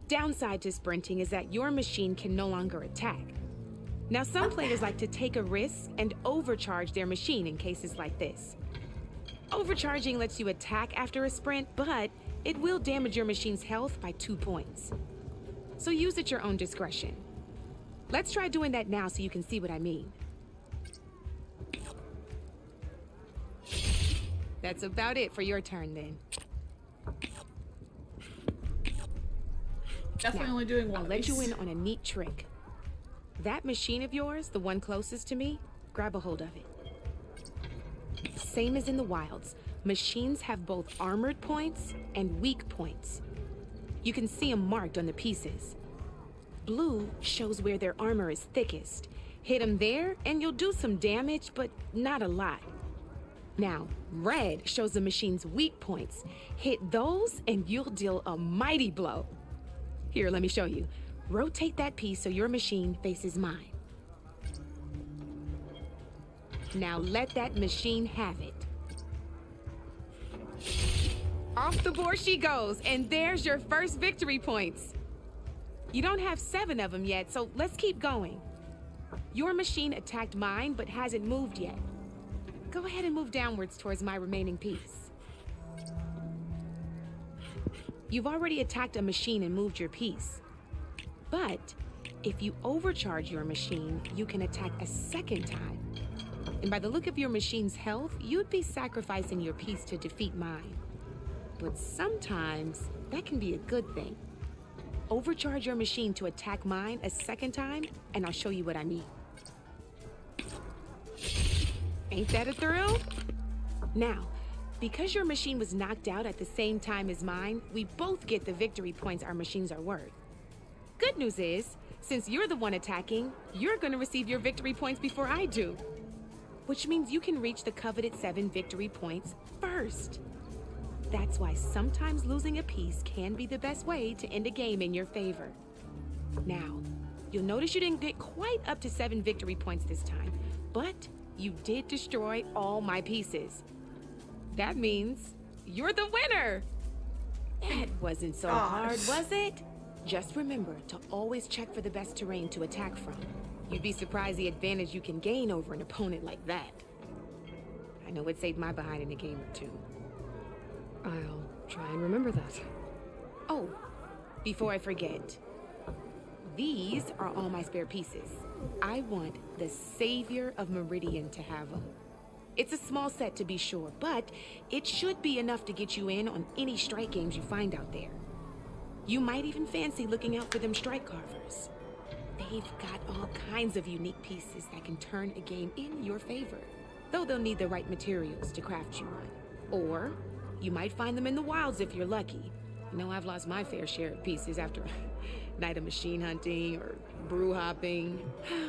Downside to sprinting is that your machine can no longer attack. Now, some players like to take a risk and overcharge their machine in cases like this. Overcharging lets you attack after a sprint, but it will damage your machine's health by 2 points. So use at your own discretion. Let's try doing that now so you can see what I mean. That's about it for your turn, then. Definitely now, only doing one. I'll let you in on a neat trick. That machine of yours, the one closest to me, grab a hold of it. Same as in the wilds, machines have both armored points and weak points. You can see them marked on the pieces. Blue shows where their armor is thickest. Hit them there, and you'll do some damage, but not a lot. Now, red shows the machine's weak points. Hit those, and you'll deal a mighty blow. Here, let me show you. Rotate that piece so your machine faces mine. Now let that machine have it. Off the board she goes, and there's your first victory points. You don't have 7 of them yet, so let's keep going. Your machine attacked mine, but hasn't moved yet. Go ahead and move downwards towards my remaining piece. You've already attacked a machine and moved your piece. But if you overcharge your machine, you can attack a second time. And by the look of your machine's health, you'd be sacrificing your piece to defeat mine. But sometimes that can be a good thing. Overcharge your machine to attack mine a second time, and I'll show you what I mean. Ain't that a thrill? Now, because your machine was knocked out at the same time as mine, we both get the victory points our machines are worth. Good news is, since you're the one attacking, you're gonna receive your victory points before I do. Which means you can reach the coveted 7 victory points first. That's why sometimes losing a piece can be the best way to end a game in your favor. Now, you'll notice you didn't get quite up to 7 victory points this time, but you did destroy all my pieces. That means you're the winner! That wasn't so hard, was it? Just remember to always check for the best terrain to attack from. You'd be surprised the advantage you can gain over an opponent like that. I know it saved my behind in a game or 2. I'll try and remember that. Oh, before I forget, these are all my spare pieces. I want the Savior of Meridian to have them. It's a small set to be sure, but it should be enough to get you in on any strike games you find out there. You might even fancy looking out for them strike carvers. They've got all kinds of unique pieces that can turn a game in your favor, though they'll need the right materials to craft you one. Or you might find them in the wilds if you're lucky. I know I've lost my fair share of pieces after a night of machine hunting or brew hopping.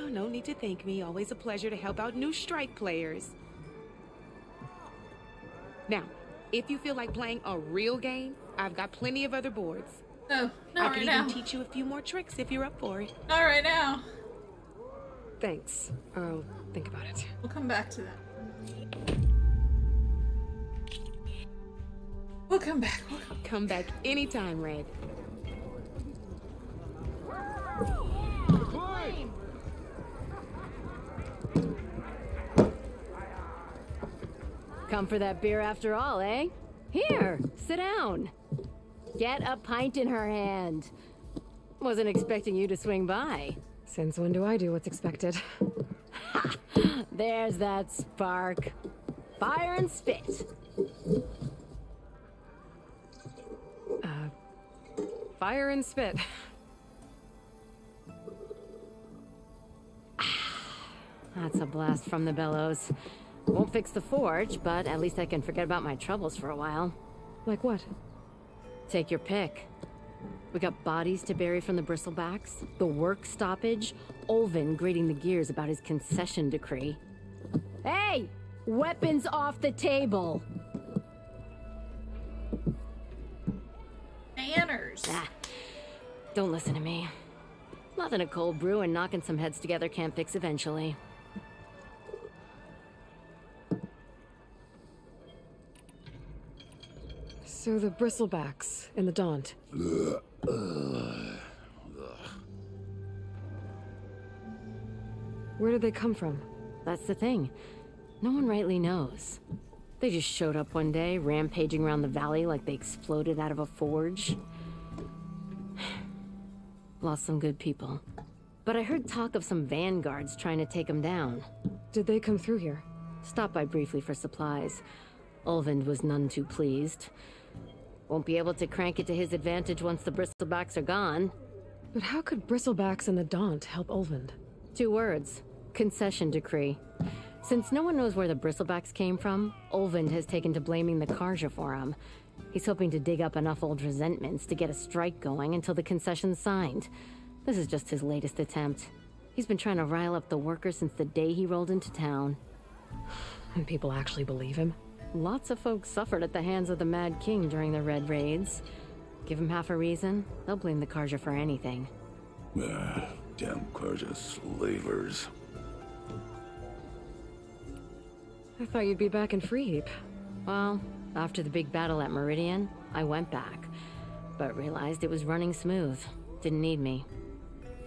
No need to thank me. Always a pleasure to help out new strike players. Now, if you feel like playing a real game, I've got plenty of other boards. No, not I right can now. even teach you a few more tricks if you're up for it. Not right now. Thanks. I'll think about it. We'll come back to that. We'll come back. Come back anytime, Red. Come for that beer after all, eh? Here, sit down. Get a pint in her hand. Wasn't expecting you to swing by. Since when do I do what's expected? There's that spark. Fire and spit. Fire and spit. That's a blast from the bellows. Won't fix the forge, but at least I can forget about my troubles for a while. Like what? Take your pick. We got bodies to bury from the bristlebacks, the work stoppage, Olvin grating the gears about his concession decree. Hey! Weapons off the table! Manners. Don't listen to me. Nothing a cold brew and knocking some heads together can't fix eventually. So the bristlebacks in the Daunt. Where did they come from? That's the thing. No one rightly knows. They just showed up one day, rampaging around the valley like they exploded out of a forge. Lost some good people. But I heard talk of some vanguards trying to take them down. Did they come through here? Stopped by briefly for supplies. Olvind was none too pleased. Won't be able to crank it to his advantage once the bristlebacks are gone. But how could bristlebacks and the Daunt help Olvind? 2 words. Concession decree. Since no one knows where the bristlebacks came from, Olvind has taken to blaming the Karja for him. He's hoping to dig up enough old resentments to get a strike going until the concession's signed. This is just his latest attempt. He's been trying to rile up the workers since the day he rolled into town. And people actually believe him? Lots of folks suffered at the hands of the Mad King during the Red Raids. Give him half a reason, they'll blame the Karja for anything. Damn Karja slavers. I thought you'd be back in Freeheap. Well, after the big battle at Meridian, I went back, but realized it was running smooth. Didn't need me.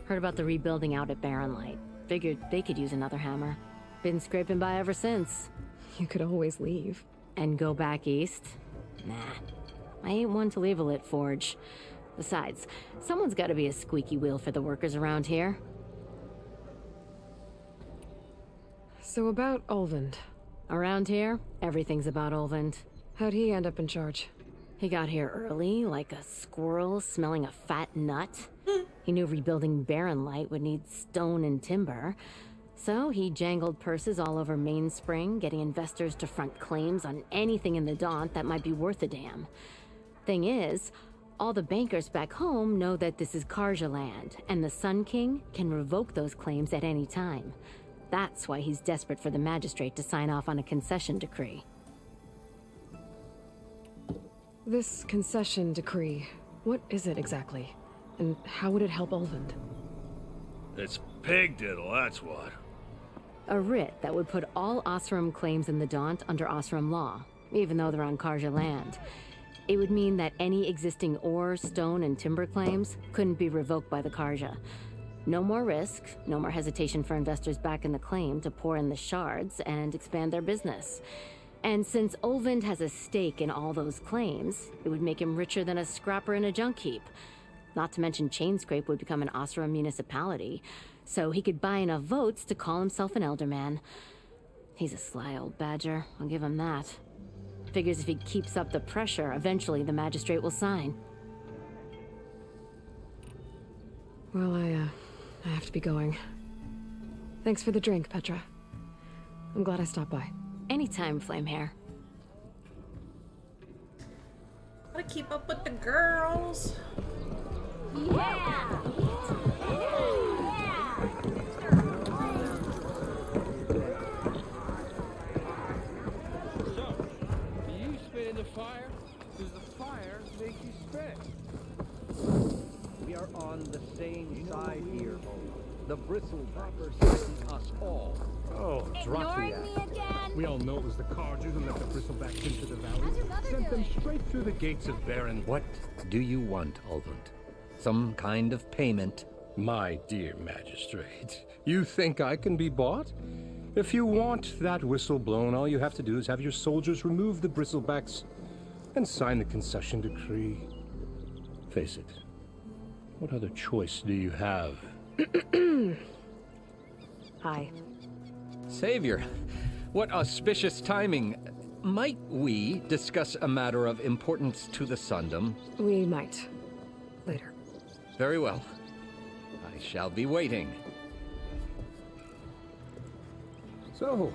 Heard about the rebuilding out at Barren Light. Figured they could use another hammer. Been scraping by ever since. You could always leave. And go back east? Nah. I ain't one to leave a lit forge. Besides, someone's gotta be a squeaky wheel for the workers around here. So about Olvind. Around here, everything's about Olvind. How'd he end up in charge? He got here early, like a squirrel smelling a fat nut. He knew rebuilding Barren Light would need stone and timber. So he jangled purses all over Mainspring, getting investors to front claims on anything in the Daunt that might be worth a damn. Thing is, all the bankers back home know that this is Karja land, and the Sun King can revoke those claims at any time. That's why he's desperate for the magistrate to sign off on a concession decree. This concession decree, what is it exactly? And how would it help Olvind? It's pig diddle, that's what. A writ that would put all Osram claims in the Daunt under Osram law, even though they're on Karja land. It would mean that any existing ore, stone, and timber claims couldn't be revoked by the Karja. No more risk, no more hesitation for investors back in the claim to pour in the shards and expand their business. And since Olvind has a stake in all those claims, it would make him richer than a scrapper in a junk heap. Not to mention Chainscrape would become an Osram municipality, so he could buy enough votes to call himself an elderman. He's a sly old badger, I'll give him that. Figures if he keeps up the pressure, eventually the magistrate will sign. Well, I have to be going. Thanks for the drink, Petra. I'm glad I stopped by. Anytime, Flamehair. What a keep up with the girls. Yeah! So, do you spit in the fire? Does the fire make you spit? We are on the same side here, Aloy. The bristlebacks are threaten us all. Oh, drop the Ignoring me act. again? We all know it was the Carja who let the bristlebacks into the valley. How's your mother Sent them doing? straight through the gates of Baron. What do you want, Ulvund? Some kind of payment? My dear magistrate, you think I can be bought? If you want that whistle blown, all you have to do is have your soldiers remove the bristlebacks and sign the concession decree. Face it, what other choice do you have? Hi. Savior, what auspicious timing. Might we discuss a matter of importance to the Sundom? We might. Later. Very well. I shall be waiting. So,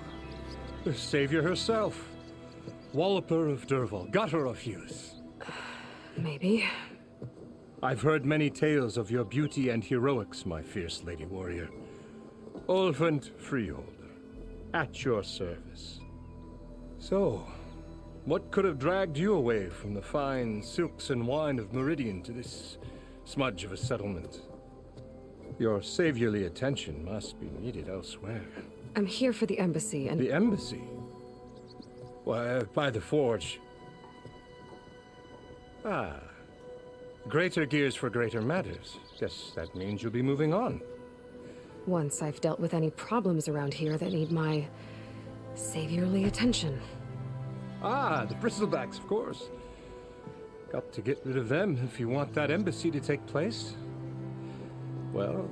the savior herself. Walloper of Derval, gutter of Hughes. Maybe. I've heard many tales of your beauty and heroics, my fierce lady warrior. Ulvund Freeholder, at your service. So, what could have dragged you away from the fine silks and wine of Meridian to this smudge of a settlement? Your saviorly attention must be needed elsewhere. I'm here for the embassy and... The embassy? Why, by the forge. Ah. Greater gears for greater matters. Guess that means you'll be moving on. Once I've dealt with any problems around here that need my saviorly attention. Ah, the bristlebacks, of course. Got to get rid of them if you want that embassy to take place. Well,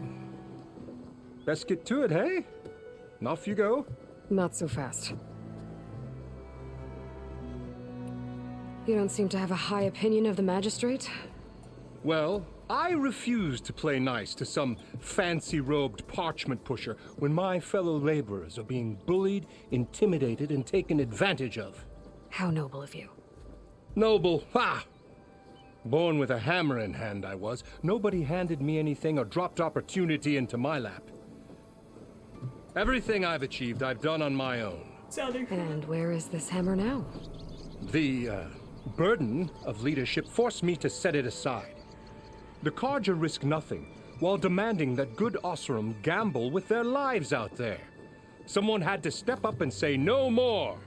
best get to it, hey? And off you go. Not so fast. You don't seem to have a high opinion of the magistrate? Well, I refuse to play nice to some fancy-robed parchment pusher when my fellow laborers are being bullied, intimidated, and taken advantage of. How noble of you. Noble? Ha! Born with a hammer in hand, I was. Nobody handed me anything or dropped opportunity into my lap. Everything I've achieved, I've done on my own. And where is this hammer now? The, burden of leadership forced me to set it aside. The Carja risk nothing, while demanding that good Osram gamble with their lives out there. Someone had to step up and say no more.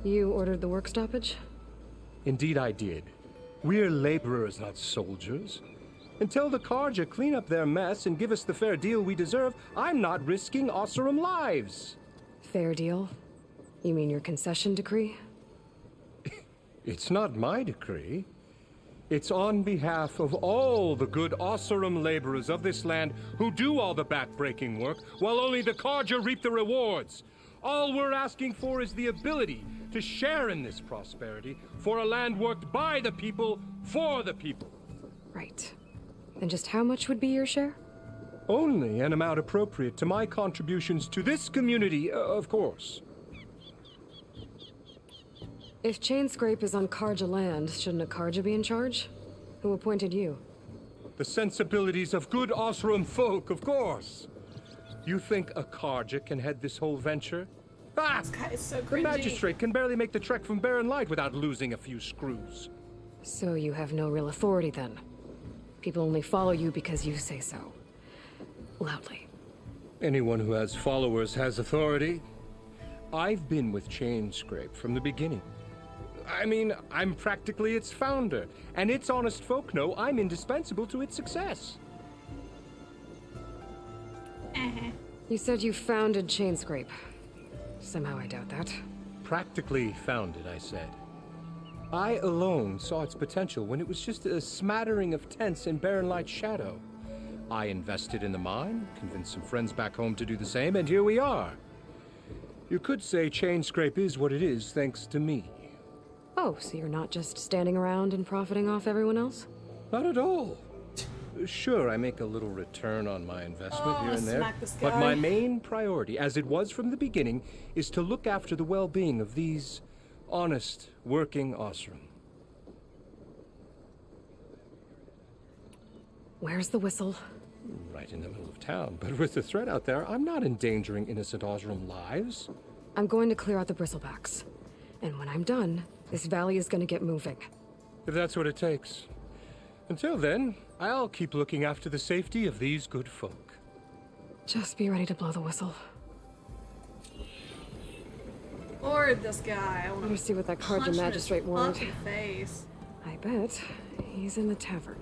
You ordered the work stoppage? Indeed I did. We're laborers, not soldiers. Until the Carja clean up their mess and give us the fair deal we deserve, I'm not risking Osram lives. Fair deal? You mean your concession decree? It's not my decree. It's on behalf of all the good Osram laborers of this land who do all the back-breaking work, while only the Carja reap the rewards. All we're asking for is the ability to share in this prosperity for a land worked by the people, for the people. Right. And just how much would be your share? Only an amount appropriate to my contributions to this community, of course. If Chainscrape is on Carja land, shouldn't a Carja be in charge? Who appointed you? The sensibilities of good Osram folk, of course. You think a Carja can head this whole venture? Ah! This guy is so The cringy. magistrate can barely make the trek from Barren Light without losing a few screws. So you have no real authority then? People only follow you because you say so. Loudly. Anyone who has followers has authority. I've been with Chainscrape from the beginning. I mean, I'm practically its founder, and its honest folk know I'm indispensable to its success. You said you founded Chainscrape. Somehow I doubt that. Practically founded, I said. I alone saw its potential when it was just a smattering of tents in Barren Light's shadow. I invested in the mine, convinced some friends back home to do the same, and here we are. You could say Chainscrape is what it is thanks to me. Oh, so you're not just standing around and profiting off everyone else? Not at all. Sure, I make a little return on my investment here and there, smack this but guy. my main priority, as it was from the beginning, is to look after the well-being of these honest, working Osram. Where's the whistle? Right in the middle of town, but with the threat out there, I'm not endangering innocent Osram lives. I'm going to clear out the bristlebacks. And when I'm done, this valley is going to get moving. If that's what it takes. Until then, I'll keep looking after the safety of these good folk. Just be ready to blow the whistle. Lord, this guy. I want to see what that Carja magistrate wanted. Face. I bet he's in the tavern.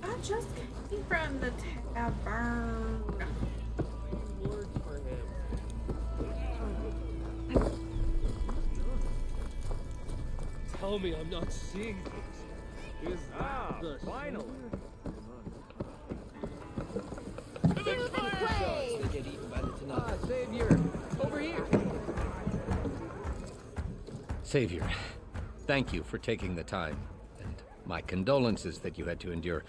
I just came from the tavern. Tell me I'm not seeing things. Finally. Savior, over here. Savior, thank you for taking the time. And my condolences that you had to endure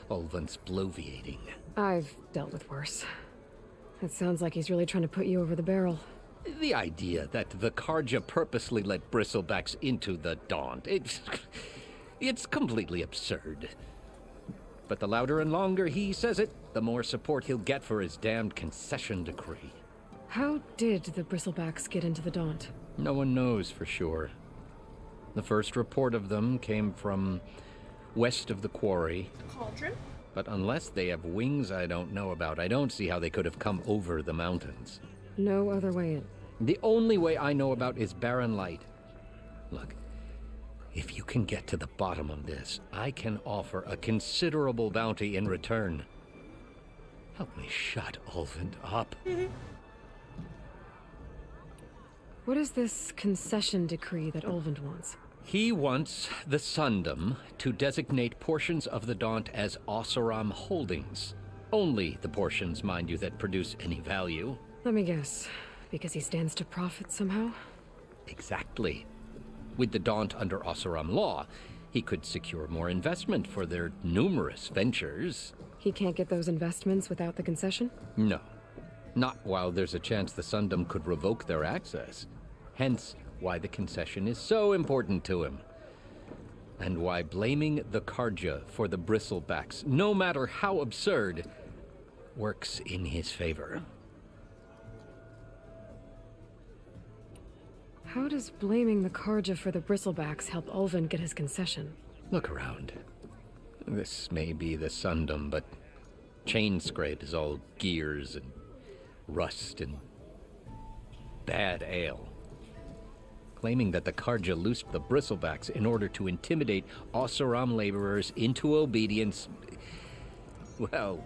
Ulvund's bloviating. I've dealt with worse. It sounds like he's really trying to put you over the barrel. The idea that the Carja purposely let bristlebacks into the Daunt, it's completely absurd. But the louder and longer he says it, the more support he'll get for his damned concession decree. How did the bristlebacks get into the Daunt? No one knows for sure. The first report of them came from west of the quarry. Cauldron? But unless they have wings I don't know about, I don't see how they could have come over the mountains. No other way in. The only way I know about is barren light. Look, if you can get to the bottom of this, I can offer a considerable bounty in return. Help me shut Ulvund up. What is this concession decree that Ulvund wants? He wants the Sundom to designate portions of the Daunt as Oseram holdings. Only the portions, mind you, that produce any value. Let me guess. Because he stands to profit somehow? Exactly. With the Daunt under Oseram law, he could secure more investment for their numerous ventures. He can't get those investments without the concession? No. Not while there's a chance the Sundom could revoke their access. Hence, why the concession is so important to him. And why blaming the Carja for the bristlebacks, no matter how absurd, works in his favor. How does blaming the Carja for the bristlebacks help Ulvund get his concession? Look around. This may be the Sundom, but Chainscrape is all gears and rust and bad ale. Claiming that the Carja loosed the bristlebacks in order to intimidate Oseram laborers into obedience. Well,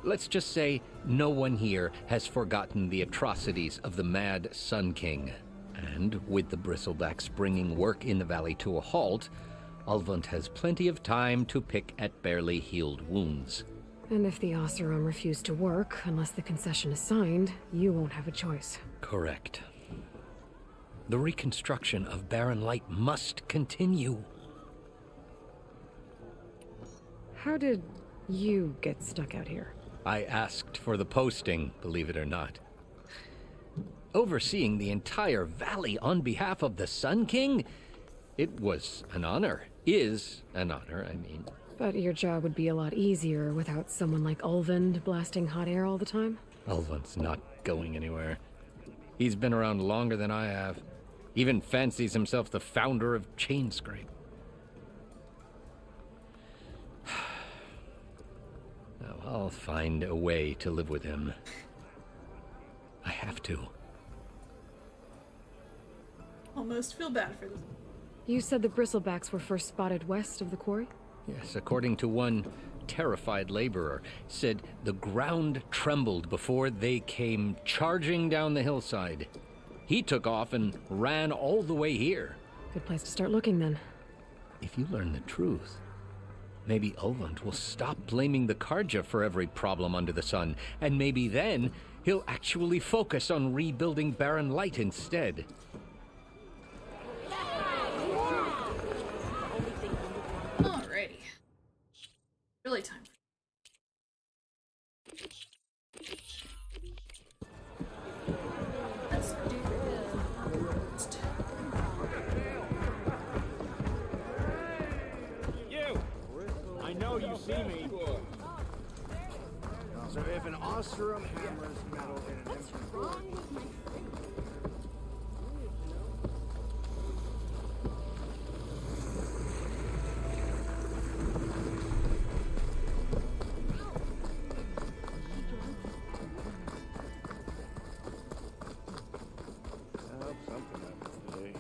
let's just say no one here has forgotten the atrocities of the Mad Sun King. And with the bristlebacks bringing work in the valley to a halt, Ulvund has plenty of time to pick at barely healed wounds. And if the Oseram refuse to work, unless the concession is signed, you won't have a choice. Correct. The reconstruction of Barren Light must continue. How did you get stuck out here? I asked for the posting, believe it or not. Overseeing the entire valley on behalf of the Sun King? It was an honor. Is an honor, I mean. But your job would be a lot easier without someone like Ulvund blasting hot air all the time? Ulvund's not going anywhere. He's been around longer than I have. Even fancies himself the founder of Chainscrape. Now, I'll find a way to live with him. I have to. Almost feel bad for this. You said the bristlebacks were first spotted west of the quarry? Yes, according to one terrified laborer, said the ground trembled before they came charging down the hillside. He took off and ran all the way here. Good place to start looking, then. If you learn the truth, maybe Ulvund will stop blaming the Carja for every problem under the sun, and maybe then he'll actually focus on rebuilding Barren Light instead. Alrighty. Really time. Let's do If an Osram hammers metal in an empty Wrong with my friend. I hope something happens today.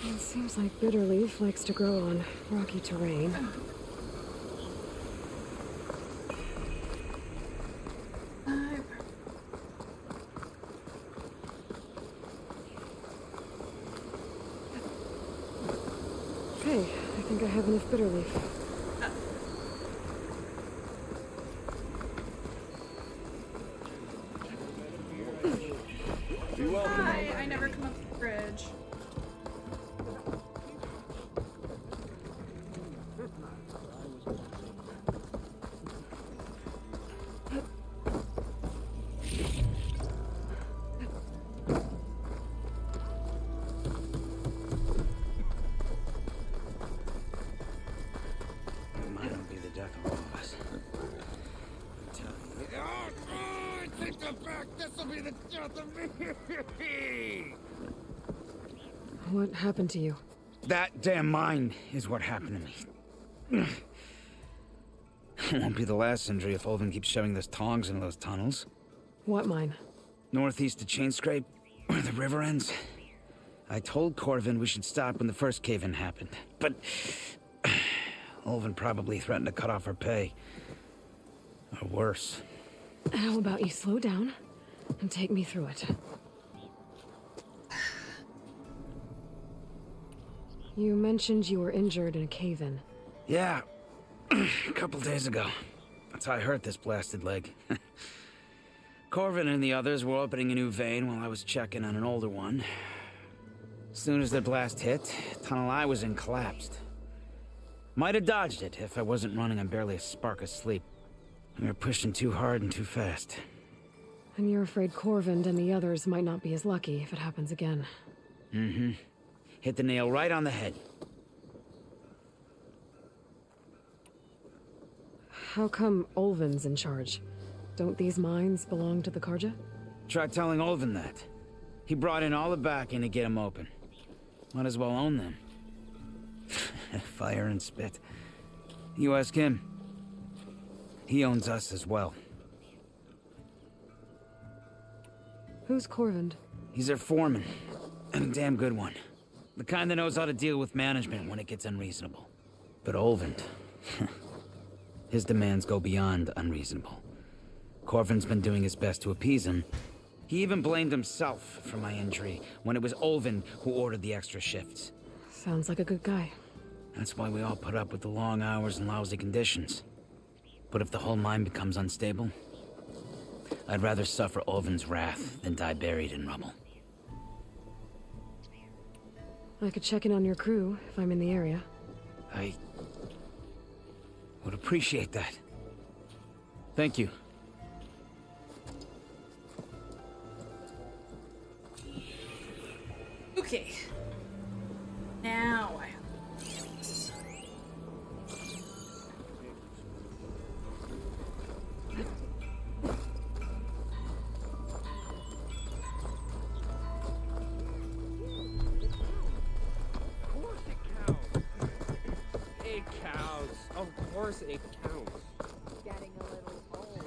It seems like Bitterleaf likes to grow on rocky terrain. Okay, I think I have enough Bitterleaf. Hi, I never come up the bridge. It might not be the death of all of us. I'm telling you. I take that back! This'll be the death of me! What happened to you? That damn mine is what happened to me. It won't be the last injury if Olvin keeps shoving those tongs into those tunnels. What mine? Northeast of Chainscrape, where the river ends. I told Corvin we should stop when the first cave-in happened, but Olvin probably threatened to cut off our pay. Or worse. How about you slow down and take me through it? You mentioned you were injured in a cave-in. Yeah, a couple days ago. That's how I hurt this blasted leg. Corvin and the others were opening a new vein while I was checking on an older one. As soon as their blast hit, the tunnel I was in collapsed. Might have dodged it if I wasn't running on barely a spark of sleep. We were pushing too hard and too fast. And you're afraid Corvind and the others might not be as lucky if it happens again. Mm-hmm. Hit the nail right on the head. How come Olvin's in charge? Don't these mines belong to the Karja? Try telling Olvin that. He brought in all the backing to get them open. Might as well own them. Fire and spit. You ask him. He owns us as well. Who's Corvind? He's their foreman. And a damn good one. The kind that knows how to deal with management when it gets unreasonable. But Olvind... his demands go beyond unreasonable. Corvin's been doing his best to appease him. He even blamed himself for my injury when it was Olvin who ordered the extra shifts. Sounds like a good guy. That's why we all put up with the long hours and lousy conditions. But if the whole mine becomes unstable, I'd rather suffer Olvin's wrath than die buried in rubble. I could check in on your crew if I'm in the area. I would appreciate that. Thank you. Okay. Now I have this. It counts. Of course it counts. Getting a little old.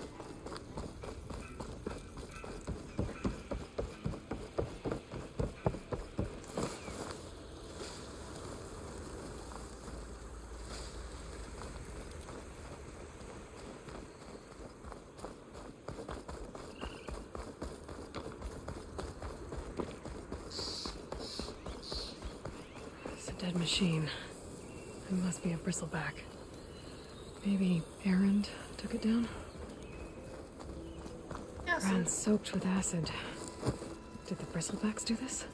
It's a dead machine. It must be a bristleback. Maybe Erend took it down? Ground soaked with acid. Did the bristlebacks do this?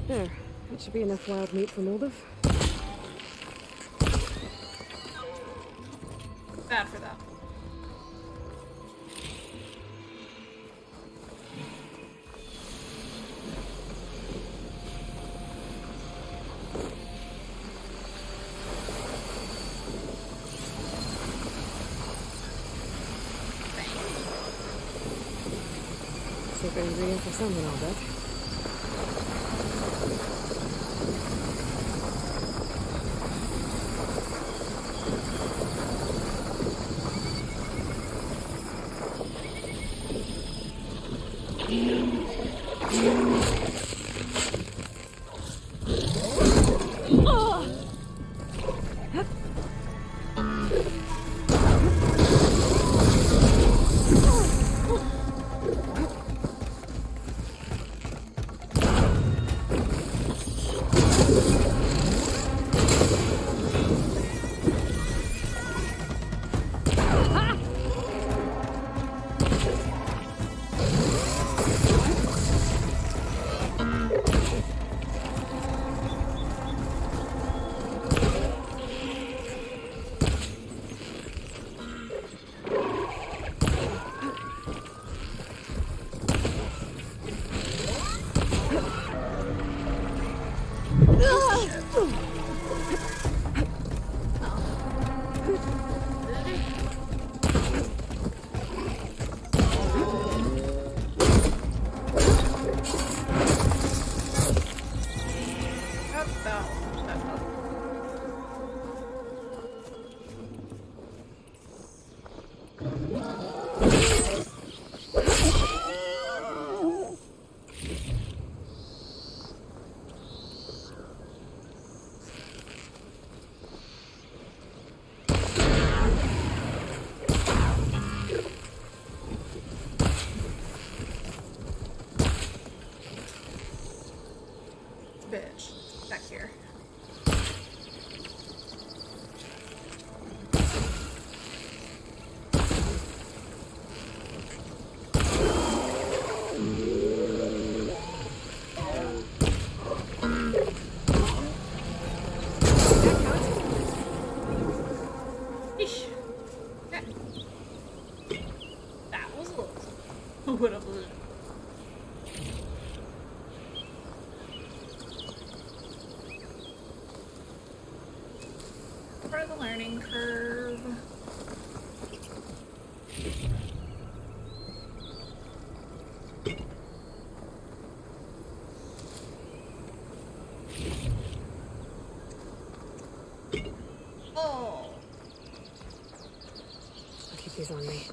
There. That should be enough wild meat for Moldov. Bad for that. Secret ingredient for something, I'll bet. Bitch. Back here. Eesh. Okay. That was a little. Would have been. Part of the learning curve. Oh. I'll keep these on me.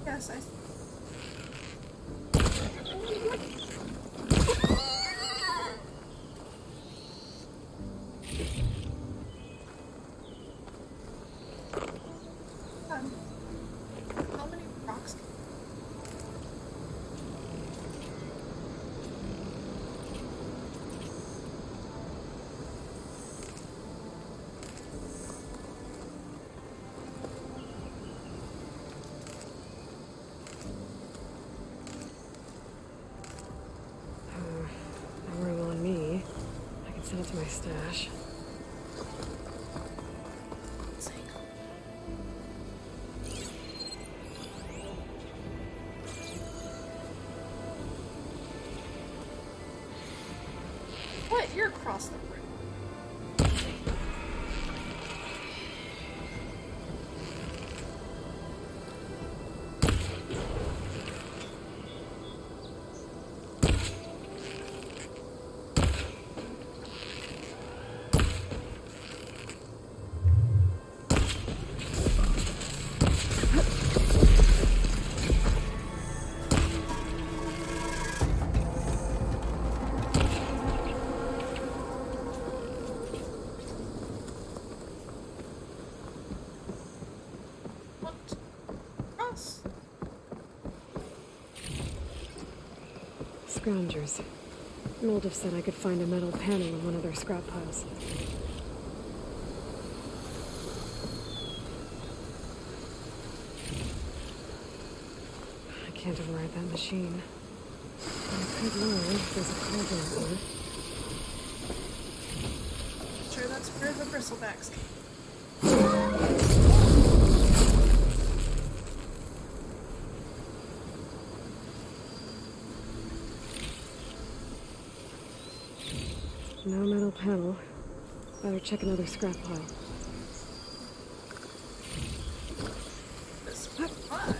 Yes, I. How many rocks? No room on me. I can send it to my stash. What? You're across the room. scroungers. Moldov said I could find a metal panel in one of their scrap piles. I can't override that machine. I could learn if there's a cauldron here. Sure, that's where the bristlebacks came. No metal panel. Better check another scrap pile. This one. Fine.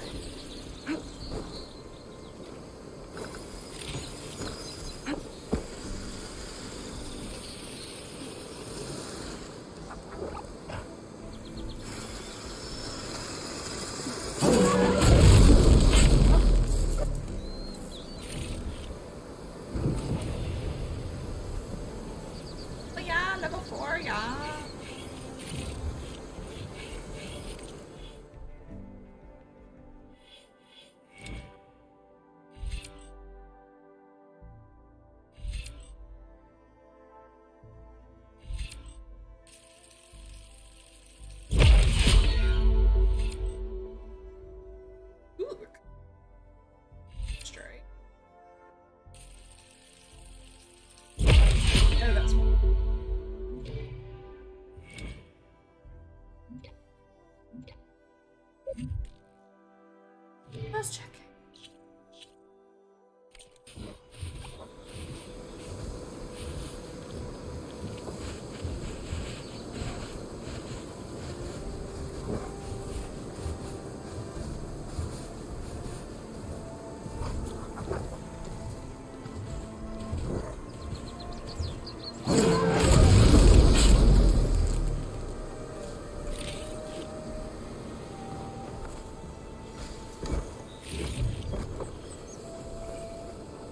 Let's check.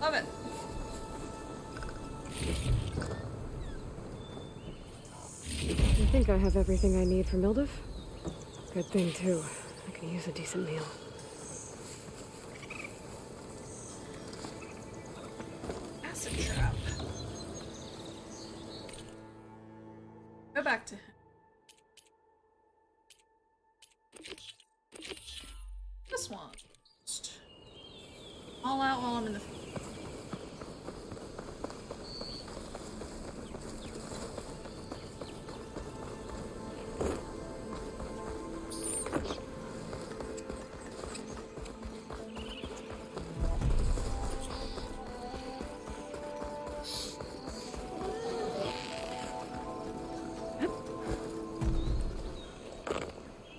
Love it. I think I have everything I need for Mildov. Good thing, too. I could use a decent meal. Acid trap. Go back to him. This one. Just all out while I'm in the field.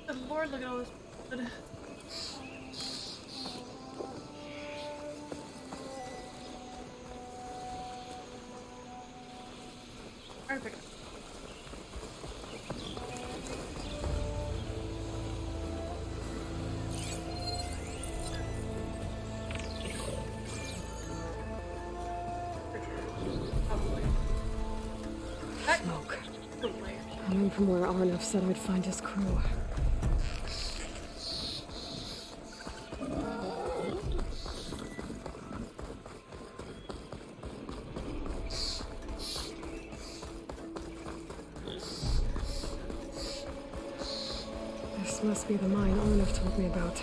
Good lord, look at all this. Try to pick it up. Probably. Smoke. Totally. Coming from where Arnav said I'd find his crew. This must be the mine Arnav told me about.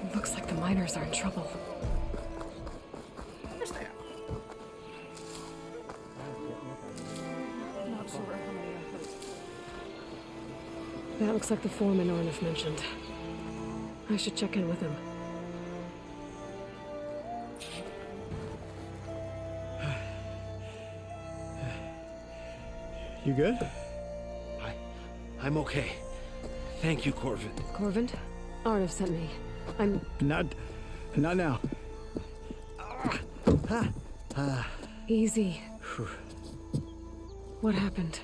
It looks like the miners are in trouble. Of course they are. Not sure how many are hurt. That looks like the foreman Arnav mentioned. I should check in with him. You good? I'm okay. Thank you, Corvin. Corvin? Arnav sent me. I'm... Not now. Easy. What happened?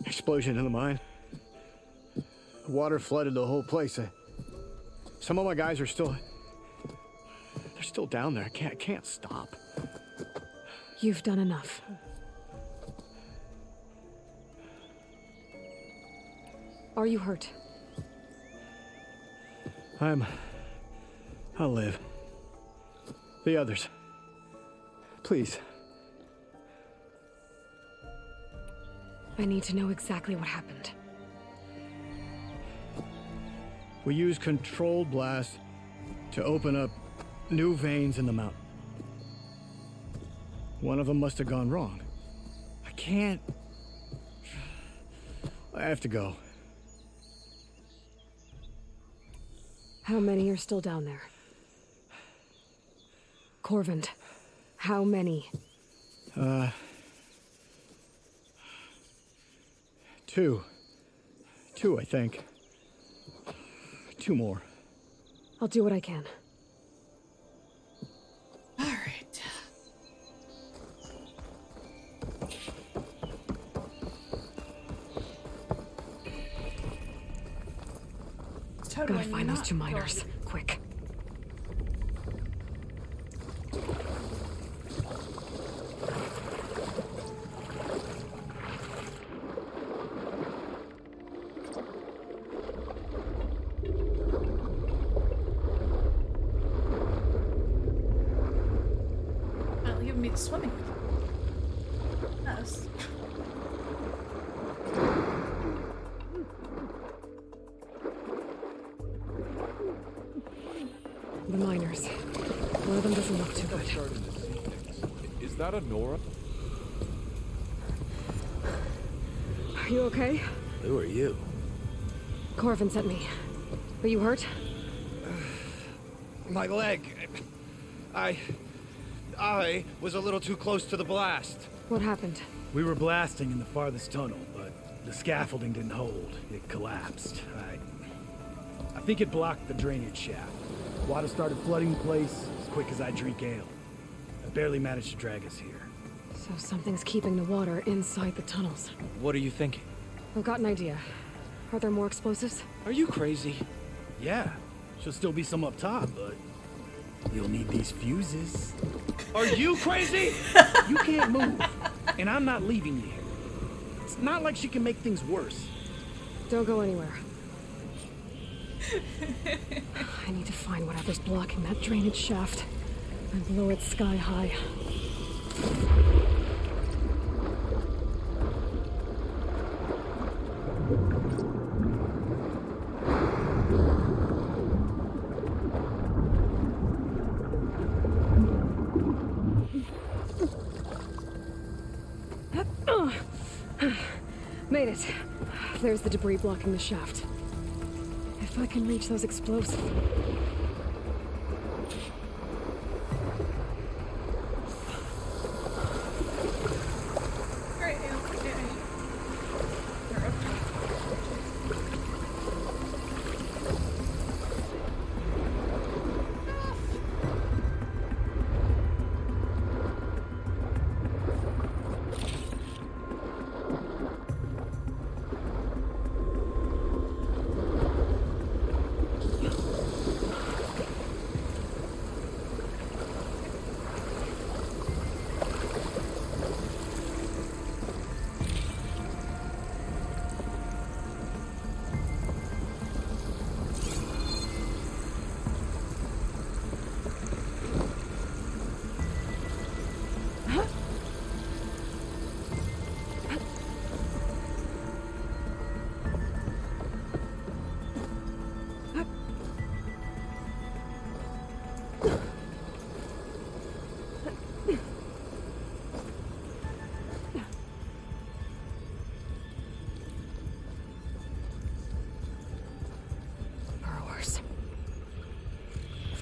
Explosion in the mine. Water flooded the whole place. Some of my guys are still... They're still down there. I can't stop. You've done enough. Are you hurt? I'll live. The others. Please. I need to know exactly what happened. We used controlled blast to open up new veins in the mountain. One of them must have gone wrong. I can't... I have to go. How many are still down there? Corvin, how many? Two. Two, I think. 2 more. I'll do what I can. Alright. Gotta find those 2 miners. Quick. Well, you mean swimming with you. Yes. The miners. One of them doesn't look too good. Is that a Nora? Are you okay? Who are you? Corvin sent me. Are you hurt? My leg. I was a little too close to the blast. What happened? We were blasting in the farthest tunnel, but the scaffolding didn't hold. It collapsed. I think it blocked the drainage shaft. Water started flooding the place as quick as I drink ale. I barely managed to drag us here. So something's keeping the water inside the tunnels. What are you thinking? I've got an idea. Are there more explosives? Are you crazy? Yeah, should still be some up top, but you'll need these fuses. Are you crazy? You can't move, and I'm not leaving you here. It's not like she can make things worse. Don't go anywhere. I need to find whatever's blocking that drainage shaft and blow it sky high. Made it. There's the debris blocking the shaft. If I can reach those explosives... Great,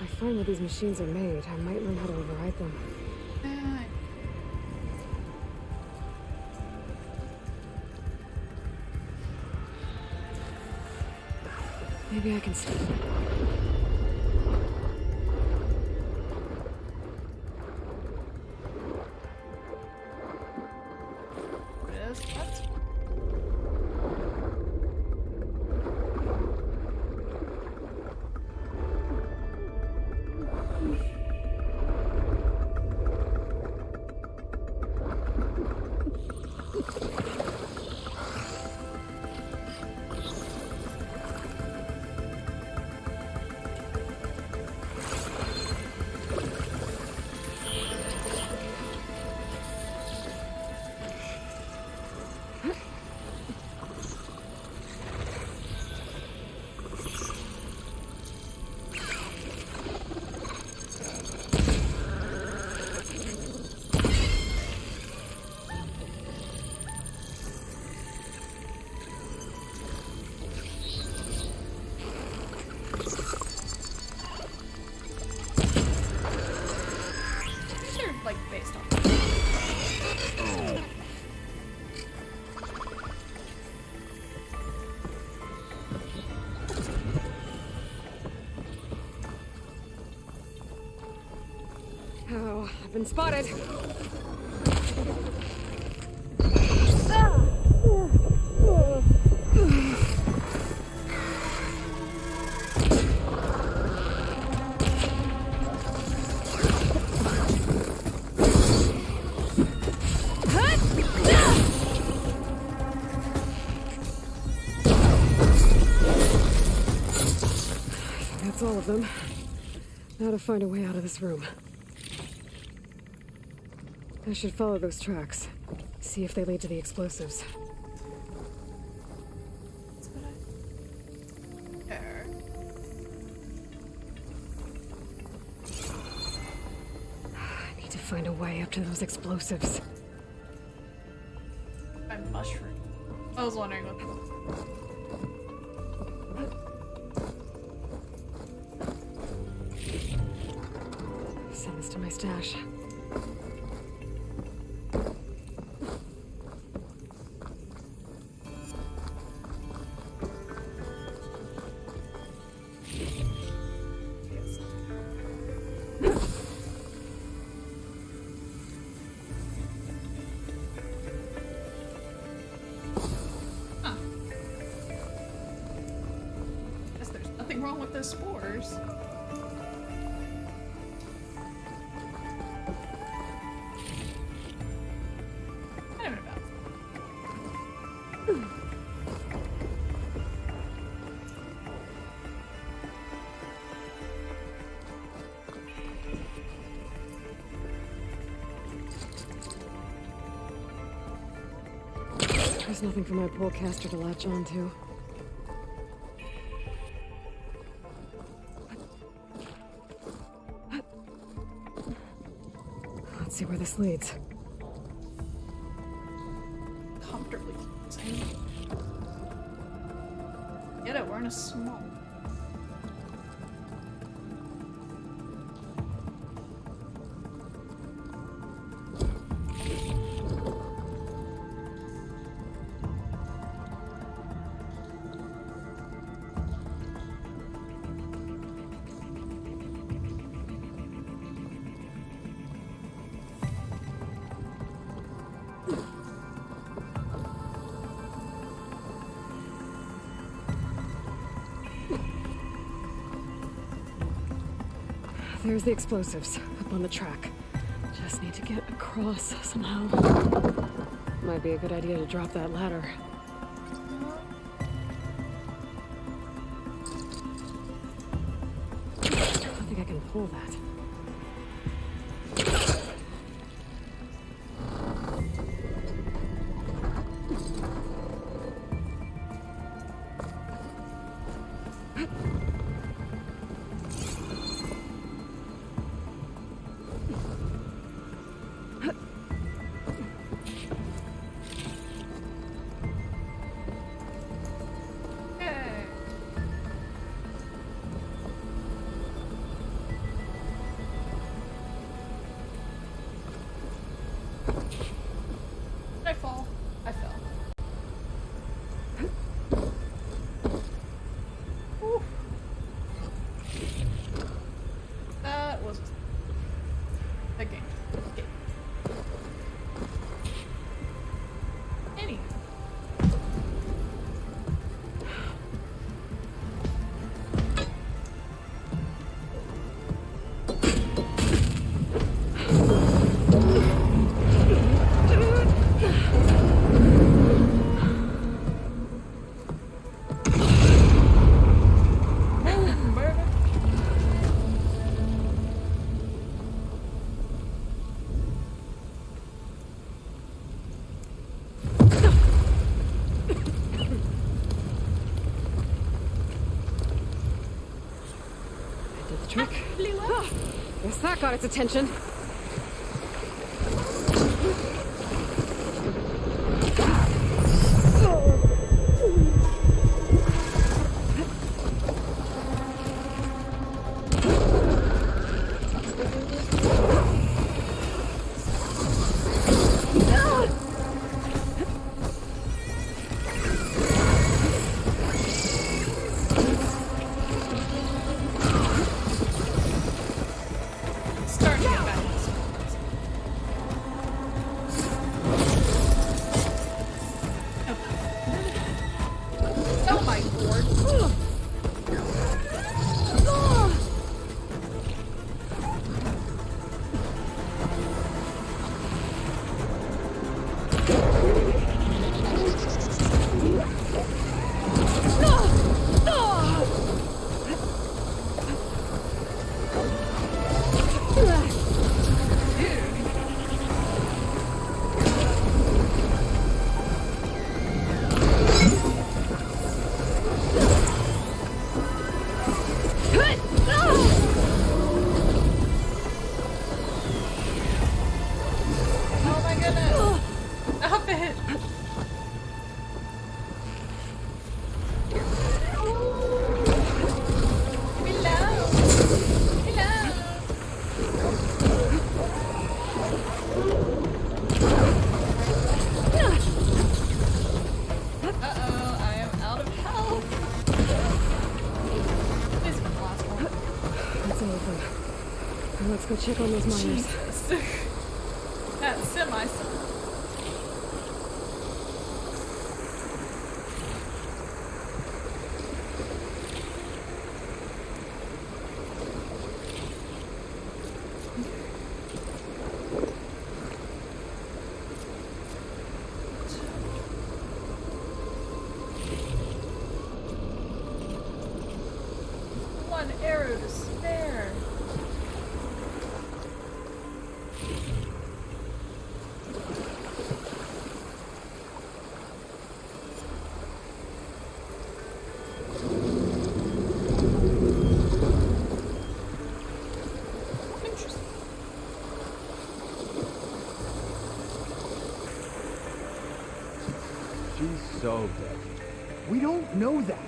If I find where these machines are made, I might learn how to override them. Maybe I can stop. I've been spotted. That's all of them. Now to find a way out of this room. I should follow those tracks. See if they lead to the explosives. I need to find a way up to those explosives. A mushroom. I was wondering what the... Send this to my stash. Guess there's nothing wrong with those spores. There's nothing for my polecaster to latch onto. Let's see where this leads. Comfortably. Get it, we're in a swamp. There's the explosives, up on the track. Just need to get across somehow. Might be a good idea to drop that ladder. I don't think I can pull that. I fall. I fell. Ooh. That was a game. Okay. Anywho. Trick. Oh, guess that got its attention. Starting to get back. Let's go check on those miners. Jesus. That's semi-sun. One arrow to spare. She's so dead. We don't know that.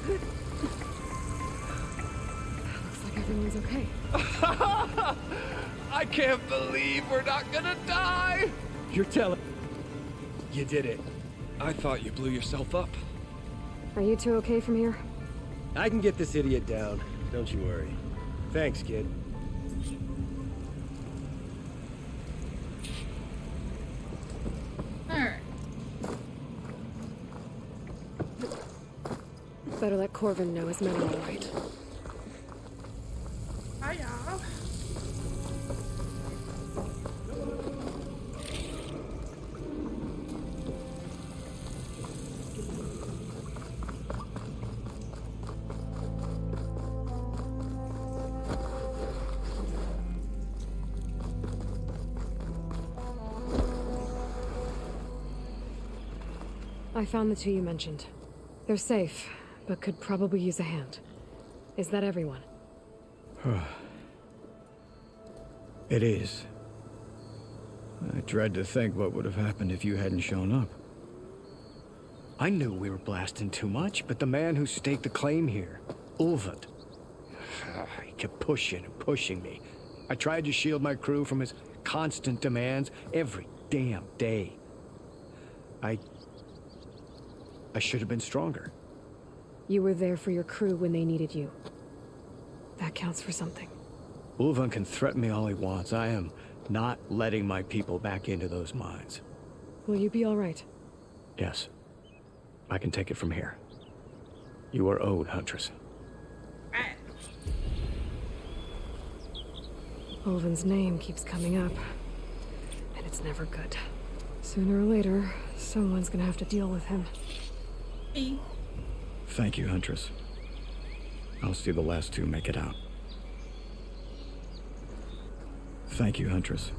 Looks like everyone's okay. I can't believe we're not gonna die! You're telling... You did it. I thought you blew yourself up. Are you two okay from here? I can get this idiot down. Don't you worry. Thanks, kid. Alright. Better let Corvin know his men are all right. Hiya. I found the two you mentioned. They're safe, but could probably use a hand. Is that everyone? It is. I dread to think what would have happened if you hadn't shown up. I knew we were blasting too much, but the man who staked the claim here, Ulvund, he kept pushing and pushing me. I tried to shield my crew from his constant demands every damn day. I should have been stronger. You were there for your crew when they needed you. That counts for something. Ulvund can threaten me all he wants. I am not letting my people back into those mines. Will you be all right? Yes. I can take it from here. You are owed, Huntress. Ulvund's name keeps coming up, and it's never good. Sooner or later, someone's gonna have to deal with him. Thank you, Huntress. I'll see the last two make it out. Thank you, Huntress.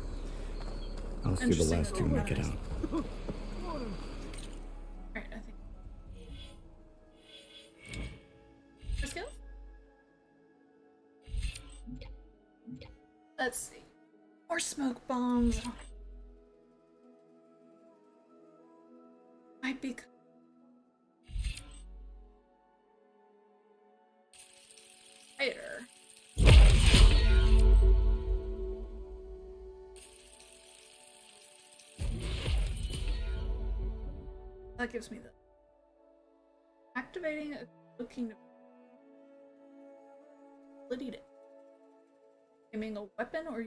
I'll see the last two make it out. Alright, I think. Let's go. Let's see. More smoke bombs. Might be. Later. That gives me the activating a cooking ability to aiming a weapon or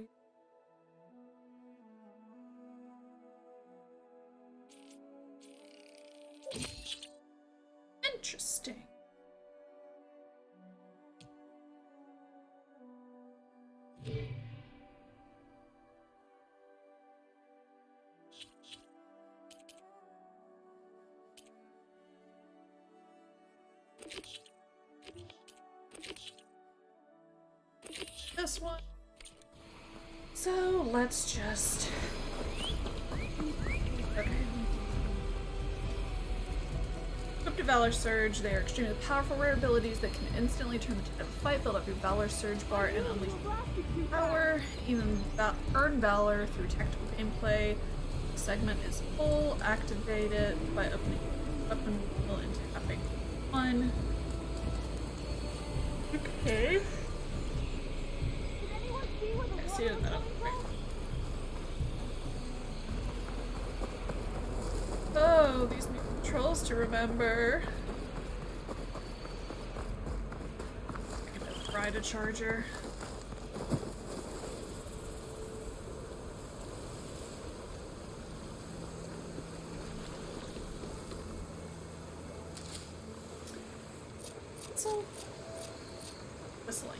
interesting. This one. So let's just. Okay. Equipped to Valor Surge, they are extremely powerful rare abilities that can instantly turn the tide of a fight, build up your Valor Surge bar, and unleash power. Even earn Valor through tactical gameplay. The segment is full. Activate it by opening weapon wheel and tapping 1. Okay. I see it in that up. Right. no, these new controls to remember. I can ride a charger. So, whistling.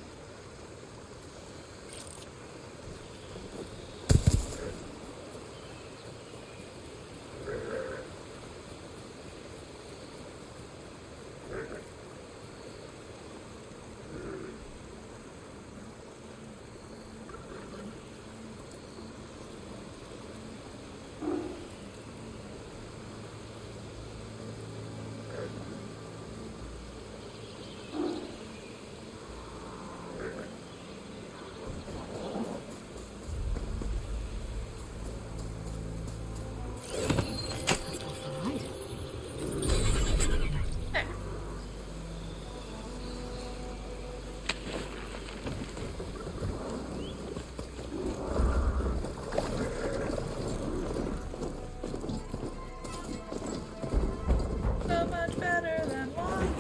So much better than one.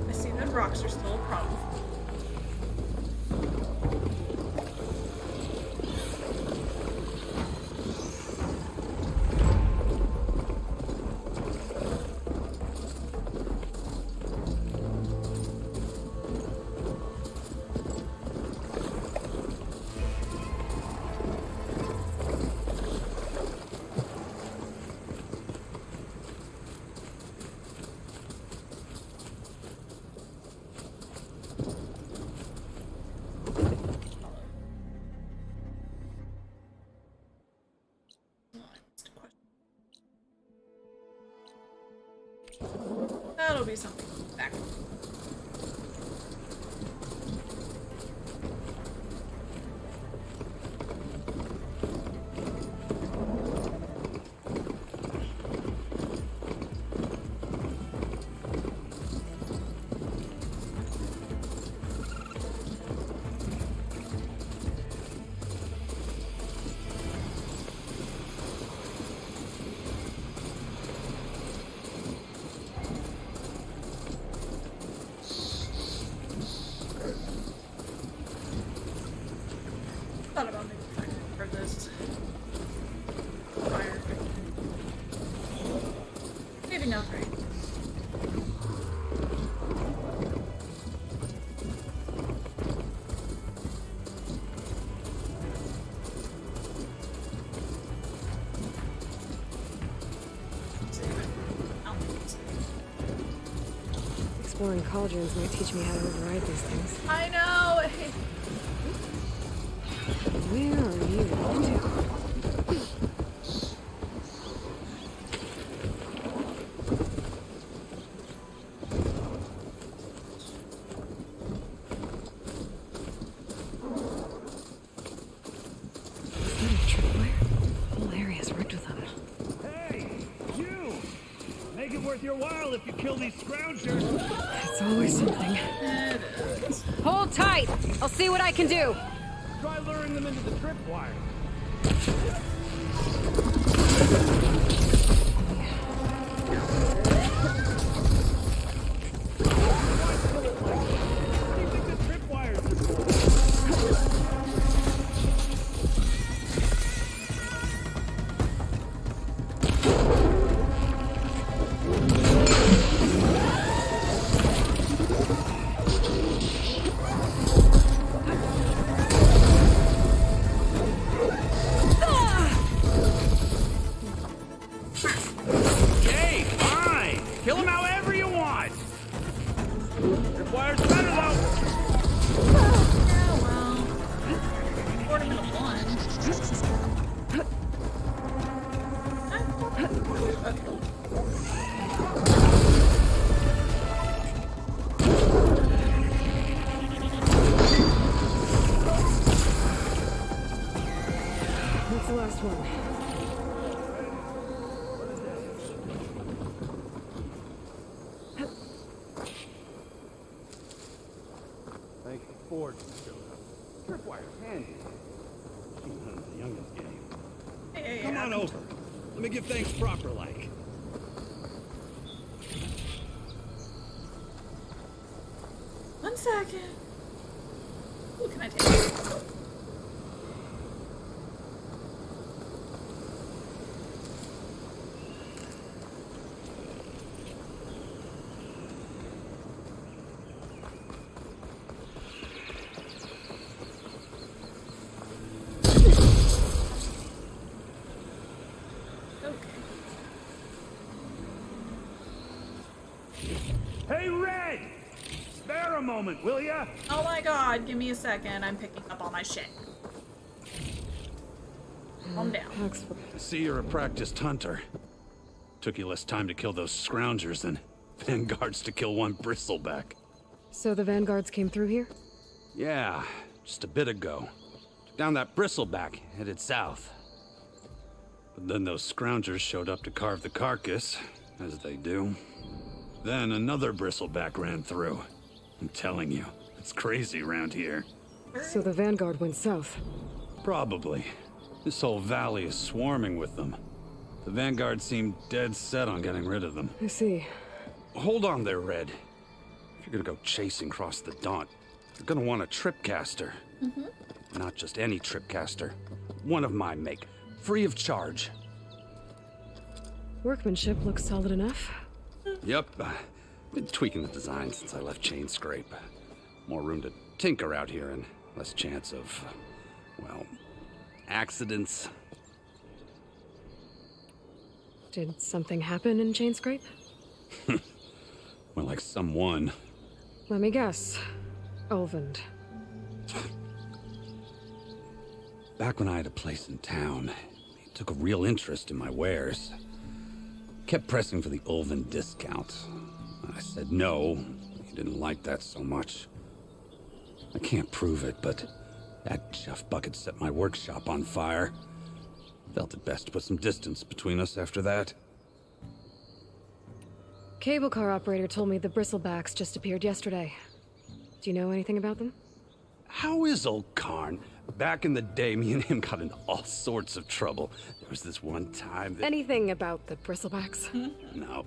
I see that rocks are still a problem. That'll be something back. Thought about maybe trying for this fire. Maybe not right. Exploring cauldrons might teach me how to override these things. I know! Where are you off to? Is that a tripwire? The whole area's rigged with them. Hey, you! Make it worth your while if you kill these scroungers. It's always something. Hold tight! I'll see what I can do! Try luring them into the tripwire. Come on over. Let me give thanks proper like. One second. Ooh, can I take it? Hey, Red! Spare a moment, will ya? Oh my god, give me a second. I'm picking up all my shit. Calm down. I see you're a practiced hunter. Took you less time to kill those scroungers than vanguards to kill one bristleback. So the vanguards came through here? Yeah, just a bit ago. Took down that bristleback, headed south. But then those scroungers showed up to carve the carcass, as they do. Then another bristleback ran through. I'm telling you, it's crazy around here. So the vanguard went south? Probably. This whole valley is swarming with them. The vanguard seemed dead set on getting rid of them. I see. Hold on there, Red. If you're gonna go chasing across the Daunt, you're gonna want a tripcaster. Not just any tripcaster. One of my make, free of charge. Workmanship looks solid enough. Yep, been tweaking the design since I left Chain Scrape. More room to tinker out here and less chance of, well, accidents. Did something happen in Chain Scrape? Well, like someone. Let me guess. Ulvund. Back when I had a place in town, he took a real interest in my wares. Kept pressing for the Ulvund discount. I said no. He didn't like that so much. I can't prove it, but that chuff bucket set my workshop on fire. Felt it best to put some distance between us after that. Cable car operator told me the bristlebacks just appeared yesterday. Do you know anything about them? How is old Karn? Back in the day, me and him got into all sorts of trouble. There was this one time that... Anything about the bristlebacks? No.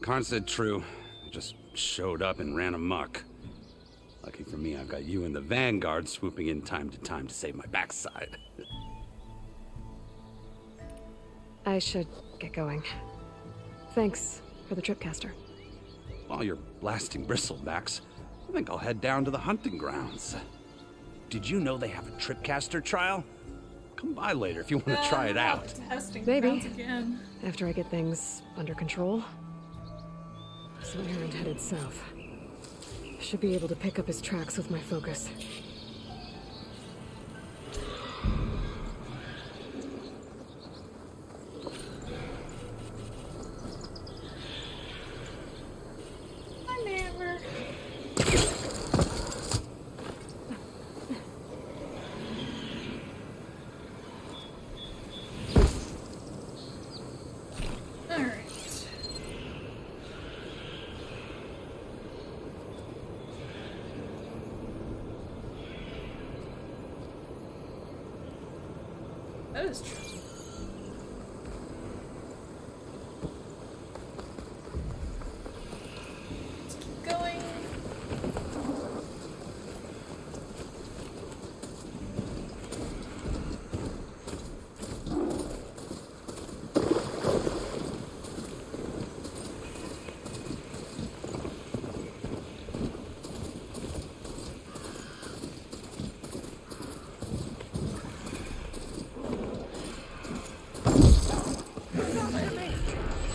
Karn said true. I just showed up and ran amok. Lucky for me, I've got you and the Vanguard swooping in time to save my backside. I should get going. Thanks for the tripcaster. While you're blasting bristlebacks, I think I'll head down to the hunting grounds. Did you know they have a tripcaster trial? Come by later if you want to try it out. Maybe. After I get things under control. So Errand headed south. Should be able to pick up his tracks with my focus. That is true. Let's keep going.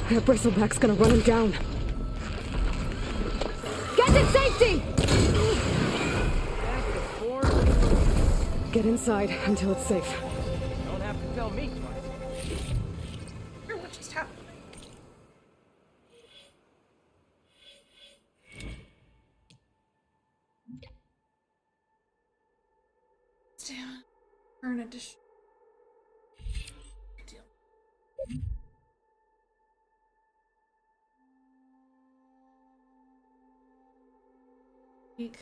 That bristleback's gonna run him down. Get to safety! Get inside until it's safe. Don't have to tell me twice. What just happened? Damn. Earn addition. Good deal. Eek.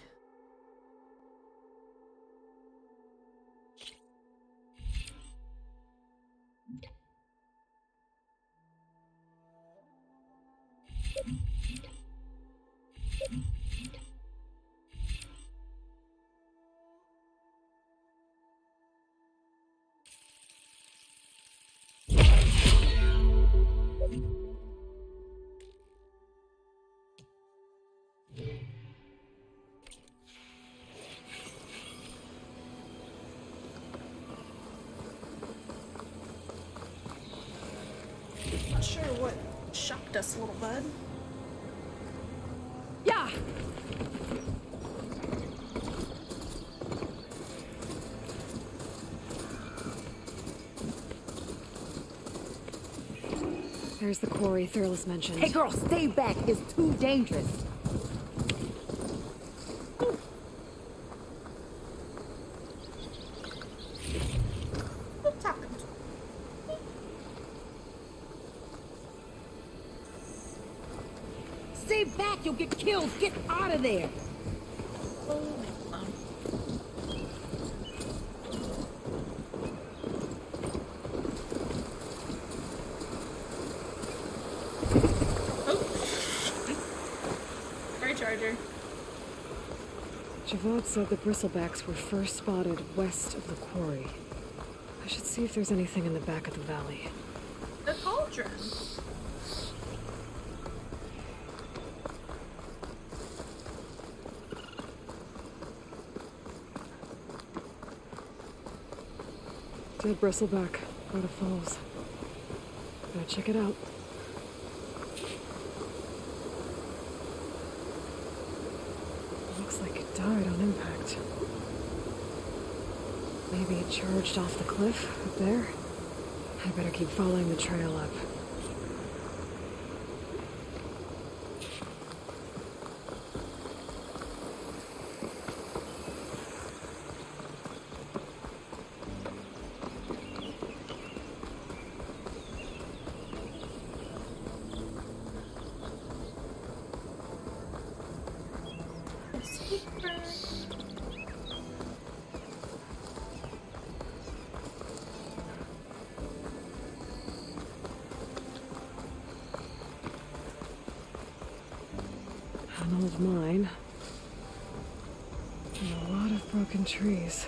Not sure what shocked us, little bud. Yeah. There's the quarry Thurles mentioned. Hey girl, stay back. It's too dangerous. Stay back, you'll get killed. Get out of there. Charger. Javad said the bristlebacks were first spotted west of the quarry. I should see if there's anything in the back of the valley. The cauldron. Dead bristleback, out of falls. Gotta check it out. Looks like it died on impact. Maybe it charged off the cliff up there. I better keep following the trail up. An old mine. And a lot of broken trees.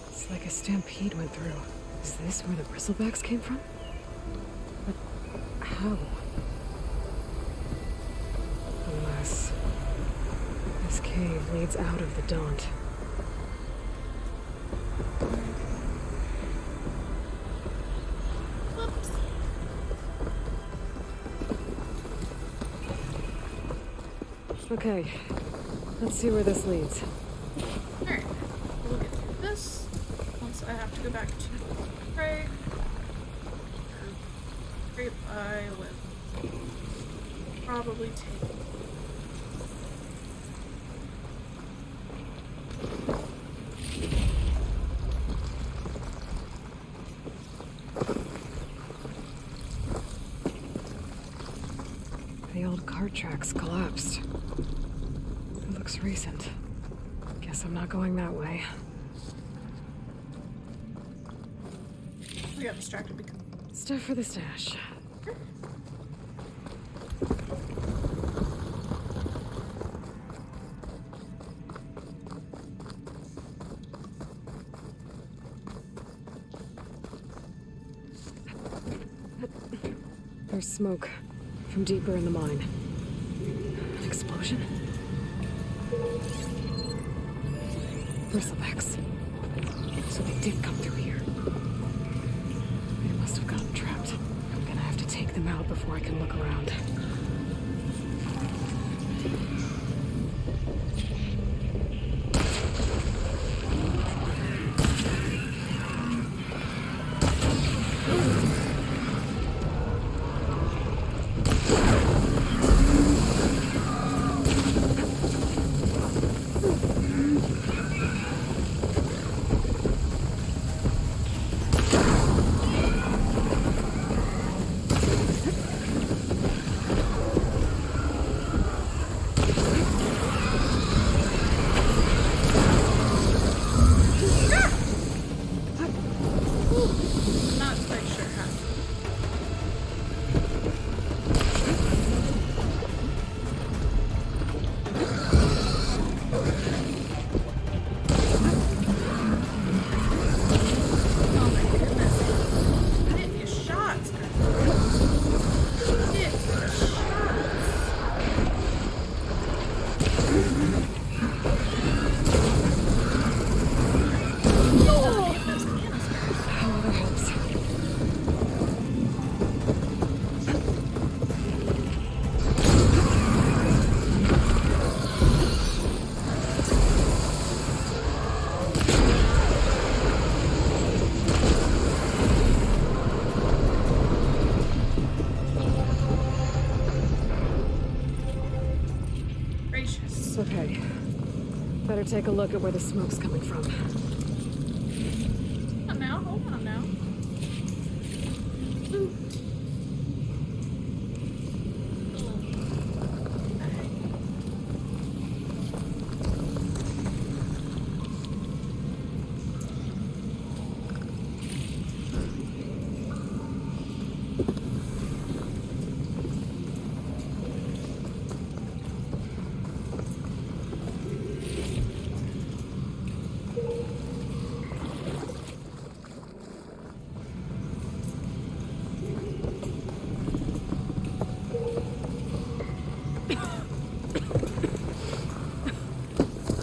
It's like a stampede went through. Is this where the bristlebacks came from? But how? Unless this cave leads out of the Daunt. Okay, let's see where this leads. Alright, we'll get through this. Once I have to go back to Craig. Grape I will probably take. The old cart tracks collapsed. It looks recent. Guess I'm not going that way. I got distracted because... Stuff for the stash. There's smoke from deeper in the mine. An explosion? Bristlebacks. So they did come through here. They must have gotten trapped. I'm gonna have to take them out before I can look around. take a look at where the smoke's coming from. Hold on now.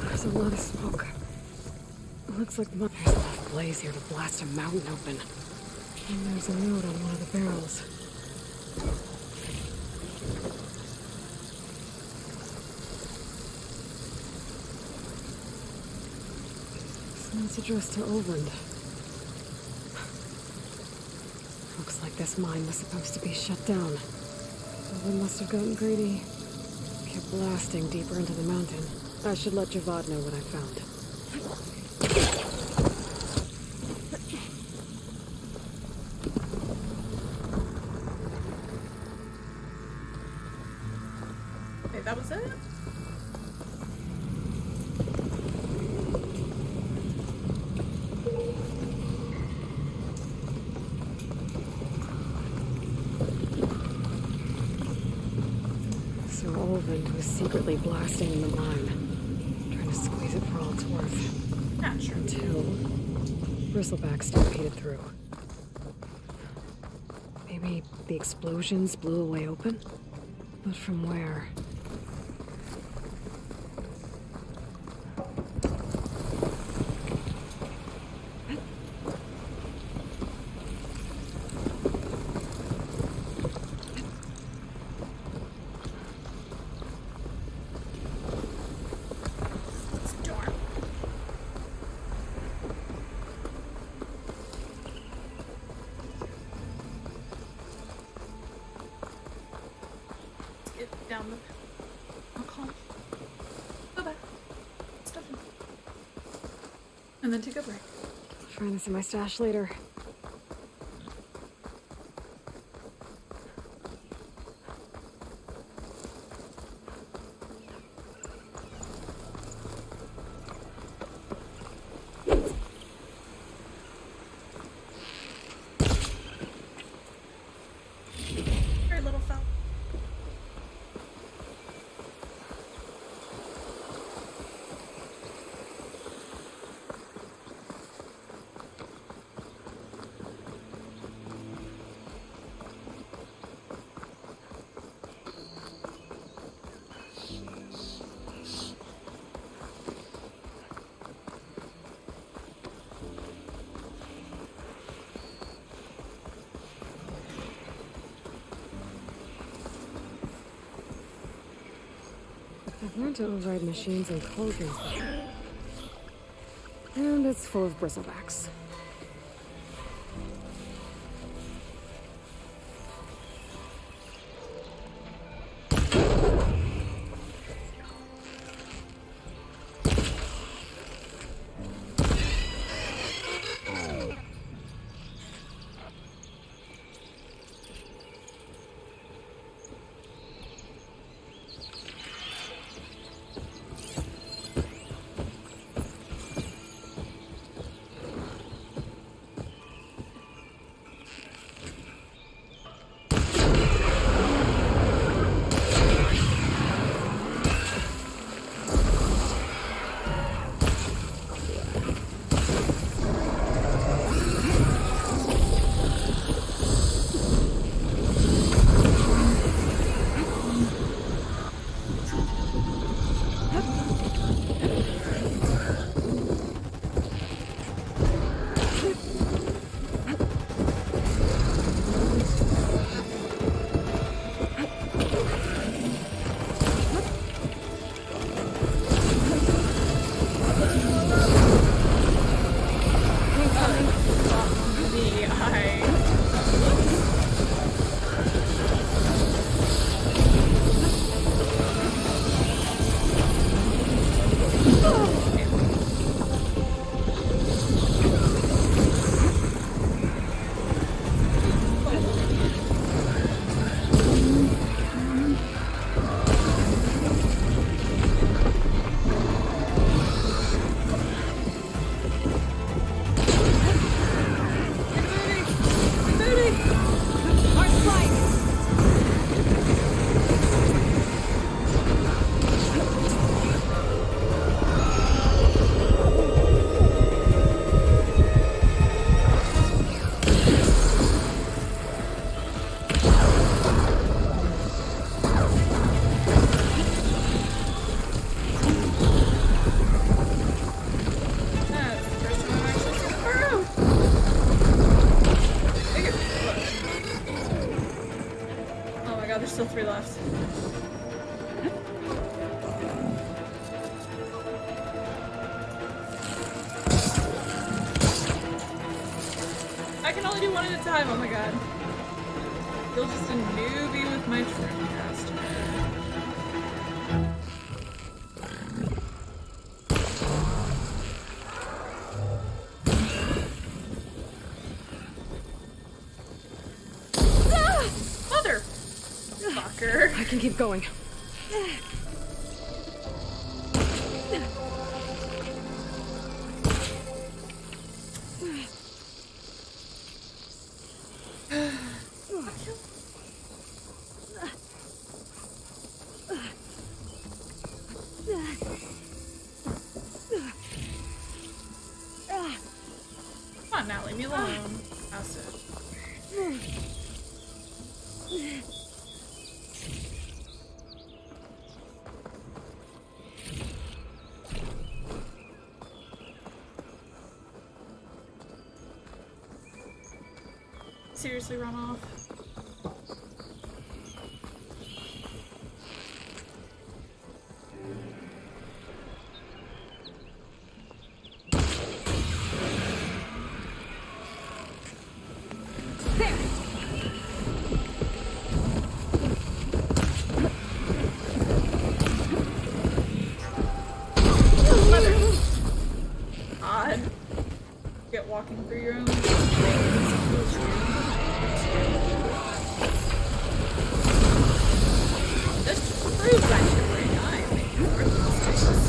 There's a lot of smoke. It looks like there's enough blaze here to blast a mountain open. And there's a note on one of the barrels. This note's addressed to Overland. Looks like this mine was supposed to be shut down. Overland must have gotten greedy. Kept blasting deeper into the mountain. I should let Javad know what I found. Wait, that was it? So Overland was secretly blasting in the mine. Trying to squeeze it for all it's worth. Not true. Until Bristleback stampeded through. Maybe the explosions blew a way open? But from where? Down the... I'll call. Go back. Stuff in. And then take a break. I'll find this in my stash later. Very little fella. I've learned to override machines and cauldrons. And it's full of bristlebacks. Still 3 left. I can only do 1 at a time, oh my god. You're just a newbie with my Dreamcast. Mother! Fucker. I can keep going. Come on now, leave me alone. Acid. Seriously, run off. Odd. Get walking through your own this proves I should bring I make more mistakes.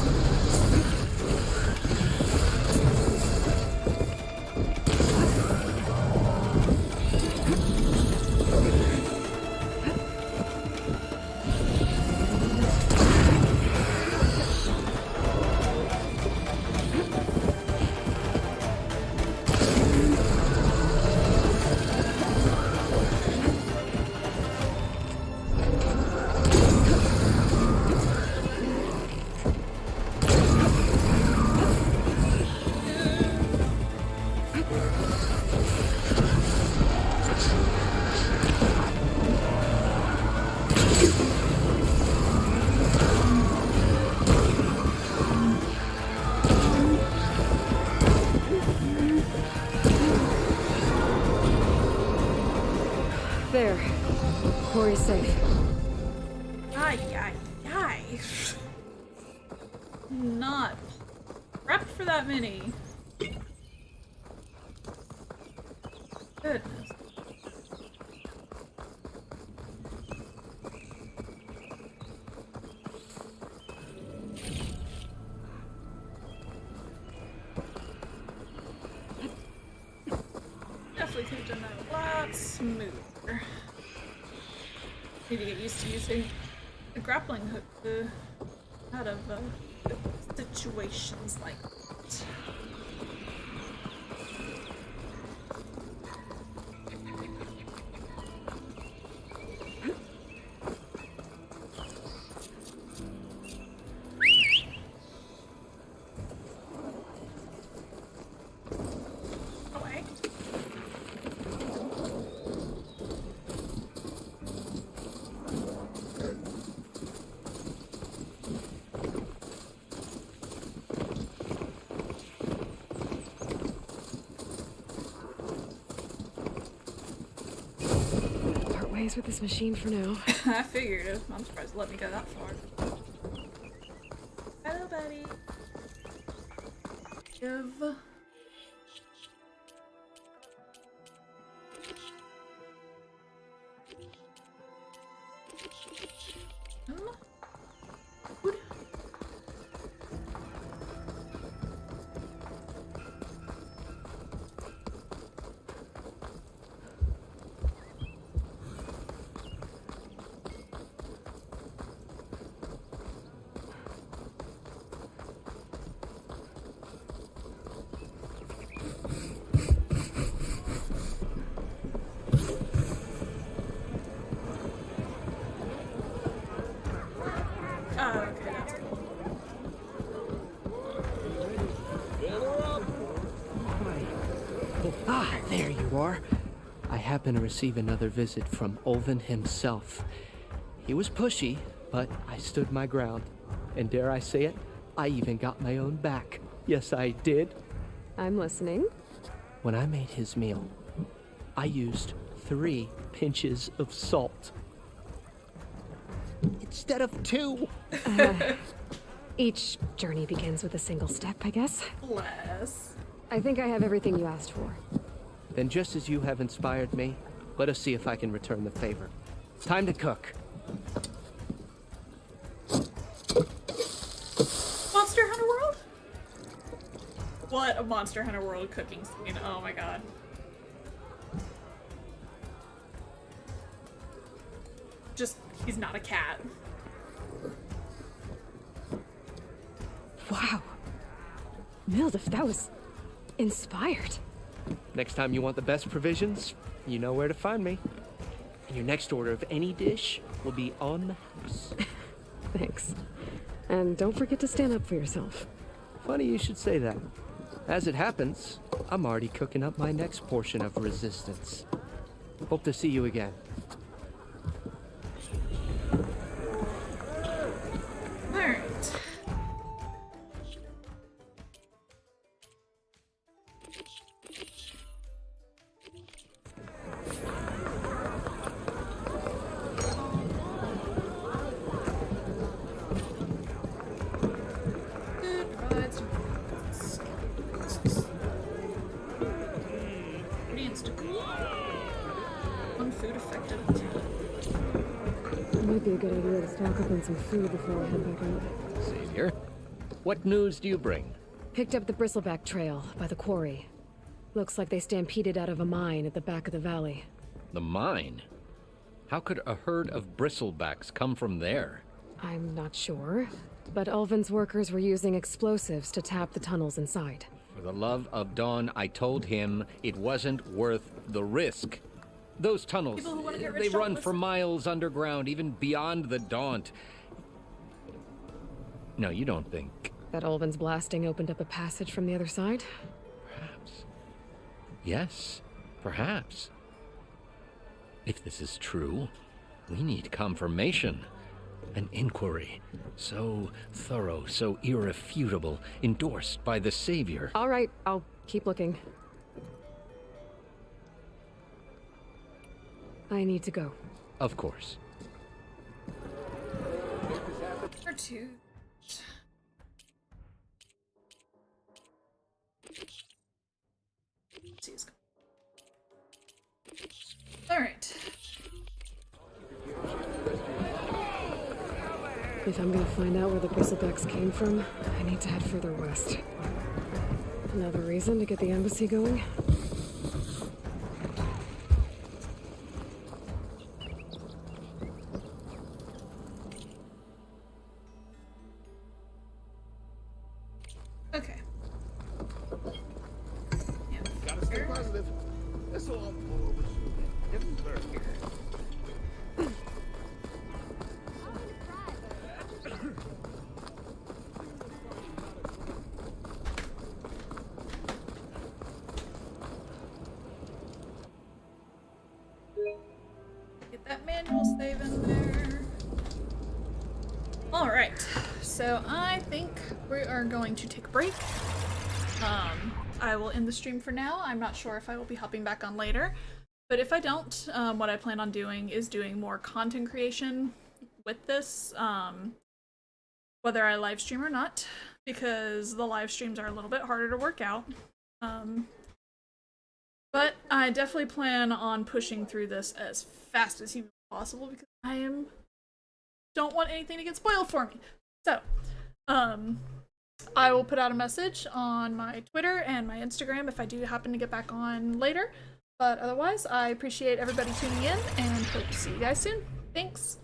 There. Corey's safe. Ay, ay, ay. Not prepped for that many. Goodness. Definitely could have done that a lot smoother. Need to get used to using a grappling hook out of situations like that. Away. Part ways with this machine for now. I figured it. I'm surprised it let me go that far. Hello, buddy. Give. Ah, there you are. I happen to receive another visit from Ulvin himself. He was pushy, but I stood my ground. And dare I say it, I even got my own back. Yes, I did. I'm listening. When I made his meal, I used 3 pinches of salt. Instead of 2. Each journey begins with a single step, I guess. Bless. I think I have everything you asked for. Then just as you have inspired me, let us see if I can return the favor. Time to cook. Monster Hunter World? What a Monster Hunter World cooking scene. Oh my god. Just, he's not a cat. Wow. Mildif, that was inspired. Next time you want the best provisions, you know where to find me. And your next order of any dish will be on the house. Thanks. And don't forget to stand up for yourself. Funny you should say that. As it happens, I'm already cooking up my next portion of resistance. Hope to see you again. Alright. Might be a good idea to stock up on some food before I head back out. Savior, what news do you bring? Picked up the Bristleback Trail by the quarry. Looks like they stampeded out of a mine at the back of the valley. The mine? How could a herd of bristlebacks come from there? I'm not sure, but Ulvin's workers were using explosives to tap the tunnels inside. For the love of Dawn, I told him it wasn't worth the risk. Those tunnels, they run for miles underground, even beyond the Daunt. No, you don't think... That Ulvin's blasting opened up a passage from the other side? Perhaps. Yes, perhaps. If this is true, we need confirmation. An inquiry. So thorough, so irrefutable, endorsed by the Savior. All right, I'll keep looking. I need to go. Of course. Or 2. Alright. If I'm gonna find out where the Bristlebacks came from, I need to head further west. Another reason to get the embassy going? Okay. Gotta stay positive. That's all I'm pull over soon. Everywhere here. Get that manual save in there. Alright, so I think we are going to take a break. I will end the stream for now. I'm not sure if I will be hopping back on later, but if I don't, what I plan on doing is doing more content creation with this, whether I live stream or not, because the live streams are a little bit harder to work out. But I definitely plan on pushing through this as fast as humanly possible because don't want anything to get spoiled for me. So, I will put out a message on my Twitter and my Instagram if I do happen to get back on later. But otherwise, I appreciate everybody tuning in and hope to see you guys soon. Thanks!